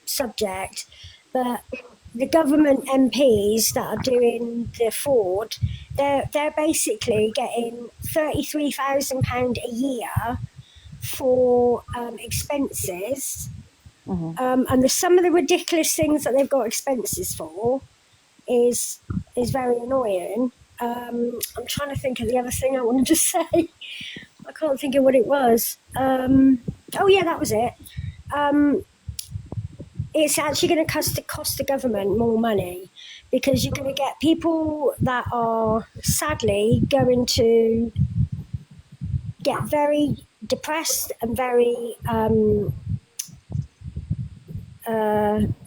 subject, but the government MPs that are doing the Ford, they're basically getting £33,000 a year for expenses, and some of the ridiculous things that they've got expenses for is very annoying. I'm trying to think of the other thing I wanted to say. I can't think of what it was. Oh yeah, that was it. It's actually going to cost the government more money, because you're going to get people that are sadly going to get very depressed and very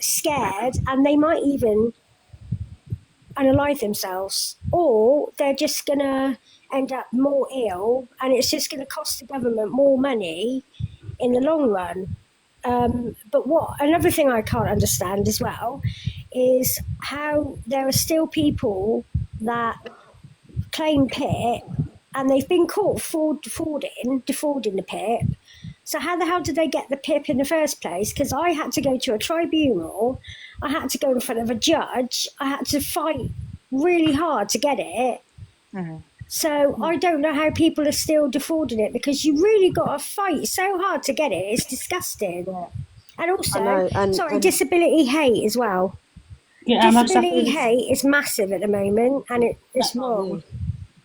scared, and they might even unalive themselves, or they're just going to end up more ill, and it's just going to cost the government more money in the long run. But another thing I can't understand as well is how there are still people that claim PIP and they've been caught defrauding the PIP. So how the hell did they get the PIP in the first place? Because I had to go to a tribunal, I had to go in front of a judge, I had to fight really hard to get it. So I don't know how people are still defrauding it, because you really got to fight so hard to get it. It's disgusting. And also, disability hate as well. Yeah, disability hate is massive at the moment, and it's wrong.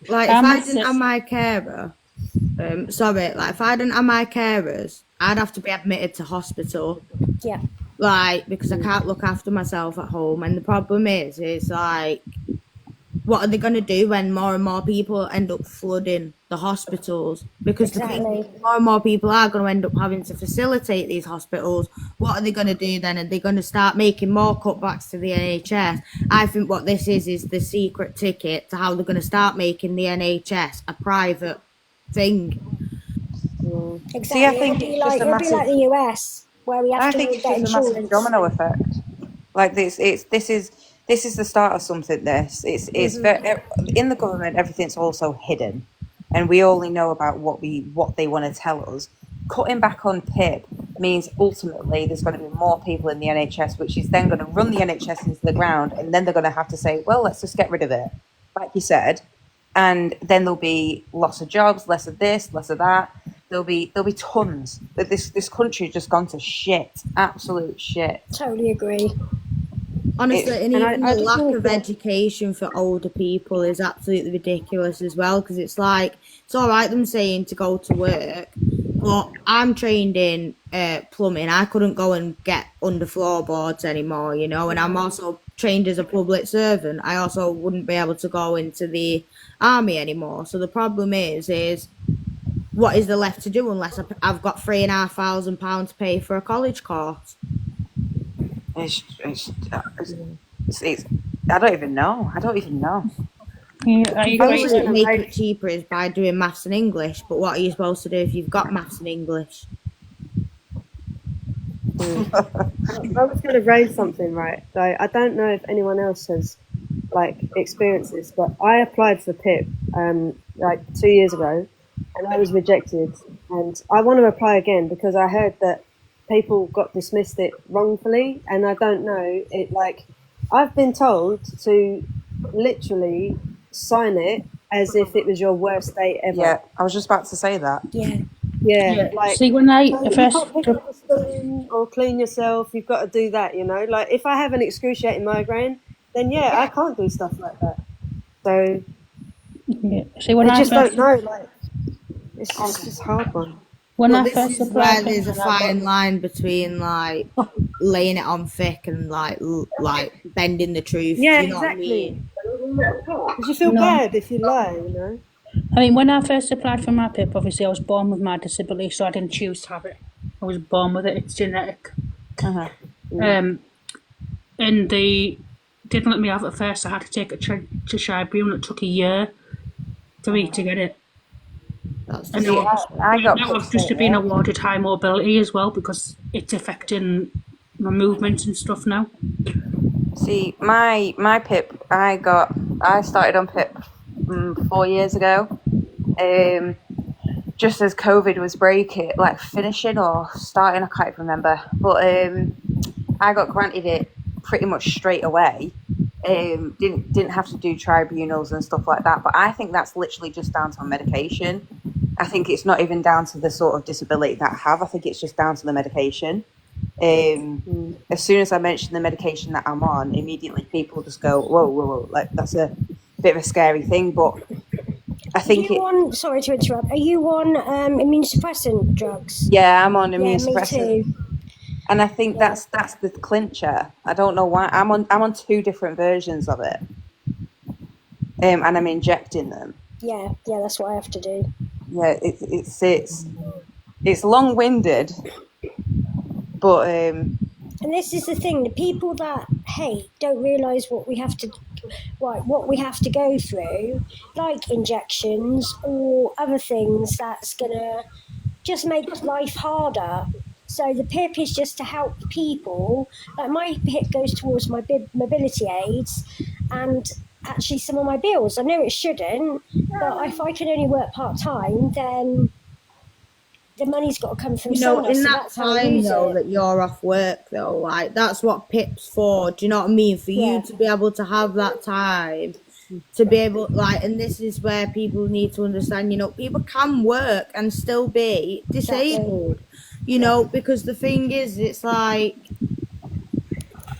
Like, if I didn't have my carer, if I didn't have my carers, I'd have to be admitted to hospital. Yeah. Like, because I can't look after myself at home. And the problem is like, what are they going to do when more and more people end up flooding the hospitals? Because more and more people are going to end up having to facilitate these hospitals. What are they going to do then? Are they going to start making more cutbacks to the NHS? I think what this is the secret ticket to how they're going to start making the NHS a private thing. Exactly. See, I think it'll be like the US, where we have to get it's insurance. a massive domino effect. Like this is the start of something. It's very, in the government, everything's also hidden, and we only know about what they want to tell us. Cutting back on PIP means ultimately there's going to be more people in the NHS, which is then going to run the NHS into the ground, and then they're going to have to say, well, let's just get rid of it, like you said, and then there'll be lots of jobs, less of this, less of that. There'll be tons. This country has just gone to shit, absolute shit. Totally agree. Honestly, and And even I the just lack want of to education for older people is absolutely ridiculous as well. Because it's like it's all right them saying to go to work, but I'm trained in plumbing. I couldn't go and get under floorboards anymore, you know. And I'm also trained as a public servant. I also wouldn't be able to go into the army anymore. So the problem is what is there left to do unless I've got £3,500 to pay for a college course? It's I don't even know. I don't even know. Yeah, The only way to make it cheaper is by doing maths and English. But what are you supposed to do if you've got maths and English? I was going to raise something, right? So I don't know if anyone else has like experienced this, but I applied for PIP like 2 years ago, and I was rejected. And I want to apply again because I heard that people got dismissed it wrongfully, and I don't know it. Like I've been told to literally sign it as if it was your worst day ever. Yeah, I was just about to say that. Yeah. Yeah, like See, when I so you first can't pick up a spoon or clean yourself. You've got to do that, you know. Like if I have an excruciating migraine, then yeah, I can't do stuff like that. So yeah. See, when I I just first don't know. Like it's just a hard one. when Well, I this first is applied, where there's a fine line between like laying it on thick and like bending the truth. Yeah, you know exactly. What I mean? Because you feel No. bad if you lie, you know. I mean, when I first applied for my PIP, obviously I was born with my disability, so I didn't choose to have it. I was born with it. It's genetic. Uh-huh. And they didn't let me have it first. I had to take it to tribunal. It took a year for me to get it. That's And See, now, I got now put I've just straight been up. awarded high mobility as well because it's affecting my movements and stuff now. See, my PIP, I started on PIP 4 years ago. Just as COVID was breaking, like finishing or starting, I can't remember. But I got granted it pretty much straight away. Didn't have to do tribunals and stuff like that. But I think that's literally just down to medication. I think it's not even down to the sort of disability that I have. I think it's just down to the medication. As soon as I mention the medication that I'm on, immediately people just go, whoa, like that's a bit of a scary thing. But I think sorry to interrupt. Are you on immunosuppressant drugs? yeah, I'm on Yeah, me immunosuppressant, too. and I think that's the clincher. I don't know why I'm on 2 different versions of it, and I'm injecting them. Yeah, that's what I have to do. Yeah, it's long-winded, but And this is the thing: the people that hate don't realise what we have to go through, like injections or other things that's gonna just make life harder. So the PIP is just to help people. Like my PIP goes towards my mobility aids and actually some of my bills. I know it shouldn't, but if I can only work part-time, then the money's got to come from You know, somewhere. in So that that's how I time use though it. that you're off work though, like that's what PIP's for. Do you know what I mean? For you to be able to have that time to be able and this is where people need to understand, you know, people can work and still be disabled. You know, because the thing is it's like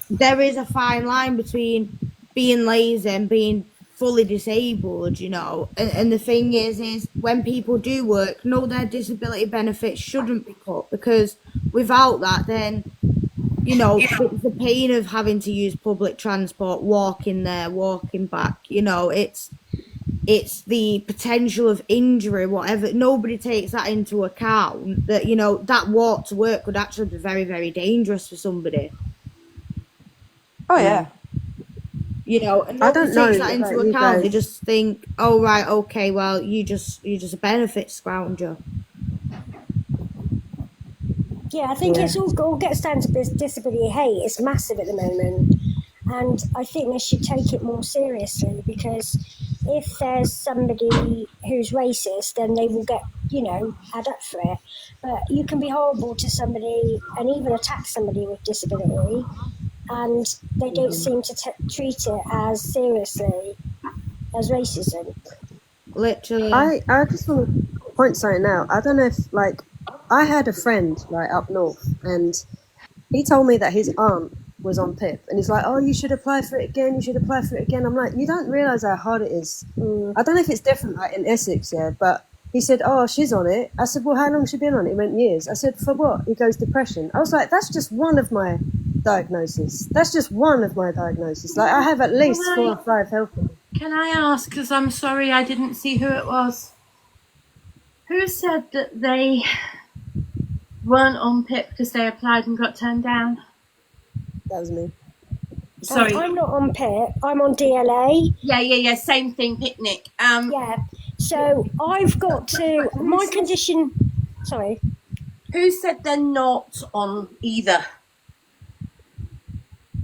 there is a fine line between being lazy and being fully disabled, you know. And the thing is when people do work, no, their disability benefits shouldn't be cut because without that, then, you know, it's the pain of having to use public transport, walking there, walking back, you know, it's the potential of injury, whatever. Nobody takes that into account that, you know, that walk to work could actually be very, very dangerous for somebody. oh yeah. You know, and I nobody don't know takes that about into you account. They guys. just think, oh right, okay, well you're just a benefit scrounger. Yeah, I think it's all gets down to this disability hate. It's massive at the moment, and I think they should take it more seriously because if there's somebody who's racist, then they will get, you know, had up for it. But you can be horrible to somebody and even attack somebody with disability, and they don't seem to treat it as seriously as racism. Literally. I just want to point something out. I don't know if like I had a friend like up north, and he told me that his aunt was on PIP, and he's like, "Oh, you should apply for it again. You should apply for it again." I'm like, "You don't realise how hard it is." I don't know if it's different like in Essex, yeah, but he said, "Oh, she's on it." I said, "Well, how long has she been on it?" He went, "Years." I said, "For what?" He goes, "Depression." I was like, "That's just one of my diagnoses. That's just one of my diagnoses. Like, I have at least 4 or 5 health problems." Can I ask, because I'm sorry I didn't see who it was, who said that they weren't on PIP because they applied and got turned down? That was me. Sorry. I'm not on PIP. I'm on DLA. Yeah. Same thing, picnic. Yeah. So I've got to my condition. Sorry. Who said they're not on either?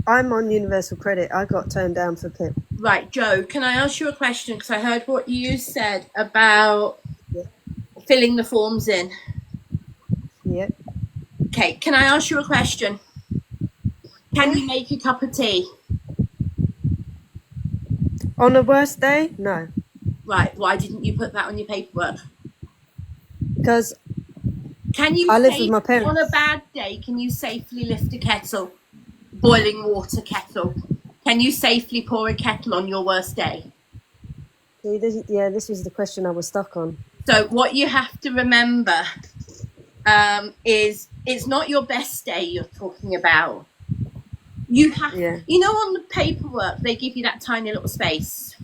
I'm on universal credit. I got turned down for PIP. Right, Joe, can I ask you a question? Because I heard what you said about filling the forms in. Yeah. Okay, can I ask you a question? Can you make a cup of tea? On the worst day? No. Right, why didn't you put that on your paperwork? Because Can you I live safe- with my parents. on a bad day, can you safely lift a kettle? Boiling water kettle. Can you safely pour a kettle on your worst day? See, this was the question I was stuck on. So what you have to remember is it's not your best day you're talking about. You have, you know, on the paperwork they give you that tiny little space.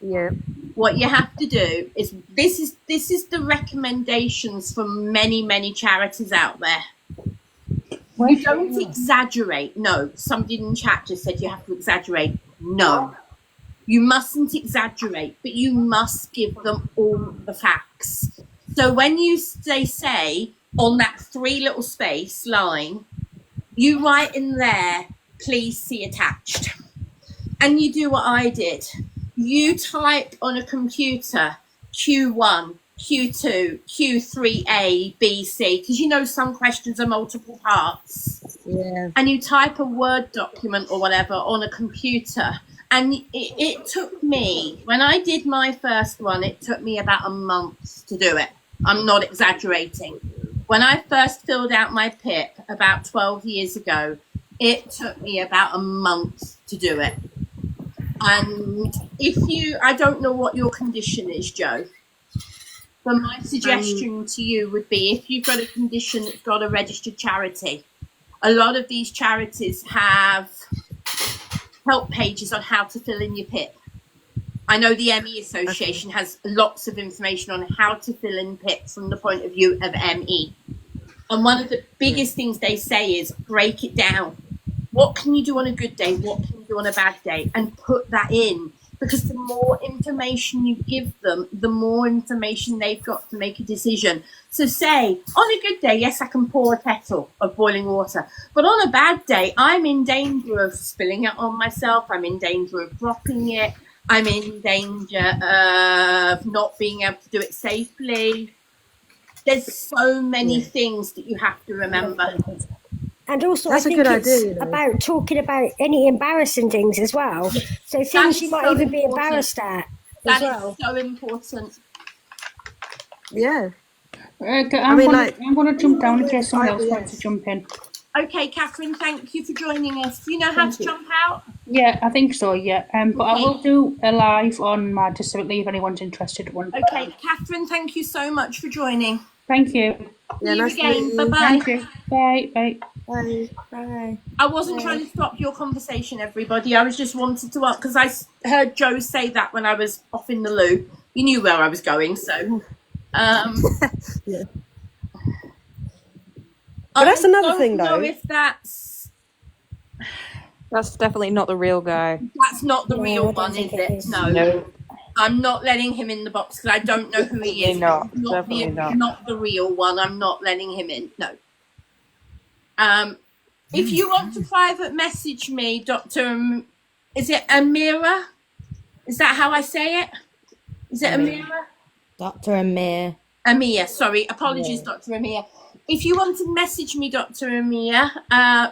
Yeah. What you have to do is this is the recommendations from many charities out there. You don't exaggerate. No, somebody in the chat just said you have to exaggerate. No, you mustn't exaggerate, but you must give them all the facts. So when you say on that 3 little space line, you write in there, "Please see attached." And you do what I did. You type on a computer Q1, Q2, Q3A, B, C, because you know some questions are multiple parts. Yeah. And you type a Word document or whatever on a computer. And it took me, when I did my first one, it took me about a month to do it. I'm not exaggerating. When I first filled out my PIP about 12 years ago, it took me about a month to do it. And I don't know what your condition is, Joe, but my suggestion to you would be, if you've got a condition that's got a registered charity, a lot of these charities have help pages on how to fill in your PIP. I know the ME Association has lots of information on how to fill in PIP from the point of view of ME. And one of the biggest things they say is break it down. What can you do on a good day? What can you do on a bad day? And put that in. Because the more information you give them, the more information they've got to make a decision. So say, on a good day, yes, I can pour a kettle of boiling water. But on a bad day, I'm in danger of spilling it on myself. I'm in danger of dropping it. I'm in danger of not being able to do it safely. There's so many things that you have to remember. And also, That's I a think good it's idea, you know. about talking about any embarrassing things as well. So things you might so even be important. embarrassed at That as is well. so important. Yeah. I'm mean, going to jump down in case someone else yes. wants to jump in. Okay, Catherine, thank you for joining us. Do you know how to jump out? Yeah, I think so, yeah. But I Okay. will do a live on my disability if anyone's interested. Okay, Catherine, thank you so much for joining. Thank you. Yeah, See you nice to meet again. you. Bye-bye. Thank you. Bye. Bye. Bye. Bye. I wasn't trying to stop your conversation, everybody. I was just wanted to because I heard Joe say that when I was off in the loo. You knew where I was going, so. Yeah. But that's another thing, I don't know though. if that's definitely not the real guy. That's not the No, I real don't one, think is it it? is. No. I'm not letting him in the box because I don't know who he is. Definitely not. Not Definitely not. Not the real one. I'm not letting him in. No. If you want to private message me, Dr. Is it Amira? Is that how I say it? Is it Amira? Dr. Amir. Amir, sorry. Apologies, Yeah. Dr. Amir. If you want to message me, Dr. Amir,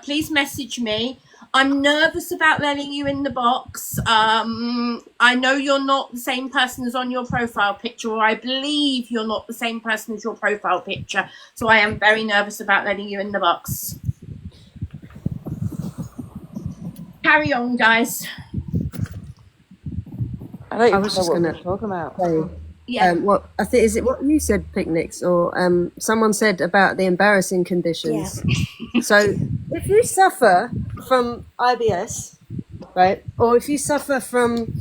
please message me. I'm nervous about letting you in the box. I know you're not the same person as on your profile picture, or I believe you're not the same person as your profile picture. So I am very nervous about letting you in the box. Carry on, guys. I don't I even was know just what gonna we're talking about. say, Yeah. what I think is it what you said, picnics, or someone said about the embarrassing conditions. So if you suffer from IBS, right, or if you suffer from,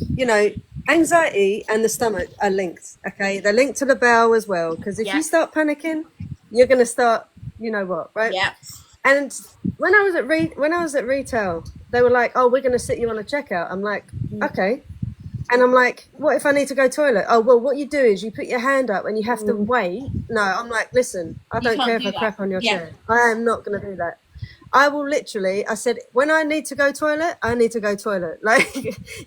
anxiety and the stomach are linked. Okay, they're linked to the bowel as well. Because if Yeah. you start panicking, you're gonna start, you know what, right? Yeah. And when I was at retail, they were like, "Oh, we're going to sit you on a checkout." I'm like, "Okay." And I'm like, "What if I need to go toilet?" "Oh, well, what you do is you put your hand up and you have to wait." No, I'm like, "Listen, I You don't can't care if do I crap that. on your Yeah. chair. I am not going to do that. I will literally," I said, "when I need to go toilet, I need to go toilet." Like,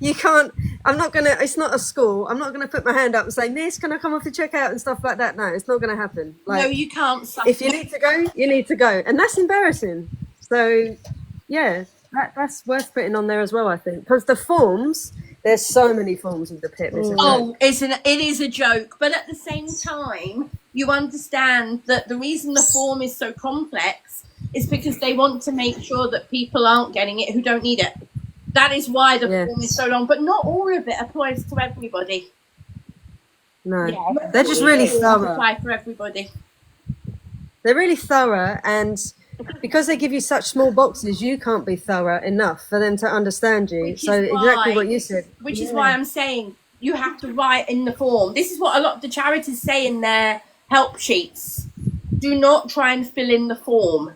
you can't, it's not a school. I'm not going to put my hand up and say, "Miss, can I come off the checkout?" and stuff like that. No, it's not going to happen. Like, No, you can't suffer. if you need to go, you need to go. And that's embarrassing. So, yeah, that's worth putting on there as well, I think. Because the forms, there's so many forms with the PIP. It's a joke. It is a joke. But at the same time, you understand that the reason the form is so complex is because they want to make sure that people aren't getting it who don't need it. That is why the form is so long. But not all of it applies to everybody. No, Yeah, they're just really it doesn't thorough. apply for everybody. They're really thorough, and because they give you such small boxes, you can't be thorough enough for them to understand you. Which So is exactly why- what you said. Which is why I'm saying you have to write in the form. This is what a lot of the charities say in their help sheets. Do not try and fill in the form.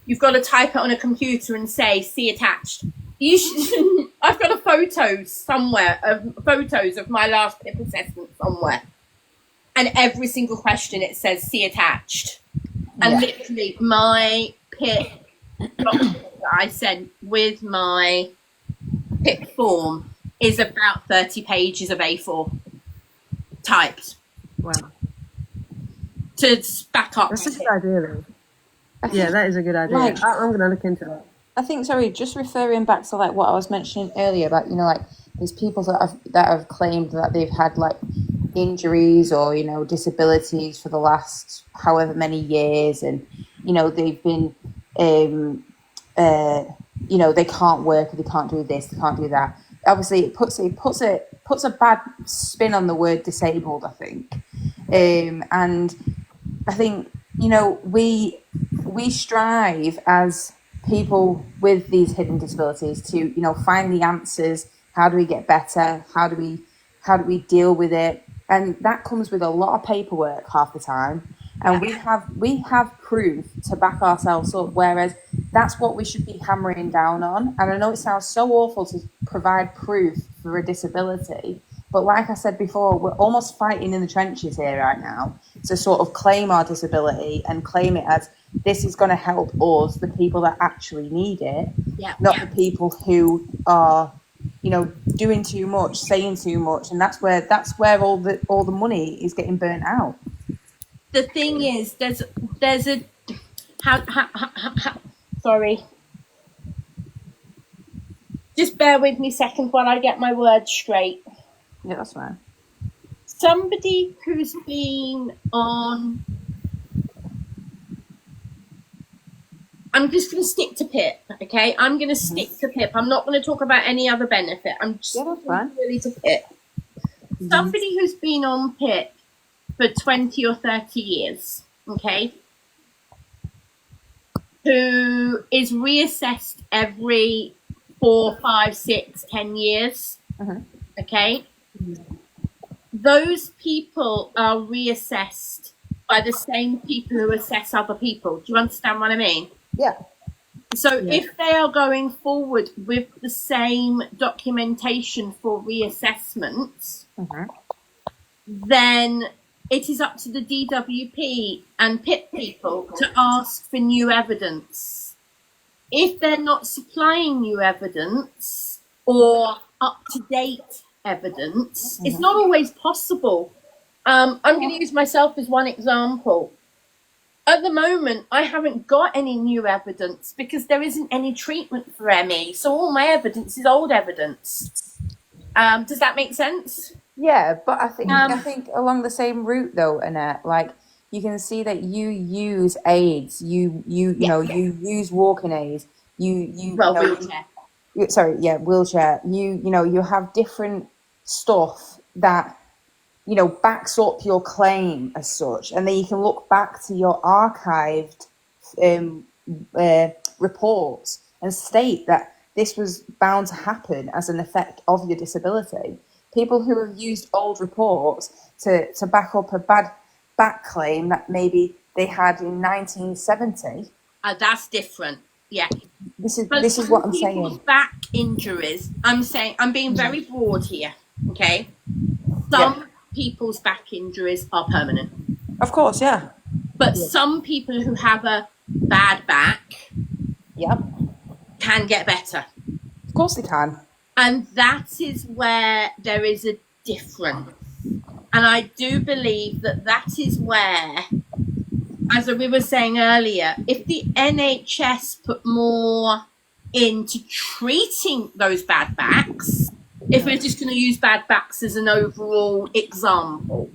You've got to type it on a computer and say, "See attached." You should, I've got photos of my last PIP assessment somewhere. And every single question it says, "See attached." And literally my PIP document that I sent with my PIP form is about 30 pages of A4 typed. Wow. To back up. That's a good idea, though. Yeah, that is a good idea. Like- I'm going to look into that. I think, sorry, just referring back to like what I was mentioning earlier about, like there's people that have claimed that they've had like injuries or, disabilities for the last however many years, and, they've been, they can't work, or they can't do this, they can't do that. Obviously, it puts a bad spin on the word disabled, I think. And I think, we strive as people with these hidden disabilities to, find the answers. How do we get better? How do we deal with it? And that comes with a lot of paperwork half the time. And we have proof to back ourselves up, whereas that's what we should be hammering down on. And I know it sounds so awful to provide proof for a disability, but like I said before, we're almost fighting in the trenches here right now to sort of claim our disability and claim it as this is going to help us, the people that actually need it, not the people who are, doing too much, saying too much, and that's where all the money is getting burnt out. The thing is, there's a sorry. Just bear with me a second while I get my words straight. Yeah, that's fine. Somebody who's been on... I'm just going to stick to PIP, okay? I'm going to stick to PIP. I'm not going to talk about any other benefit. I'm just really to PIP. Somebody who's been on PIP for 20 or 30 years, okay, who is reassessed every 4, 5, 6, 10 years, okay? Those people are reassessed by the same people who assess other people. Do you understand what I mean? Yeah. So if they are going forward with the same documentation for reassessment, then it is up to the DWP and PIP people to ask for new evidence. If they're not supplying new evidence or up-to-date evidence, it's not always possible. I'm going to use myself as one example. At the moment, I haven't got any new evidence because there isn't any treatment for ME. So all my evidence is old evidence. Does that make sense? Yeah, but I think along the same route though, Annette, like you can see that you use aids, you use walking aids, wheelchair. wheelchair, you have different stuff that backs up your claim as such, and then you can look back to your archived reports and state that this was bound to happen as an effect of your disability. People who have used old reports to back up a bad back claim that maybe they had in 1970. That's different. Yeah. This is what I'm people's saying. Back injuries. I'm being very broad here. Okay. Some people's back injuries are permanent. Of course, yeah. But some people who have a bad back, can get better. Of course they can. And that is where there is a difference. And I do believe that is where, as we were saying earlier, if the NHS put more into treating those bad backs, if we're just going to use bad backs as an overall example,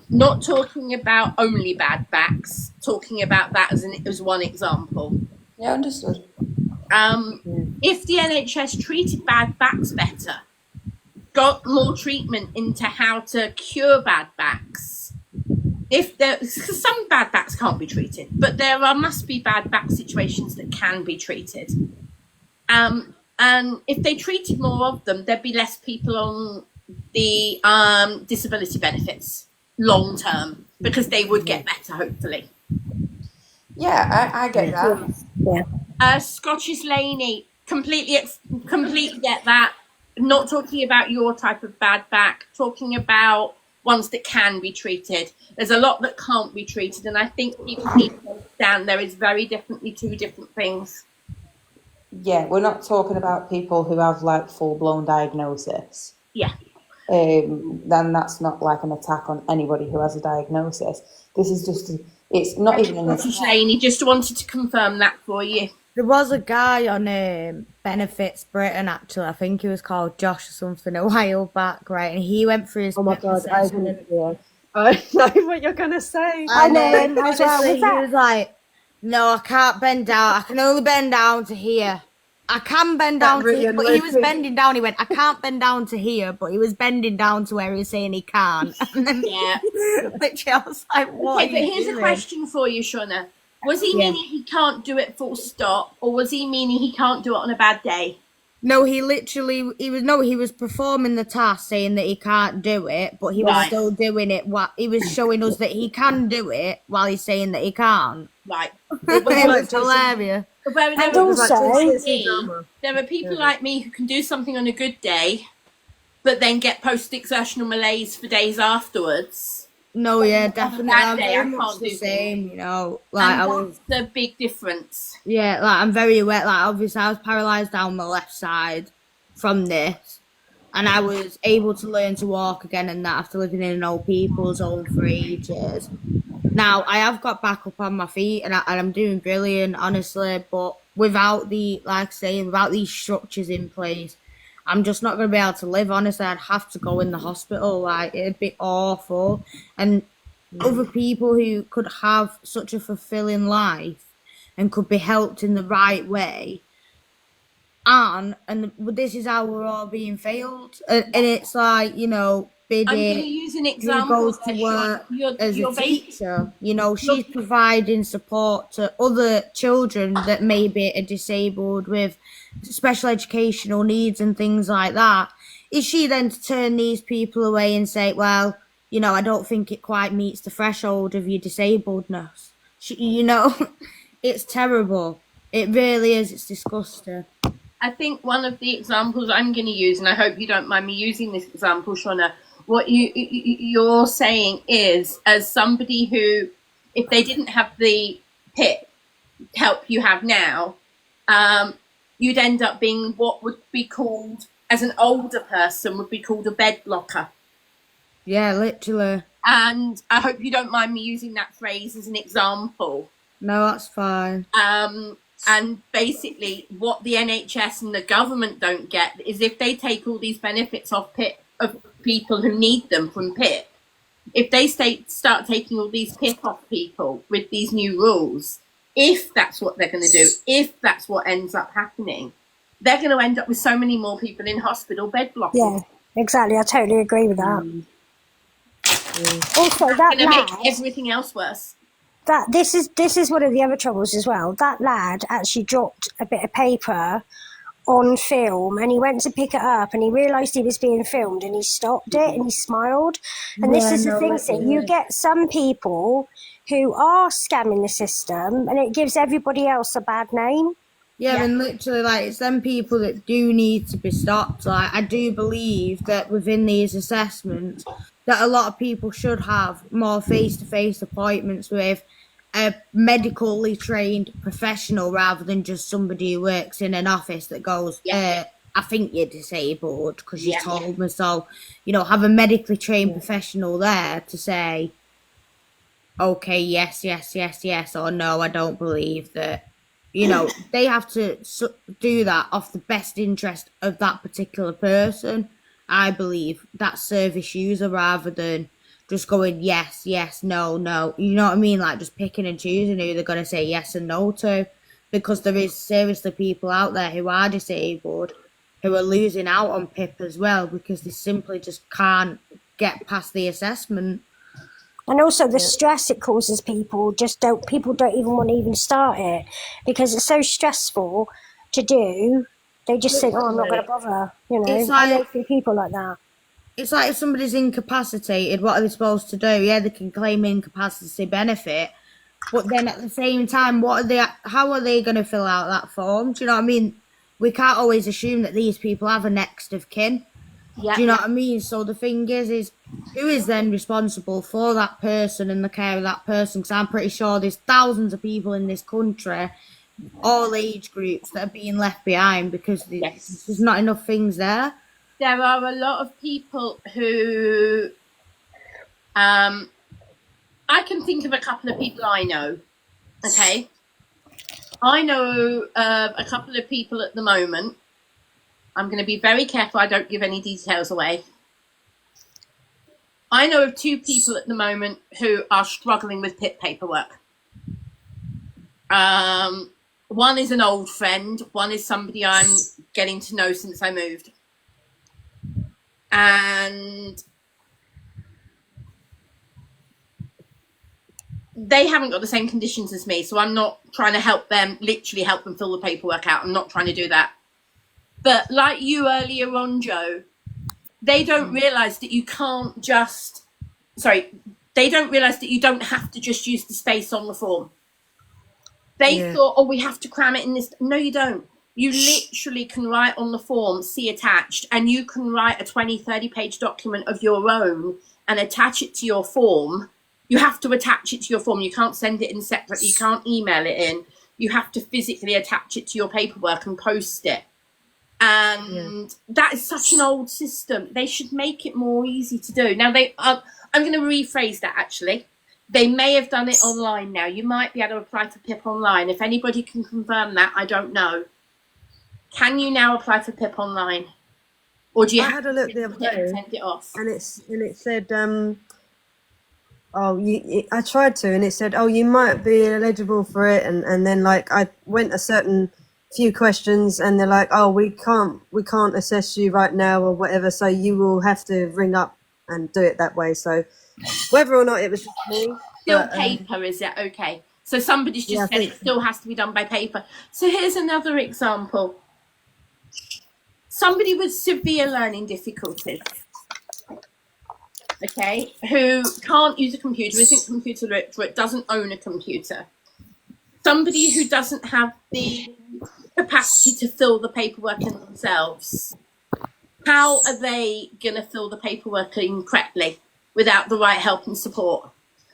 not talking about only bad backs, talking about that as one example. Yeah, understood. If the NHS treated bad backs better, got more treatment into how to cure bad backs, because some bad backs can't be treated, but there must be bad back situations that can be treated. And if they treated more of them, there'd be less people on the disability benefits long term, because they would get better, hopefully. Yeah, I get that. Yeah. Scottish Laney, completely get that. Not talking about your type of bad back, talking about ones that can be treated. There's a lot that can't be treated, and I think people need to understand there is very definitely two different things. Yeah, we're not talking about people who have like full-blown diagnosis. Yeah. Then that's not like an attack on anybody who has a diagnosis. This is just, it's not even an attack. He just wanted to confirm that for you. There was a guy on Benefits Britain, actually. I think he was called Josh or something a while back, right? And he went through his assessment. I know what you're going to say. And then honestly, he was like, no, I can't bend down. I can only bend down to here. I can bend down to here, but he was bending down. He went, I can't bend down to here, but he was bending down to where he was saying he can. And then, literally, I was like, what? Okay, but here's a question for you, Shauna. Was he meaning he can't do it full stop, or was he meaning he can't do it on a bad day? No, he was performing the task saying that he can't do it, but he was still doing it. He was showing us that he can do it while he's saying that he can't. Right. It was hilarious. And also, there are people like me who can do something on a good day, but then get post-exertional malaise for days afterwards. No, yeah, definitely. On a bad day, I I'm can't the do same, you know. Like, and that's the big difference. Yeah, like I'm very aware. Like, obviously, I was paralysed down my left side from this, and I was able to learn to walk again and that after living in an old people's home for ages. Now, I have got back up on my feet, and I'm doing brilliant, honestly, but without without these structures in place, I'm just not going to be able to live. Honestly, I'd have to go in the hospital. Like, it'd be awful. And other people who could have such a fulfilling life and could be helped in the right way, and this is how we're all being failed. And it's like, you know, I'm going to use an example. Who goes to work as a teacher, you know, she's providing support to other children that maybe are disabled with special educational needs and things like that. Is she then to turn these people away and say, well, you know, I don't think it quite meets the threshold of your disabledness? You know, it's terrible. It really is. It's disgusting. I think one of the examples I'm going to use, and I hope you don't mind me using this example, Shauna, what you're saying is, as somebody who, if they didn't have the PIP help you have now, you'd end up being what would be called, as an older person, would be called a bed blocker. Yeah, literally. And I hope you don't mind me using that phrase as an example. No, that's fine. And basically what the NHS and the government don't get is if they take all these benefits off PIP, of people who need them from PIP, if they start taking all these PIP off people with these new rules, if that's what they're going to do, if that's what ends up happening, they're going to end up with so many more people in hospital bed blocking. Yeah, exactly. I totally agree with that. Also, that Going to make lad, everything else worse. that this is one of the other troubles as well. That lad actually dropped a bit of paper on film, and he went to pick it up, and he realised he was being filmed, and he stopped it, and he smiled. And this Yeah, is the no, thing, like, so you yeah. get some people who are scamming the system, and it gives everybody else a bad name. Yeah, and literally, like, it's them people that do need to be stopped. Like, I do believe that within these assessments, that a lot of people should have more face-to-face appointments with a medically trained professional rather than just somebody who works in an office that goes, I think you're disabled because you told me so. You know, have a medically trained professional there to say, okay, yes, or no, I don't believe that. You know, they have to do that off the best interest of that particular person. I believe that service user, rather than just going yes, no. You know what I mean? Like just picking and choosing who they're going to say yes and no to, because there is seriously people out there who are disabled who are losing out on PIP as well because they simply just can't get past the assessment. And also the stress it causes people people don't even want to even start it because it's so stressful to do. They just think, oh, I'm not going to bother. You know, It's I know like- a few people like that. It's like if somebody's incapacitated, what are they supposed to do? Yeah, they can claim incapacity benefit, but then at the same time, how are they going to fill out that form? Do you know what I mean? We can't always assume that these people have a next of kin. Yeah. Do you know what I mean? So the thing is who is then responsible for that person and the care of that person? Because I'm pretty sure there's thousands of people in this country, all age groups, that are being left behind because there's not enough things there. There are a lot of people who, I can think of a couple of people I know. Okay, I know a couple of people at the moment. I'm going to be very careful I don't give any details away. I know of 2 people at the moment who are struggling with PIP paperwork. One is an old friend. One is somebody I'm getting to know since I moved. And they haven't got the same conditions as me, so I'm not trying to literally help them fill the paperwork out. I'm not trying to do that. But like you earlier on, Joe, they don't realise that you can't just... they don't realise that you don't have to just use the space on the form. They thought, oh, we have to cram it in this. No, you don't. You literally can write on the form, see attached, and you can write a 20, 30-page document of your own and attach it to your form. You have to attach it to your form. You can't send it in separate. You can't email it in. You have to physically attach it to your paperwork and post it. And that is such an old system. They should make it more easy to do. Now, I'm going to rephrase that, actually. They may have done it online now. You might be able to apply for PIP online. If anybody can confirm that, I don't know. Can you now apply for PIP online? Or do you I had a look the other day, send it off? and it said, I tried to, and it said, oh, you might be eligible for it, and then like I went a certain few questions, and they're like, oh, we can't assess you right now or whatever, so you will have to ring up and do it that way. So whether or not it was just me, Still paper, is it? Okay. So somebody's just said it still has to be done by paper. So here's another example. Somebody with severe learning difficulties, okay, who can't use a computer, isn't computer literate, doesn't own a computer. Somebody who doesn't have the capacity to fill the paperwork in themselves. How are they going to fill the paperwork in correctly without the right help and support?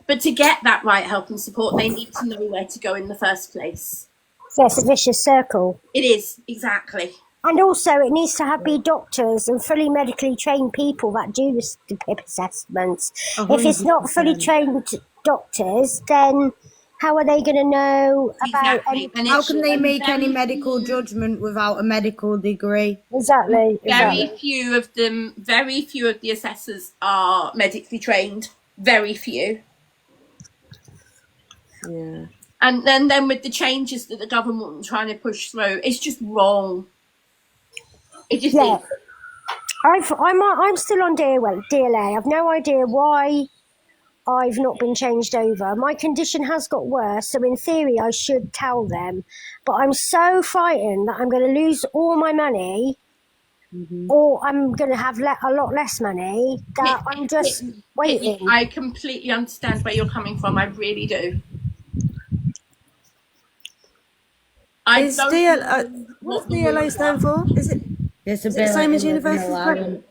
But to get that right help and support, they need to know where to go in the first place. So it's a vicious circle. It is, exactly. And also, it needs to be doctors and fully medically trained people that do the PIP assessments. If it's not fully 100%. trained doctors, then how are they going to know about any... How can they make any medical judgment without a medical degree? Exactly. Very few of them, very few of the assessors are medically trained. Very few. Yeah. And then with the changes that the government are trying to push through, it's just wrong. It just Yeah. is. I'm still on DLA. I've no idea why I've not been changed over. My condition has got worse, so in theory I should tell them. But I'm so frightened that I'm going to lose all my money, or I'm going to have a lot less money, that I'm just waiting. I completely understand where you're coming from. I really do. Is what does DLA stand for? Is it the same as universal credit?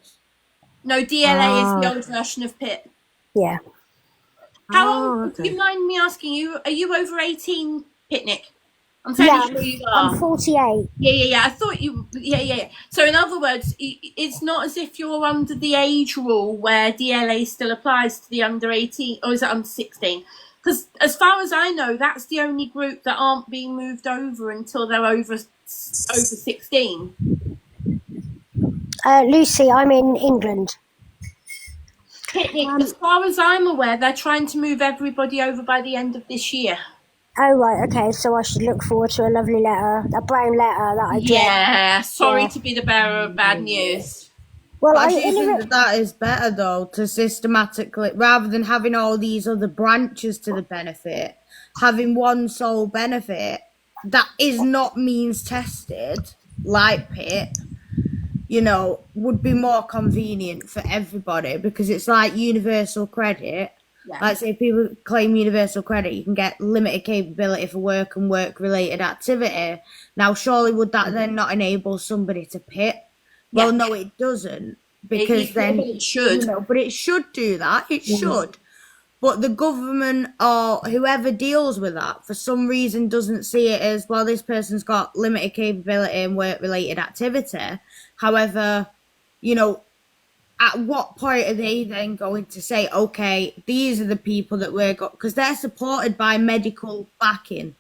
No, DLA is the old version of PIP. Yeah. How old, do you mind me asking, are you over 18, Picnic? I'm fairly sure you are. I'm 48. Yeah. I thought you. Yeah. So in other words, it's not as if you're under the age rule where DLA still applies to the under 18, or is it under 16? Because as far as I know, that's the only group that aren't being moved over until they're over 16. Lucy, I'm in England. Picnic, as far as I'm aware, they're trying to move everybody over by the end of this year. Oh, right, okay, so I should look forward to a lovely letter, a brown letter that I get. Yeah, sorry to be the bearer of bad news. Well, I think that is better, though, to systematically, rather than having all these other branches to the benefit, having one sole benefit that is not means tested, like PIP, would be more convenient for everybody, because it's like universal credit. Yeah. Like, say people claim universal credit, you can get limited capability for work and work-related activity. Now, surely would that then not enable somebody to PIP? Well, no, it doesn't, because then it should. But it should do that. It should. But the government or whoever deals with that, for some reason, doesn't see it as, well, this person's got limited capability and work-related activity. However, at what point are they then going to say, okay, these are the people that we're got, because they're supported by medical backing,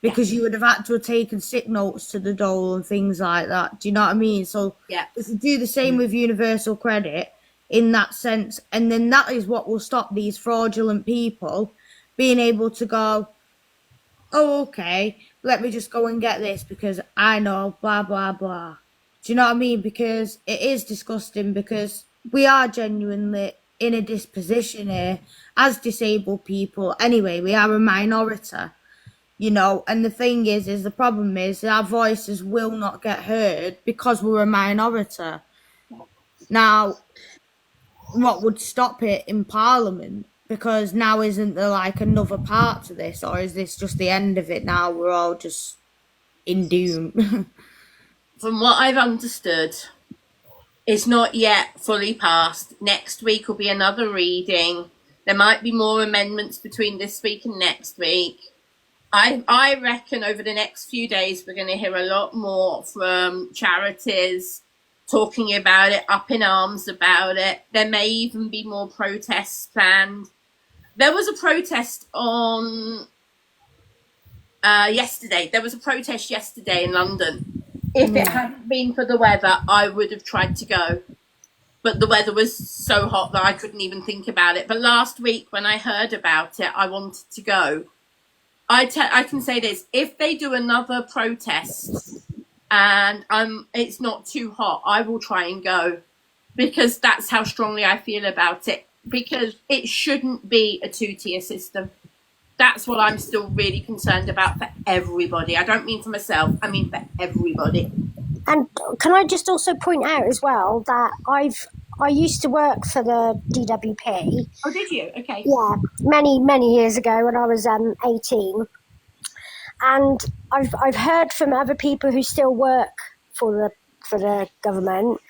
because you would have had to have taken sick notes to the dole and things like that. Do you know what I mean? So if you do the same with universal credit in that sense, and then that is what will stop these fraudulent people being able to go, oh, okay, let me just go and get this because I know blah, blah, blah. Do you know what I mean? Because it is disgusting, because we are genuinely in a disposition here as disabled people. Anyway, we are a minority, and the thing is the problem is our voices will not get heard because we're a minority. Now, what would stop it in Parliament? Because now isn't there like another part to this, or is this just the end of it now? We're all just in doom. From what I've understood, it's not yet fully passed. Next week will be another reading. There might be more amendments between this week and next week. I reckon over the next few days we're going to hear a lot more from charities talking about it, up in arms about it. There may even be more protests planned. There was a protest on yesterday. There was a protest yesterday in London. If it hadn't been for the weather, I would have tried to go. But the weather was so hot that I couldn't even think about it. But last week when I heard about it, I wanted to go. I can say this, if they do another protest and it's not too hot, I will try and go, because that's how strongly I feel about it, because it shouldn't be a two-tier system. That's what I'm still really concerned about for everybody. I don't mean for myself, I mean for everybody. And can I just also point out as well that I used to work for the DWP. Oh, did you? Okay. Yeah, many years ago when I was 18. And I've heard from other people who still work for the government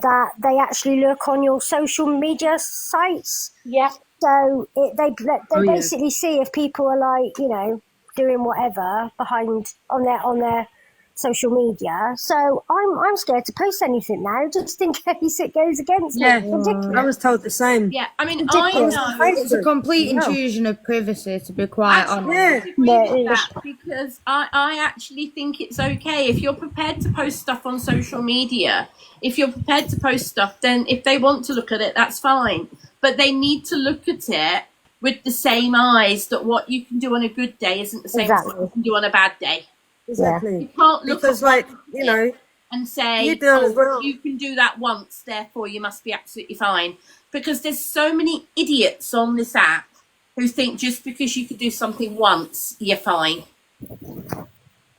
that they actually look on your social media sites. Yeah. So they basically see if people are like, doing whatever behind on their social media. So I'm scared to post anything now, just in case it goes against me. Ridiculous. I was told the same. Yeah, I mean, Ridiculous. I know It's a complete intrusion of privacy, to be quite honest. Because I actually think it's okay if you're prepared to post stuff on social media. If you're prepared to post stuff, then if they want to look at it, that's fine. But they need to look at it with the same eyes that what you can do on a good day isn't the same as what you can do on a bad day. Exactly. You can't look because, at and say, You done as well. you can do that once, therefore you must be absolutely fine. Because there's so many idiots on this app who think just because you could do something once, you're fine.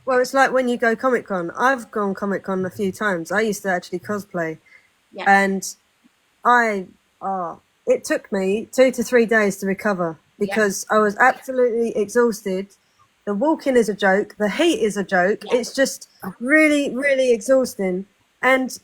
Well, it's like when you go Comic Con. I've gone Comic Con a few times. I used to actually cosplay, Yeah. and it took me 2 to 3 days to recover because I was absolutely exhausted. The walking is a joke. The heat is a joke. It's just really, really exhausting. And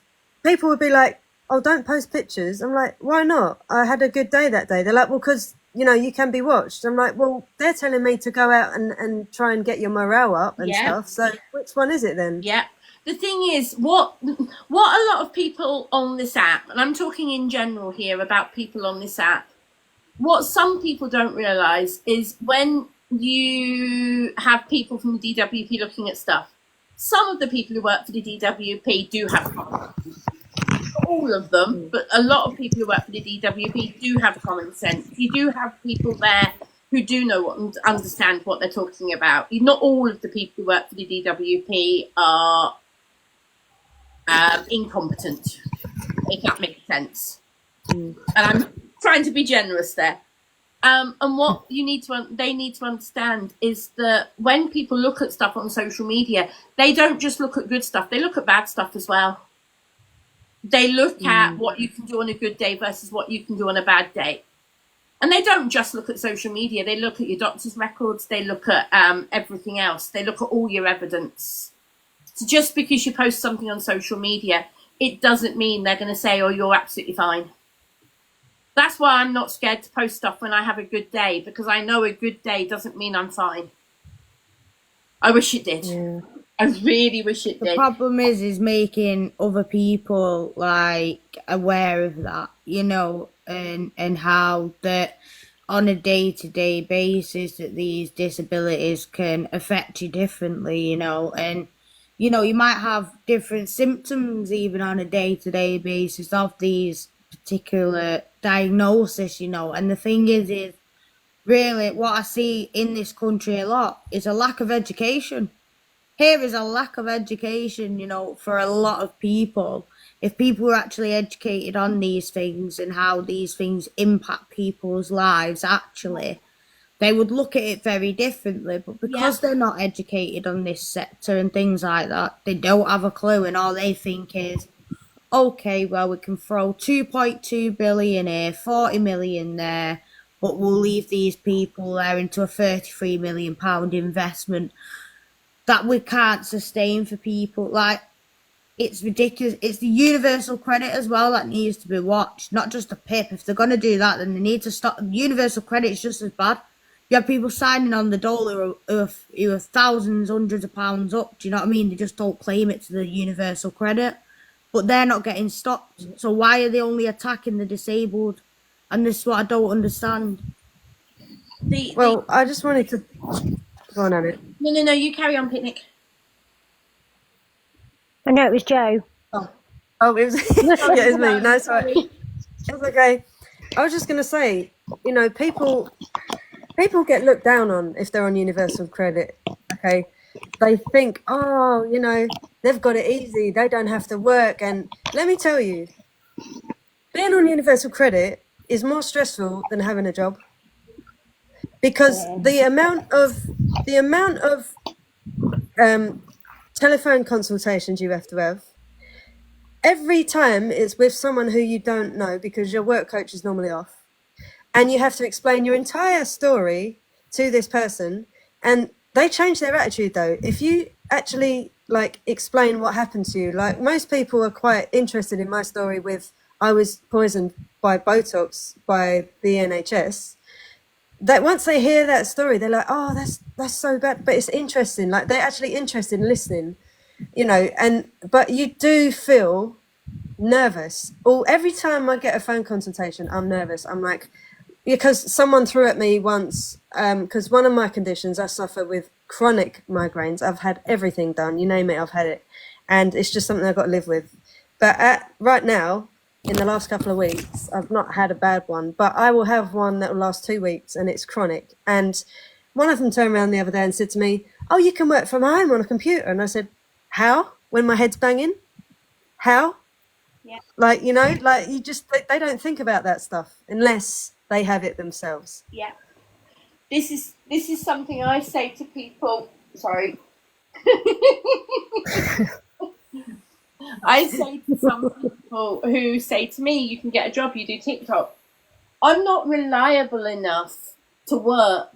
people would be like, "Oh, don't post pictures." I'm like, "Why not? I had a good day that day." They're like, "Well, because you can be watched." I'm like, "Well, they're telling me to go out and try and get your morale up and stuff. So which one is it then?" Yeah. The thing is, what a lot of people on this app, and I'm talking in general here about people on this app, what some people don't realise is when you have people from the DWP looking at stuff, some of the people who work for the DWP do have common sense. Not all of them, but a lot of people who work for the DWP do have common sense. You do have people there who do know and understand what they're talking about. Not all of the people who work for the DWP are incompetent, if that makes sense. And I'm trying to be generous there. And what they need to understand is that when people look at stuff on social media, they don't just look at good stuff, they look at bad stuff as well. They look at what you can do on a good day versus what you can do on a bad day. And they don't just look at social media, they look at your doctor's records, they look at everything else, they look at all your evidence. So just because you post something on social media, it doesn't mean they're going to say, "Oh, you're absolutely fine." That's why I'm not scared to post stuff when I have a good day, because I know a good day doesn't mean I'm fine. I wish it did. Yeah. I really wish it The did. problem is making other people like aware of that, and how that on a day-to-day basis that these disabilities can affect you differently, and you might have different symptoms even on a day-to-day basis of these particular diagnosis, and the thing is really what I see in this country a lot is a lack of education. Here is a lack of education, for a lot of people. If people were actually educated on these things and how these things impact people's lives, actually, they would look at it very differently. But because they're not educated on this sector and things like that, they don't have a clue, and all they think is, okay, well, we can throw 2.2 billion here, 40 million there, but we'll leave these people there into a £33 million investment that we can't sustain for people. Like, it's ridiculous. It's the universal credit as well that needs to be watched, not just the PIP. If they're going to do that, then they need to stop. Universal credit is just as bad. You have people signing on the dole who are thousands, hundreds of pounds up. Do you know what I mean? They just don't claim it to the universal credit, but they're not getting stopped. So why are they only attacking the disabled? And this is what I don't understand. Well, I just wanted to go on, Annie. No, you carry on, Picnic. I know it was Joe. Oh, it was yeah, it's me. No, sorry. It's okay. I was just going to say, people get looked down on if they're on universal credit. Okay, they think, oh, they've got it easy. They don't have to work. And let me tell you, being on universal credit is more stressful than having a job, because the amount of telephone consultations you have to have. Every time it's with someone who you don't know, because your work coach is normally off, and you have to explain your entire story to this person, and they change their attitude though. If you actually explain what happened to you, like most people are quite interested in my story with I was poisoned by Botox by the NHS. That once they hear that story, they're like, "Oh, that's so bad," but it's interesting. Like they're actually interested in listening, but you do feel nervous. Every time I get a phone consultation, I'm nervous. I'm like, because someone threw at me once, because one of my conditions, I suffer with chronic migraines. I've had everything done, you name it, I've had it, and it's just something I've got to live with. But right now, in the last couple of weeks, I've not had a bad one, but I will have one that will last 2 weeks, and it's chronic. And one of them turned around the other day and said to me, "Oh, you can work from home on a computer." And I said, "How? When my head's banging?" How? Yeah. Like, you know, like you just, they don't think about that stuff unless they have it themselves. Yeah. This is something I say to people. Sorry. I say to some people who say to me, you can get a job, you do TikTok. I'm not reliable enough to work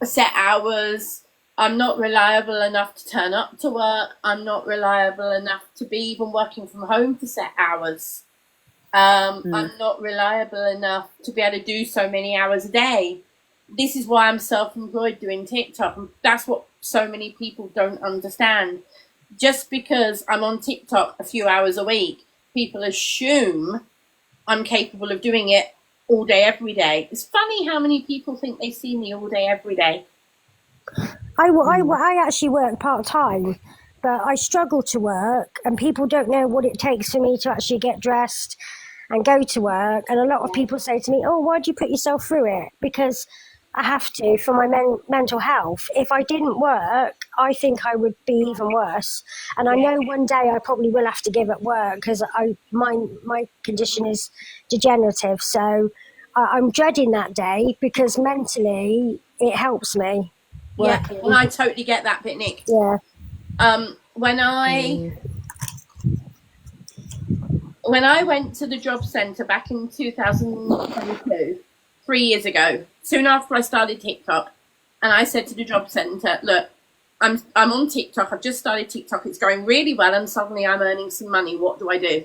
set hours. I'm not reliable enough to turn up to work. I'm not reliable enough to be even working from home for set hours. I'm not reliable enough to be able to do so many hours a day. This is why I'm self-employed doing TikTok. And that's what so many people don't understand. Just because I'm on TikTok a few hours a week, people assume I'm capable of doing it all day, every day. It's funny how many people think they see me all day, every day. I actually work part-time, but I struggle to work, and people don't know what it takes for me to actually get dressed and go to work. And a lot of people say to me, oh, why do you put yourself through it? Because I have to for my mental health. If I didn't work, I think I would be even worse. And I know one day I probably will have to give up work because my condition is degenerative. So I'm dreading that day because mentally it helps me. Yeah, Working. and I totally get that bit, Nick. Yeah. When I went to the job centre back in 2022, 3 years ago, soon after I started TikTok, and I said to the job centre, look, I'm on TikTok, I've just started TikTok, it's going really well, and suddenly I'm earning some money, what do I do?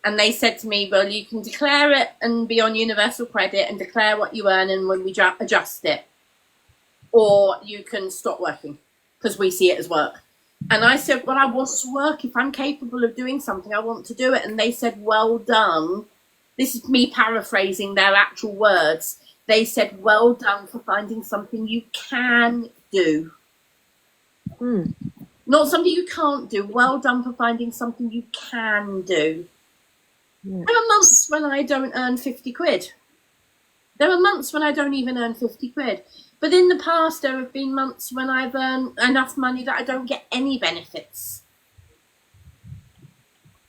And they said to me, well, you can declare it and be on universal credit and declare what you earn and when we adjust it. Or you can stop working because we see it as work. And I said, well, I want to work. If I'm capable of doing something, I want to do it. And they said, well done. This is me paraphrasing their actual words. They said, well done for finding something you can do. Not something you can't do. Well done for finding something you can do. There are months when I don't earn 50 quid. There are months when I don't even earn 50 quid. But in the past, there have been months when I've earned enough money that I don't get any benefits.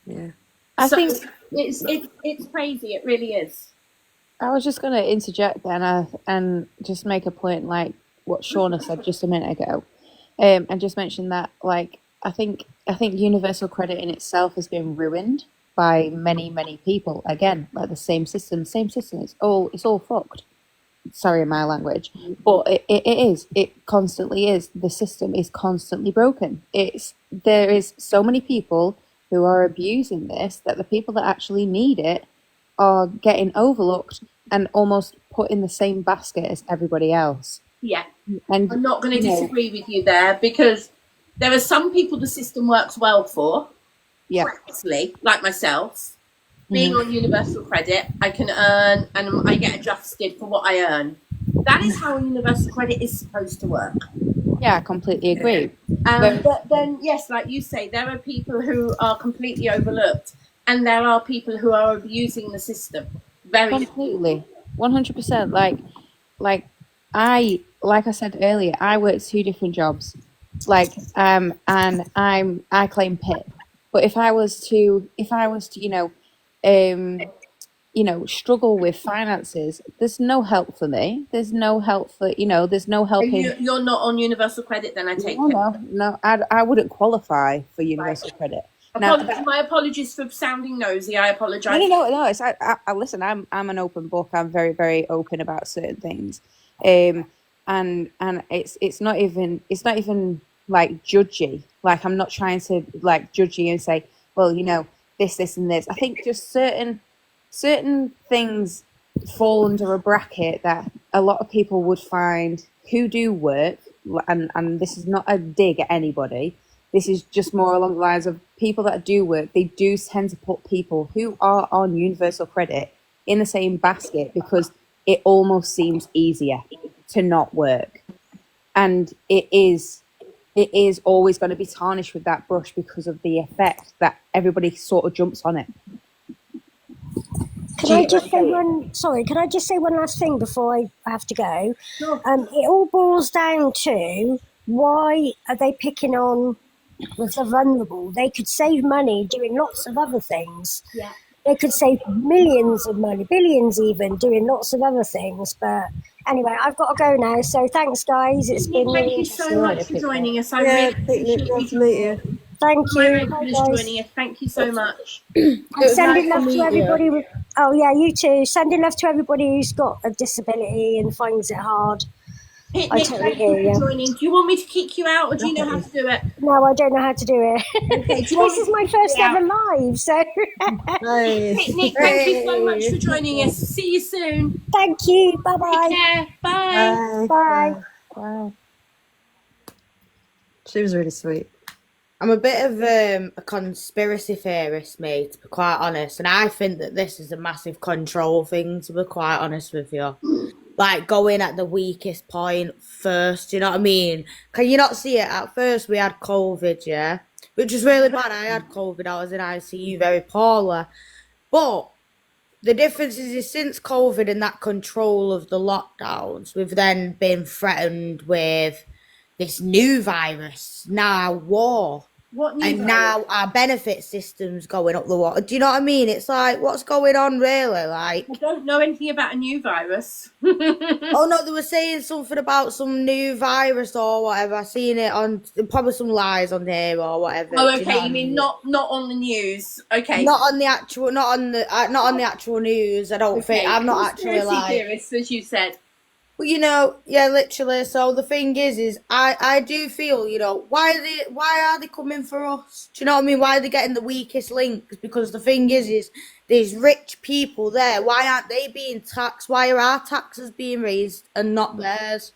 Yeah. I think it's crazy. It really is. I was just going to interject then and just make a point like what Shauna said just a minute ago, and just mention that like I think universal credit in itself has been ruined by many people. Again, like the same system. It's all fucked. Sorry, my language, but it constantly is. The system is constantly broken. There is so many people who are abusing this that the people that actually need it are getting overlooked and almost put in the same basket as everybody else. Yeah, and I'm not going to disagree with you there because there are some people the system works well for. Yeah, obviously, like myself. Being on universal credit, I can earn and I get adjusted for what I earn. That is how universal credit is supposed to work. Yeah, I completely agree. But then, yes, like you say, there are people who are completely overlooked and there are people who are abusing the system. Very completely, 100%. Like I said earlier, I work 2 different jobs. And I claim PIP. But if I was to struggle with finances, there's no help for me. There's no help for, there's no help. You're not on universal credit then, I take it? No, I wouldn't qualify for universal credit. My apologies for sounding nosy. I apologise. No. It's I listen. I'm an open book. I'm very, very open about certain things, and it's not even like judgy. Like I'm not trying to like judge you and say, well, this and this. I think just certain things fall under a bracket that a lot of people would find who do work, and this is not a dig at anybody. This is just more along the lines of people that do work. They do tend to put people who are on universal credit in the same basket because it almost seems easier to not work. And it is always going to be tarnished with that brush because of the effect that everybody sort of jumps on it. Can I just say one last thing before I have to go? Sure. It all boils down to why are they picking on with the vulnerable. They could save money doing lots of other things. Yeah. They could save millions of money, billions even, doing lots of other things. But anyway, I've got to go now. So thanks, guys. It's been really Thank you so interesting. much for joining us. I Yeah, really Picnic, appreciate nice to meet you. Thank my you. regulars Bye, guys. joining us. Thank you so much. I'm sending love to meet you. everybody. Oh yeah, you too. Sending love to everybody who's got a disability and finds it hard. I Picnic, totally thank hear you you. for joining. Do you want me to kick you out or do you know how to do it? No, I don't know how to do it. Okay, do you want This me is to my kick you first out? ever live, so Picnic, thank you so much for joining us. See you soon. thank you. Bye bye. Take care. Bye. Bye. Wow. She was really sweet. I'm a bit of a conspiracy theorist, mate, to be quite honest, and I think that this is a massive control thing, to be quite honest with you. Like, going at the weakest point first, you know what I mean? Can you not see it? At first, we had COVID, yeah? Which was really bad. I had COVID. I was in ICU, very poorly. But the difference is since COVID and that control of the lockdowns, we've then been threatened with this new virus, now war. What new And virus? now our benefit system's going up the water. Do you know what I mean? It's like, what's going on really? Like, I don't know anything about a new virus. oh no, they were saying something about some new virus or whatever. I seen it on probably some lies on here or whatever. Oh, Do you know okay. what I You mean mean? not on the news? Okay. Not on the actual, not on the actual news. I don't think. I'm not actually Conspiracy like. theorists, as you said. Well, you know, yeah, literally. So the thing is I do feel, you know, why are they coming for us? Do you know what I mean? Why are they getting the weakest links? Because the thing is there's rich people there. Why aren't they being taxed? Why are our taxes being raised and not theirs?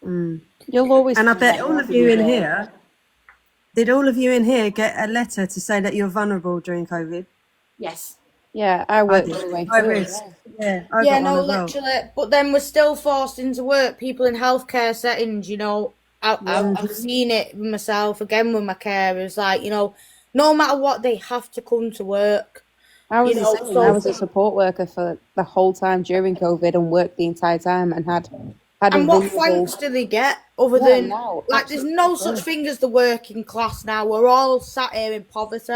You'll always. And I find bet that all of wherever you in are. here, did all of you in here get a letter to say that you're vulnerable during COVID? Yes. Yeah, I worked my way I through read. it. Yeah, I Yeah, got no, one as well. literally. But then we're still forced into work. People in healthcare settings, you know, I've seen it myself again with my carers. Like, you know, no matter what, they have to come to work. I was You the know, same. so I was a support worker for the whole time during COVID and worked the entire time and had a and what vulnerable. thanks do they get other Yeah, than no, like? There's absolutely no such nothing. thing as the working class now. We're all sat here in poverty,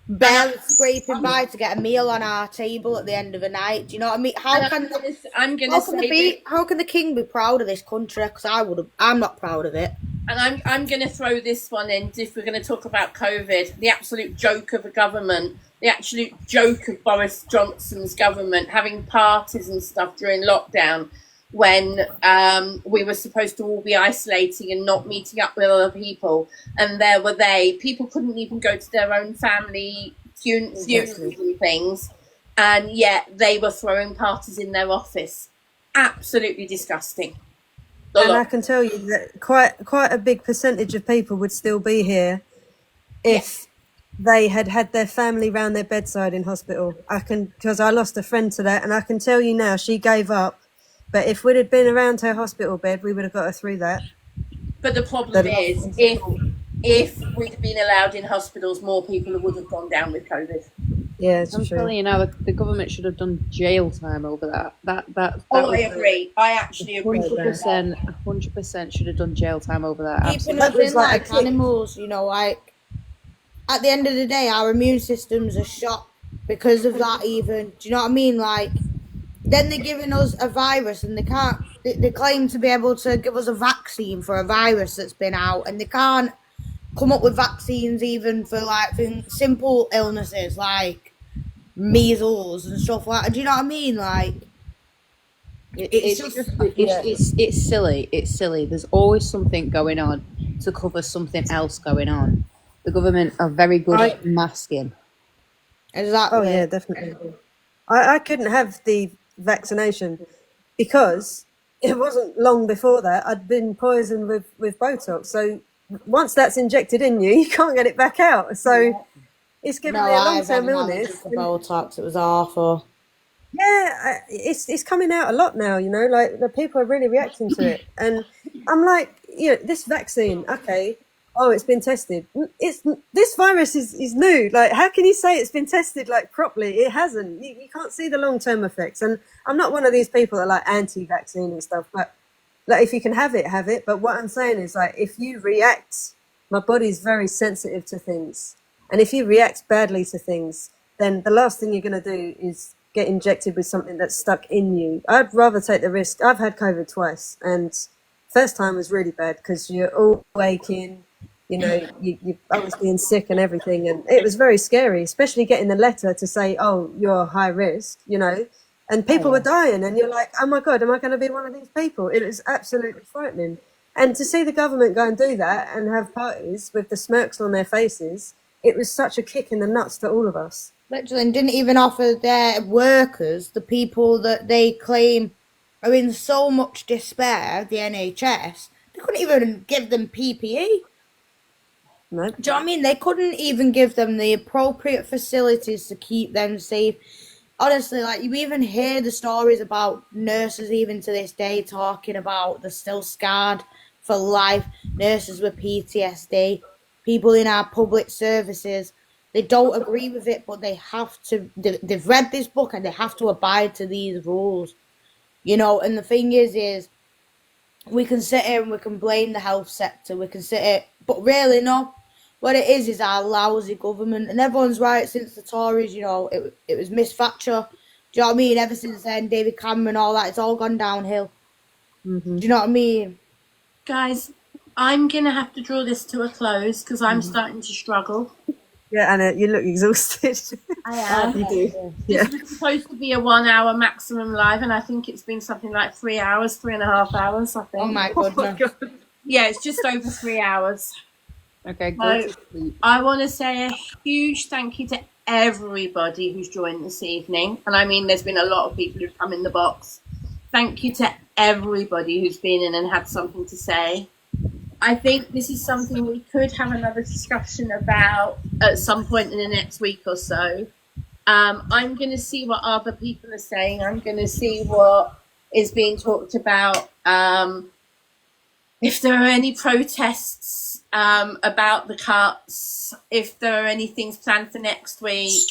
barely scraping by to get a meal on our table at the end of the night. Do you know what I mean? How can the king be proud of this country? Because I'm not proud of it. And I'm going to throw this one in if we're going to talk about COVID, the absolute joke of a government, the absolute joke of Boris Johnson's government having parties and stuff during lockdown when we were supposed to all be isolating and not meeting up with other people. And there were they. People couldn't even go to their own family funerals and things. And yet they were throwing parties in their office. Absolutely disgusting. And I can tell you that quite a big percentage of people would still be here if they had had their family round their bedside in hospital. Because I lost a friend to that, and I can tell you now, she gave up. But if we'd have been around her hospital bed, we would have got her through that. But the problem is, if we'd been allowed in hospitals, more people would have gone down with COVID. Yeah, it's I'm true. telling you now, the government should have done jail time over that. That Oh, I agree. I actually agree. 100% should have done jail time over that. Keeping Absolutely. us in like animals, you know, like at the end of the day, our immune systems are shot because of that. Even, do you know what I mean? Like, then they're giving us a virus, and they can't. They claim to be able to give us a vaccine for a virus that's been out, and they can't come up with vaccines even for like simple illnesses like measles and stuff like that. Do you know what I mean? Like, It's silly. It's silly. There's always something going on to cover something else going on. The government are very good at masking. Exactly. Oh yeah, definitely. I couldn't have the vaccination because it wasn't long before that I'd been poisoned with Botox. So once that's injected in you, you can't get it back out. So it's given me a long-term illness. Botox. It was awful. Yeah, it's coming out a lot now, you know, like the people are really reacting to it. And I'm like, you know, this vaccine, okay, oh, it's been tested. This virus is new. Like, how can you say it's been tested like properly? It hasn't. You can't see the long-term effects. And I'm not one of these people that are like anti-vaccine and stuff, but like if you can have it, have it. But what I'm saying is like if you react My body's very sensitive to things. And if you react badly to things, then the last thing you're going to do is get injected with something that's stuck in you. I'd rather take the risk. I've had COVID twice, and first time was really bad because you're all waking, you know, I was being sick and everything, and it was very scary, especially getting the letter to say, oh, you're high risk, you know, and people were dying, and you're like, oh my God, am I going to be one of these people? It was absolutely frightening. And to see the government go and do that and have parties with the smirks on their faces, it was such a kick in the nuts to all of us. Literally, and didn't even offer their workers, the people that they claim are in so much despair, the NHS, they couldn't even give them PPE. No. Do you know what I mean? They couldn't even give them the appropriate facilities to keep them safe. Honestly, like, you even hear the stories about nurses even to this day talking about they're still scarred for life, nurses with PTSD, people in our public services. They don't agree with it, but they have to, they've read this book and they have to abide to these rules. You know, and the thing is we can sit here and we can blame the health sector, we can sit here, but really no. What it is our lousy government, and everyone's right, since the Tories, you know, it was Miss Thatcher. Do you know what I mean? Ever since then, David Cameron, all that, it's all gone downhill. Mm-hmm. Do you know what I mean? Guys, I'm going to have to draw this to a close because I'm starting to struggle. Yeah, Anna, you look exhausted. I am. You do. Yeah. This was supposed to be a 1 hour maximum live, and I think it's been something like 3 hours, 3.5 hours, I think. Oh my goodness. Yeah, it's just over 3 hours. Okay, good. So I want to say a huge thank you to everybody who's joined this evening. And I mean, there's been a lot of people who've come in the box. Thank you to everybody who's been in and had something to say. I think this is something we could have another discussion about at some point in the next week or so. I'm going to see what other people are saying. I'm going to see what is being talked about. If there are any protests about the cuts, if there are any things planned for next week,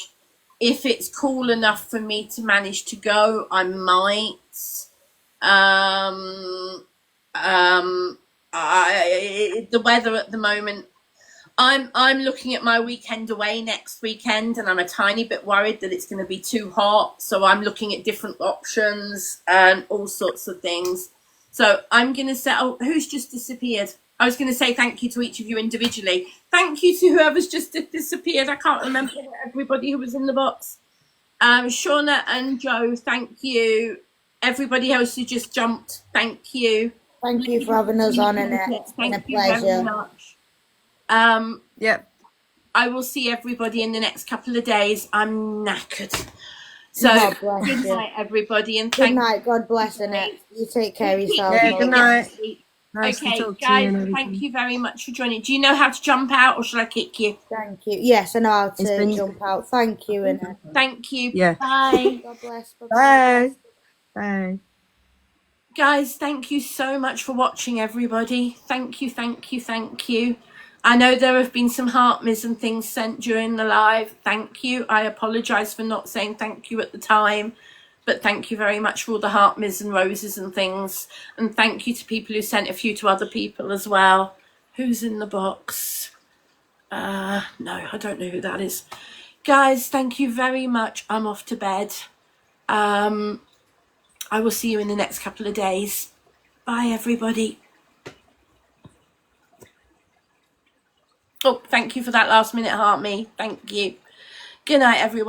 if it's cool enough for me to manage to go, I might. The weather at the moment, I'm looking at my weekend away next weekend, and I'm a tiny bit worried that it's going to be too hot. So I'm looking at different options and all sorts of things. So I'm going to say, oh, who's just disappeared? I was going to say thank you to each of you individually. Thank you to whoever's just disappeared. I can't remember everybody who was in the box. Shauna and Joe, thank you. Everybody else who just jumped, thank you. Thank you for having us on, and it's been a pleasure. Very much. Yep. I will see everybody in the next couple of days. I'm knackered. So God bless good you. night, everybody, and Good night. God bless, Annette. You take care of yourself. Yeah, good night. Nice Okay, to talk to guys, you and everything. thank you very much for joining. Do you know how to jump out, or should I kick you? Thank you. Yes, I know how It's to been- jump out. Thank you, Annette. Thank you. Yeah. Bye. God bless. Bye. Bye. Guys, thank you so much for watching, everybody. Thank you, thank you, thank you. I know there have been some heart mis and things sent during the live. Thank you. I apologise for not saying thank you at the time, but thank you very much for all the heart mis and roses and things. And thank you to people who sent a few to other people as well. Who's in the box? No, I don't know who that is. Guys, thank you very much. I'm off to bed. I will see you in the next couple of days. Bye, everybody. Oh, thank you for that last minute heart me. Thank you. Good night, everyone.